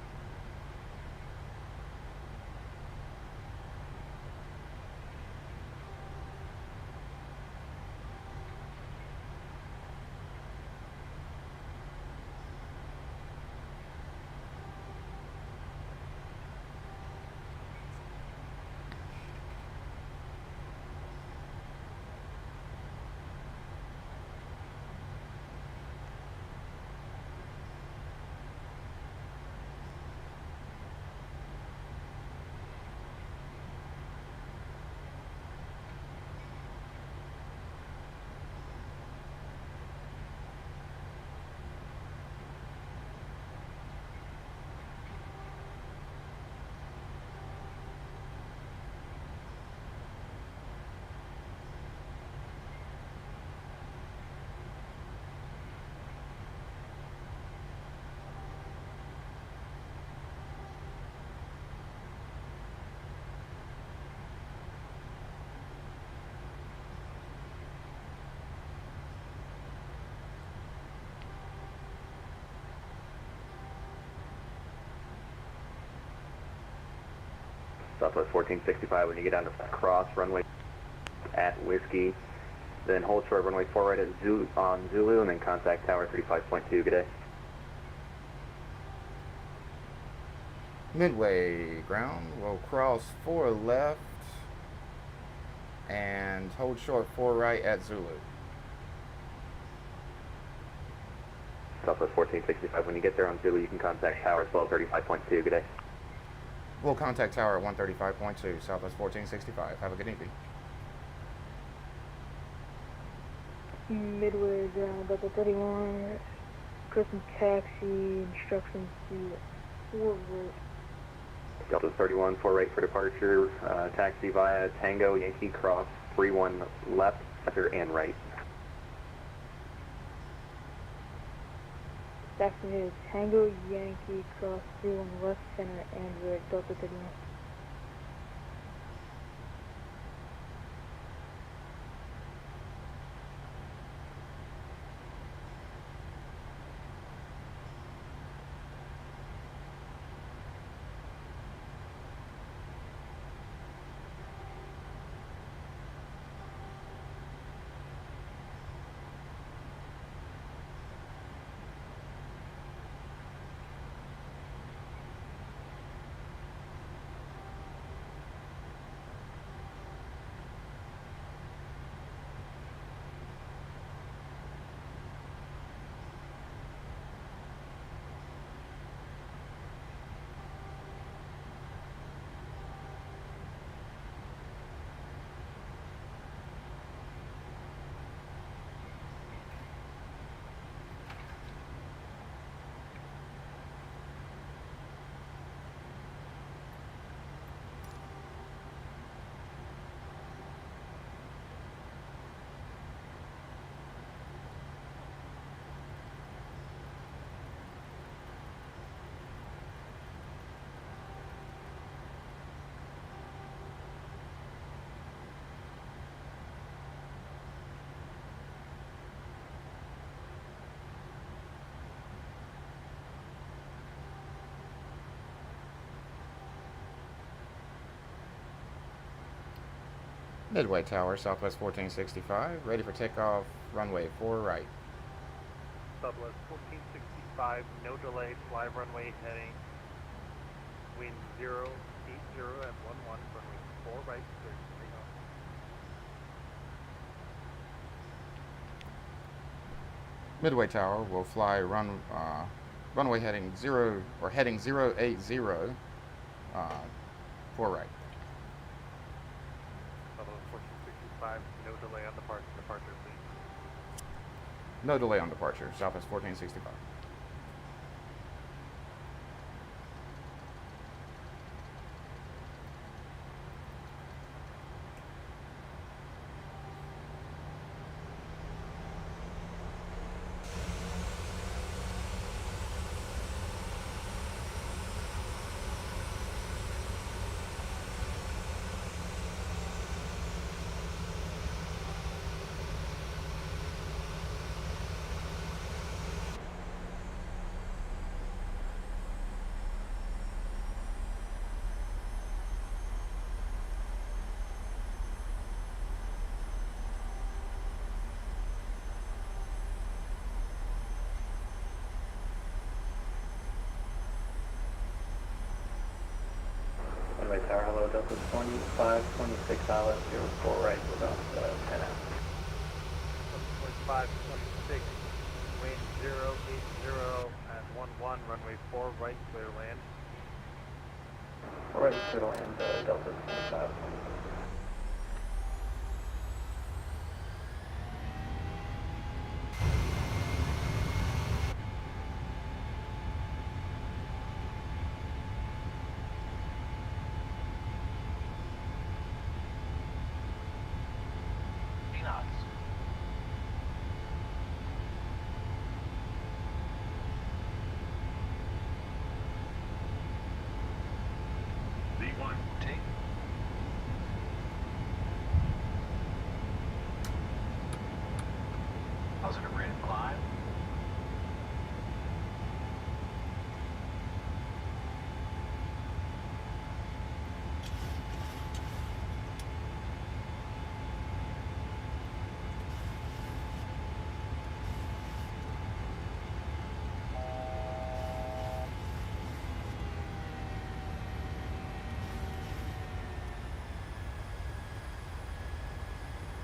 Southwest 1465 when you get down to cross runway at Whiskey. Then hold short runway 4 right at Zulu, and then contact tower 35.2. Good day. Midway ground, we'll cross 4 left and hold short 4 right at Zulu. Southwest 1465, when you get there on Zulu, you can contact tower 1235.2. Good day. We'll contact tower at 135.2, Southwest 1465. Have a good evening. Midway ground, Delta 31, custom taxi instructions to 4 right. Delta 31, 4 right for departure, taxi via Tango Yankee cross 31 left, center, and right. Taxi is Tango Yankee cross 31 left, center, and right, Delta 31. Midway Tower, Southwest 1465, ready for takeoff, runway 4 right. Southwest 1465, no delay, fly runway heading, wind 080 at 11, runway 4 right, clear to take off. Midway Tower will fly runway heading 0 or heading 080, 4 right. Southwest 1465, no delay on departure please. No delay on departure, Southwest 1465. Runway Tower, hello, Delta 2526 Alice, 04 right, without 10 out. 2526, wind 080 at 11, runway 4 right, clear land. All right, clear to land, Delta 25. V1, take.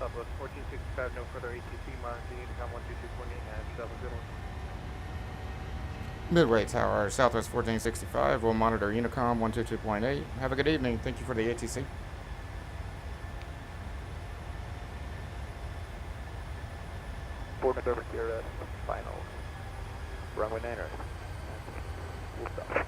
Southwest 1465, no further ATC, monitoring Unicom 122.8, and have a good one. Midway Tower, Southwest 1465. We'll monitor Unicom 122.8. Have a good evening. Thank you for the ATC. Boardman over here at final. Runway 9 right. We'll stop.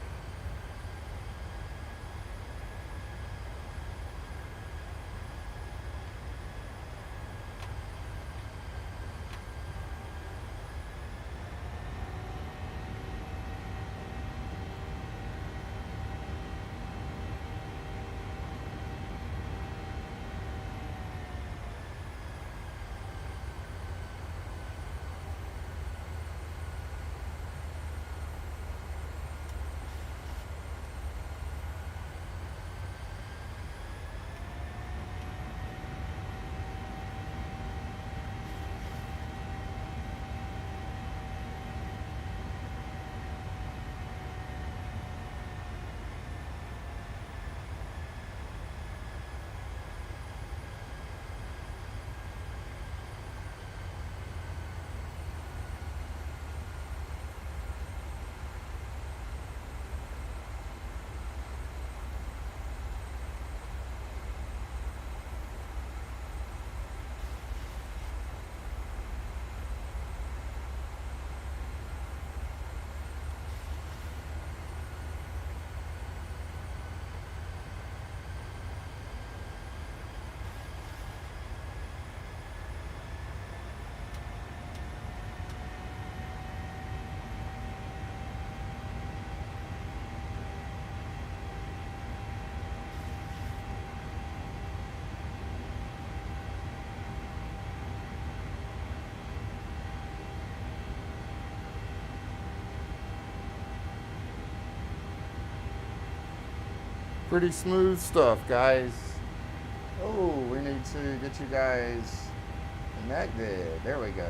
Pretty smooth stuff, guys. Oh, we need to get you guys connected. There we go.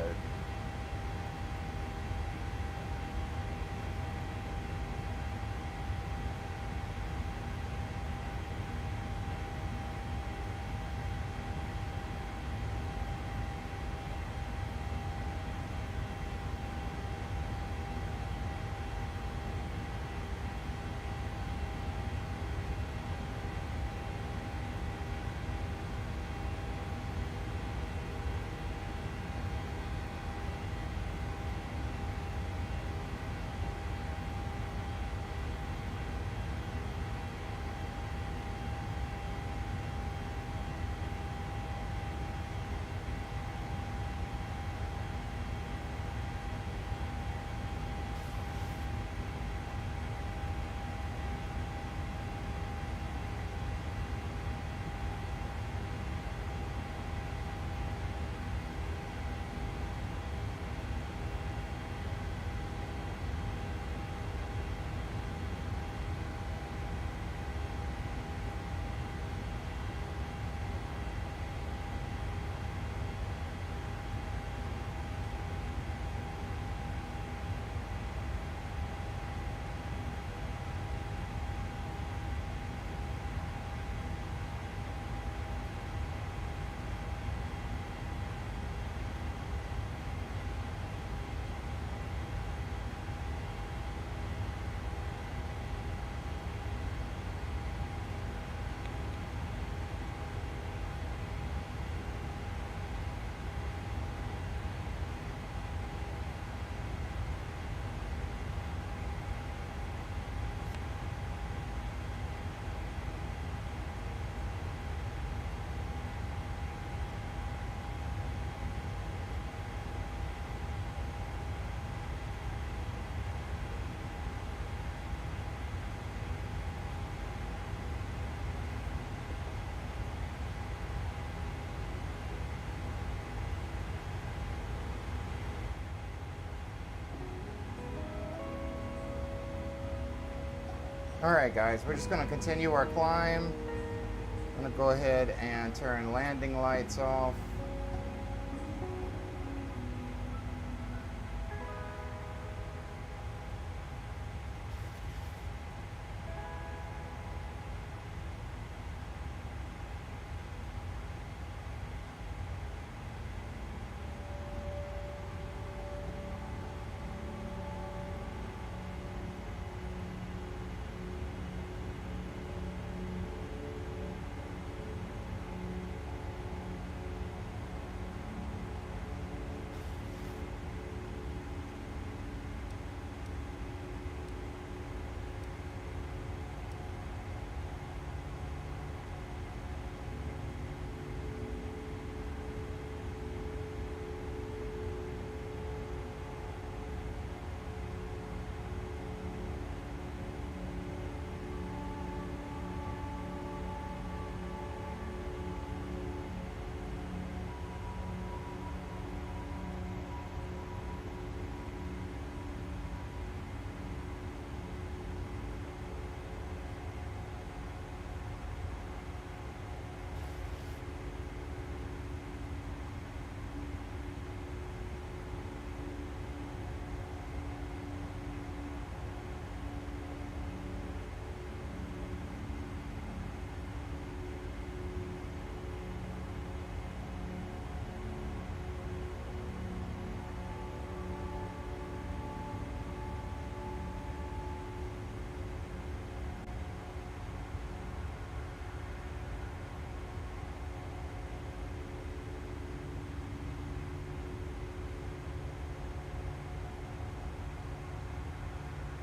Alright guys, we're just going to continue our climb. I'm going to go ahead and turn landing lights off.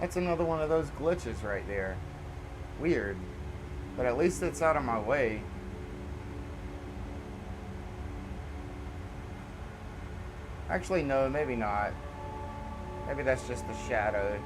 That's another one of those glitches right there. Weird. But at least it's out of my way. Actually, no, maybe not. Maybe that's just the shadow.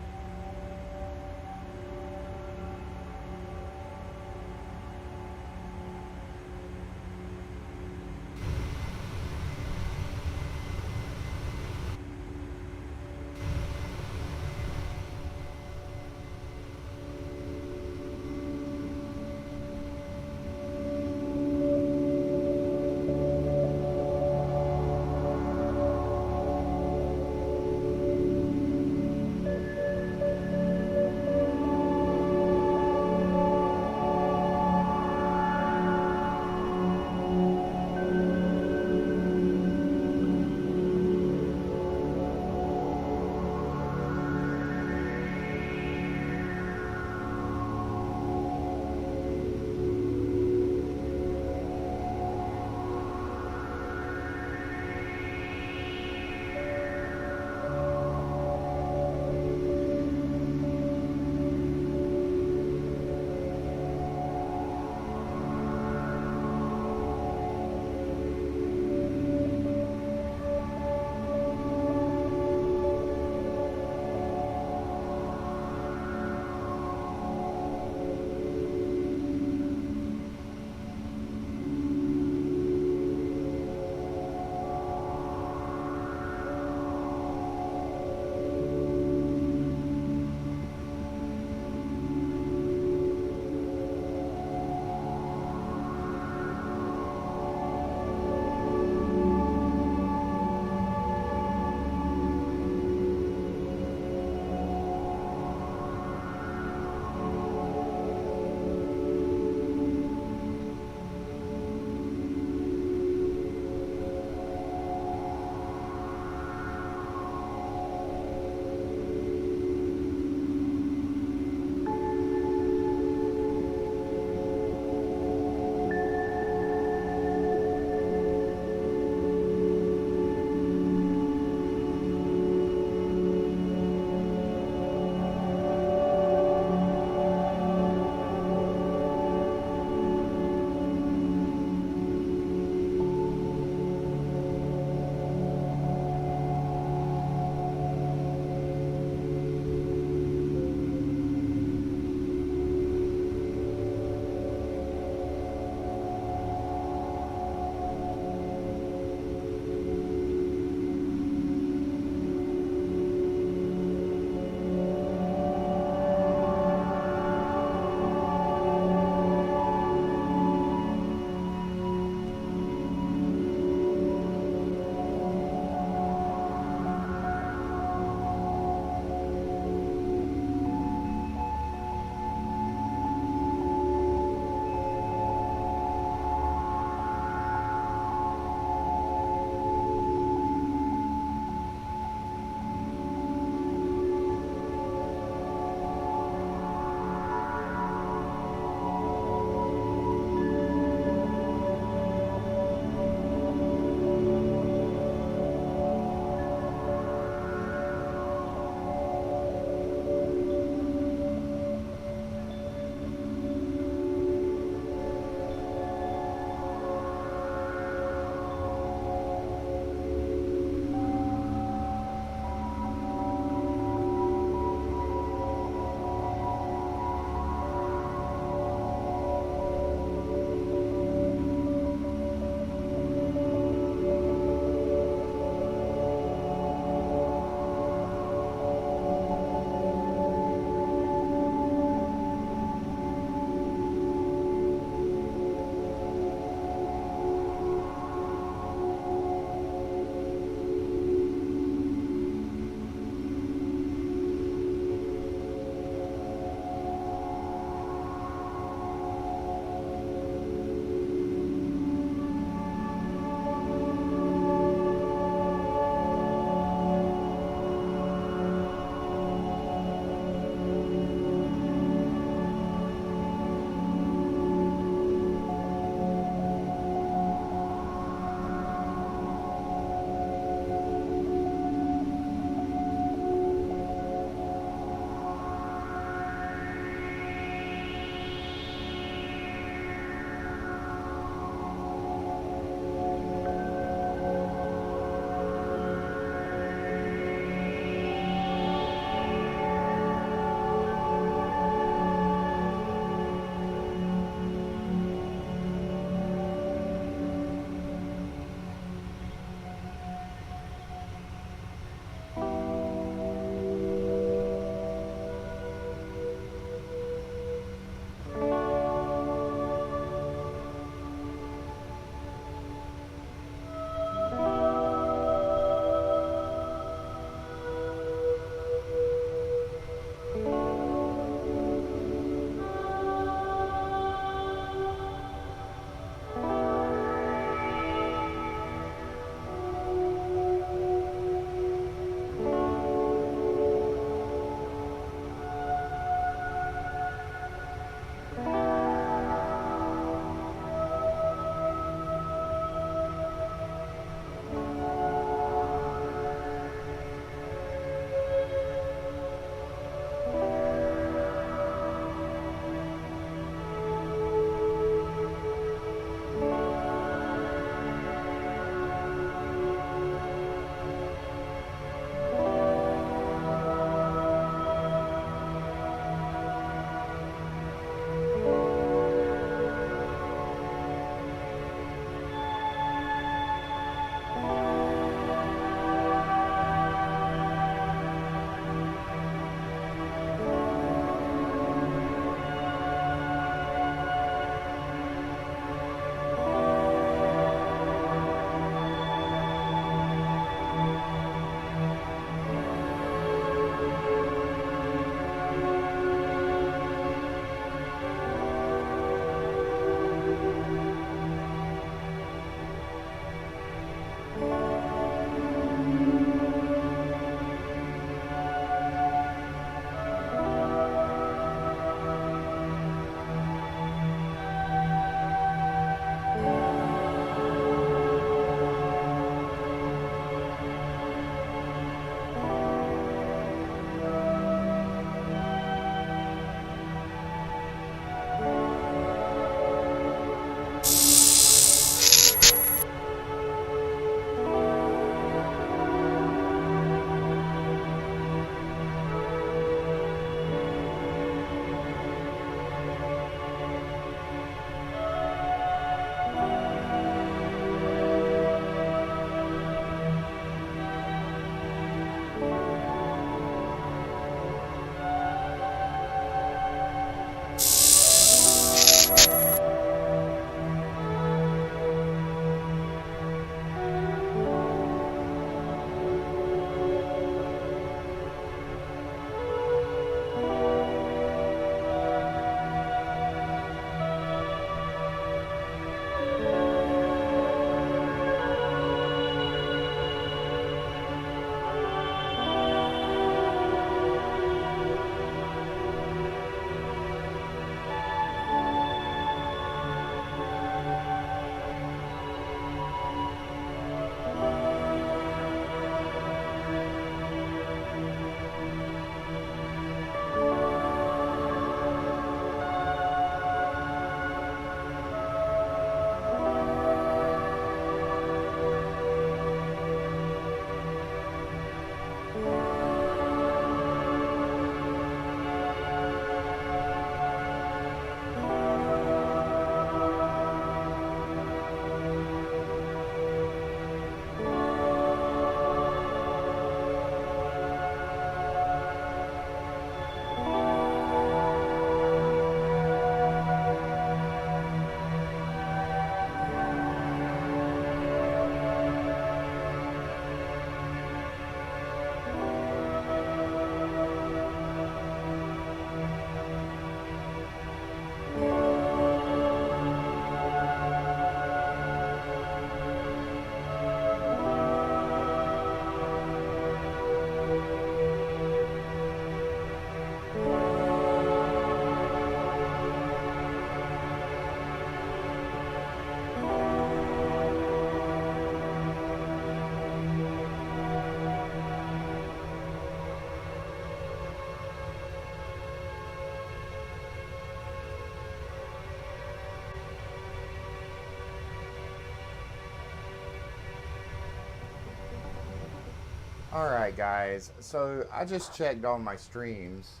Alright guys, so I just checked on my streams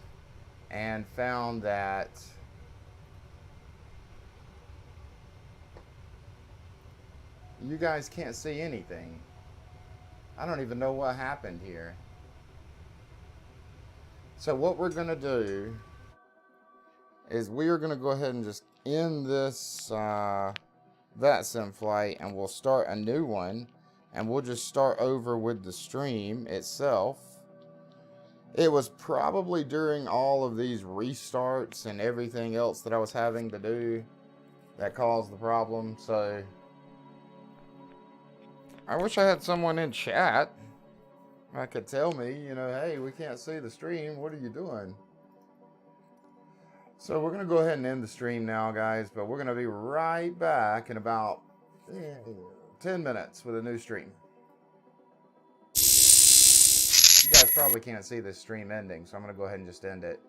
and found that you guys can't see anything. I don't even know what happened here. So what we're going to do is we are going to go ahead and just end this VATSIM flight, and we'll start a new one, and we'll just start over with the stream itself. It was probably during all of these restarts and everything else that I was having to do that caused the problem. So I wish I had someone in chat that could tell me, you know, hey, we can't see the stream, what are you doing? So we're going to go ahead and end the stream now, guys, but we're going to be right back in about 10 minutes with a new stream. You guys probably can't see this stream ending, so I'm going to go ahead and just end it.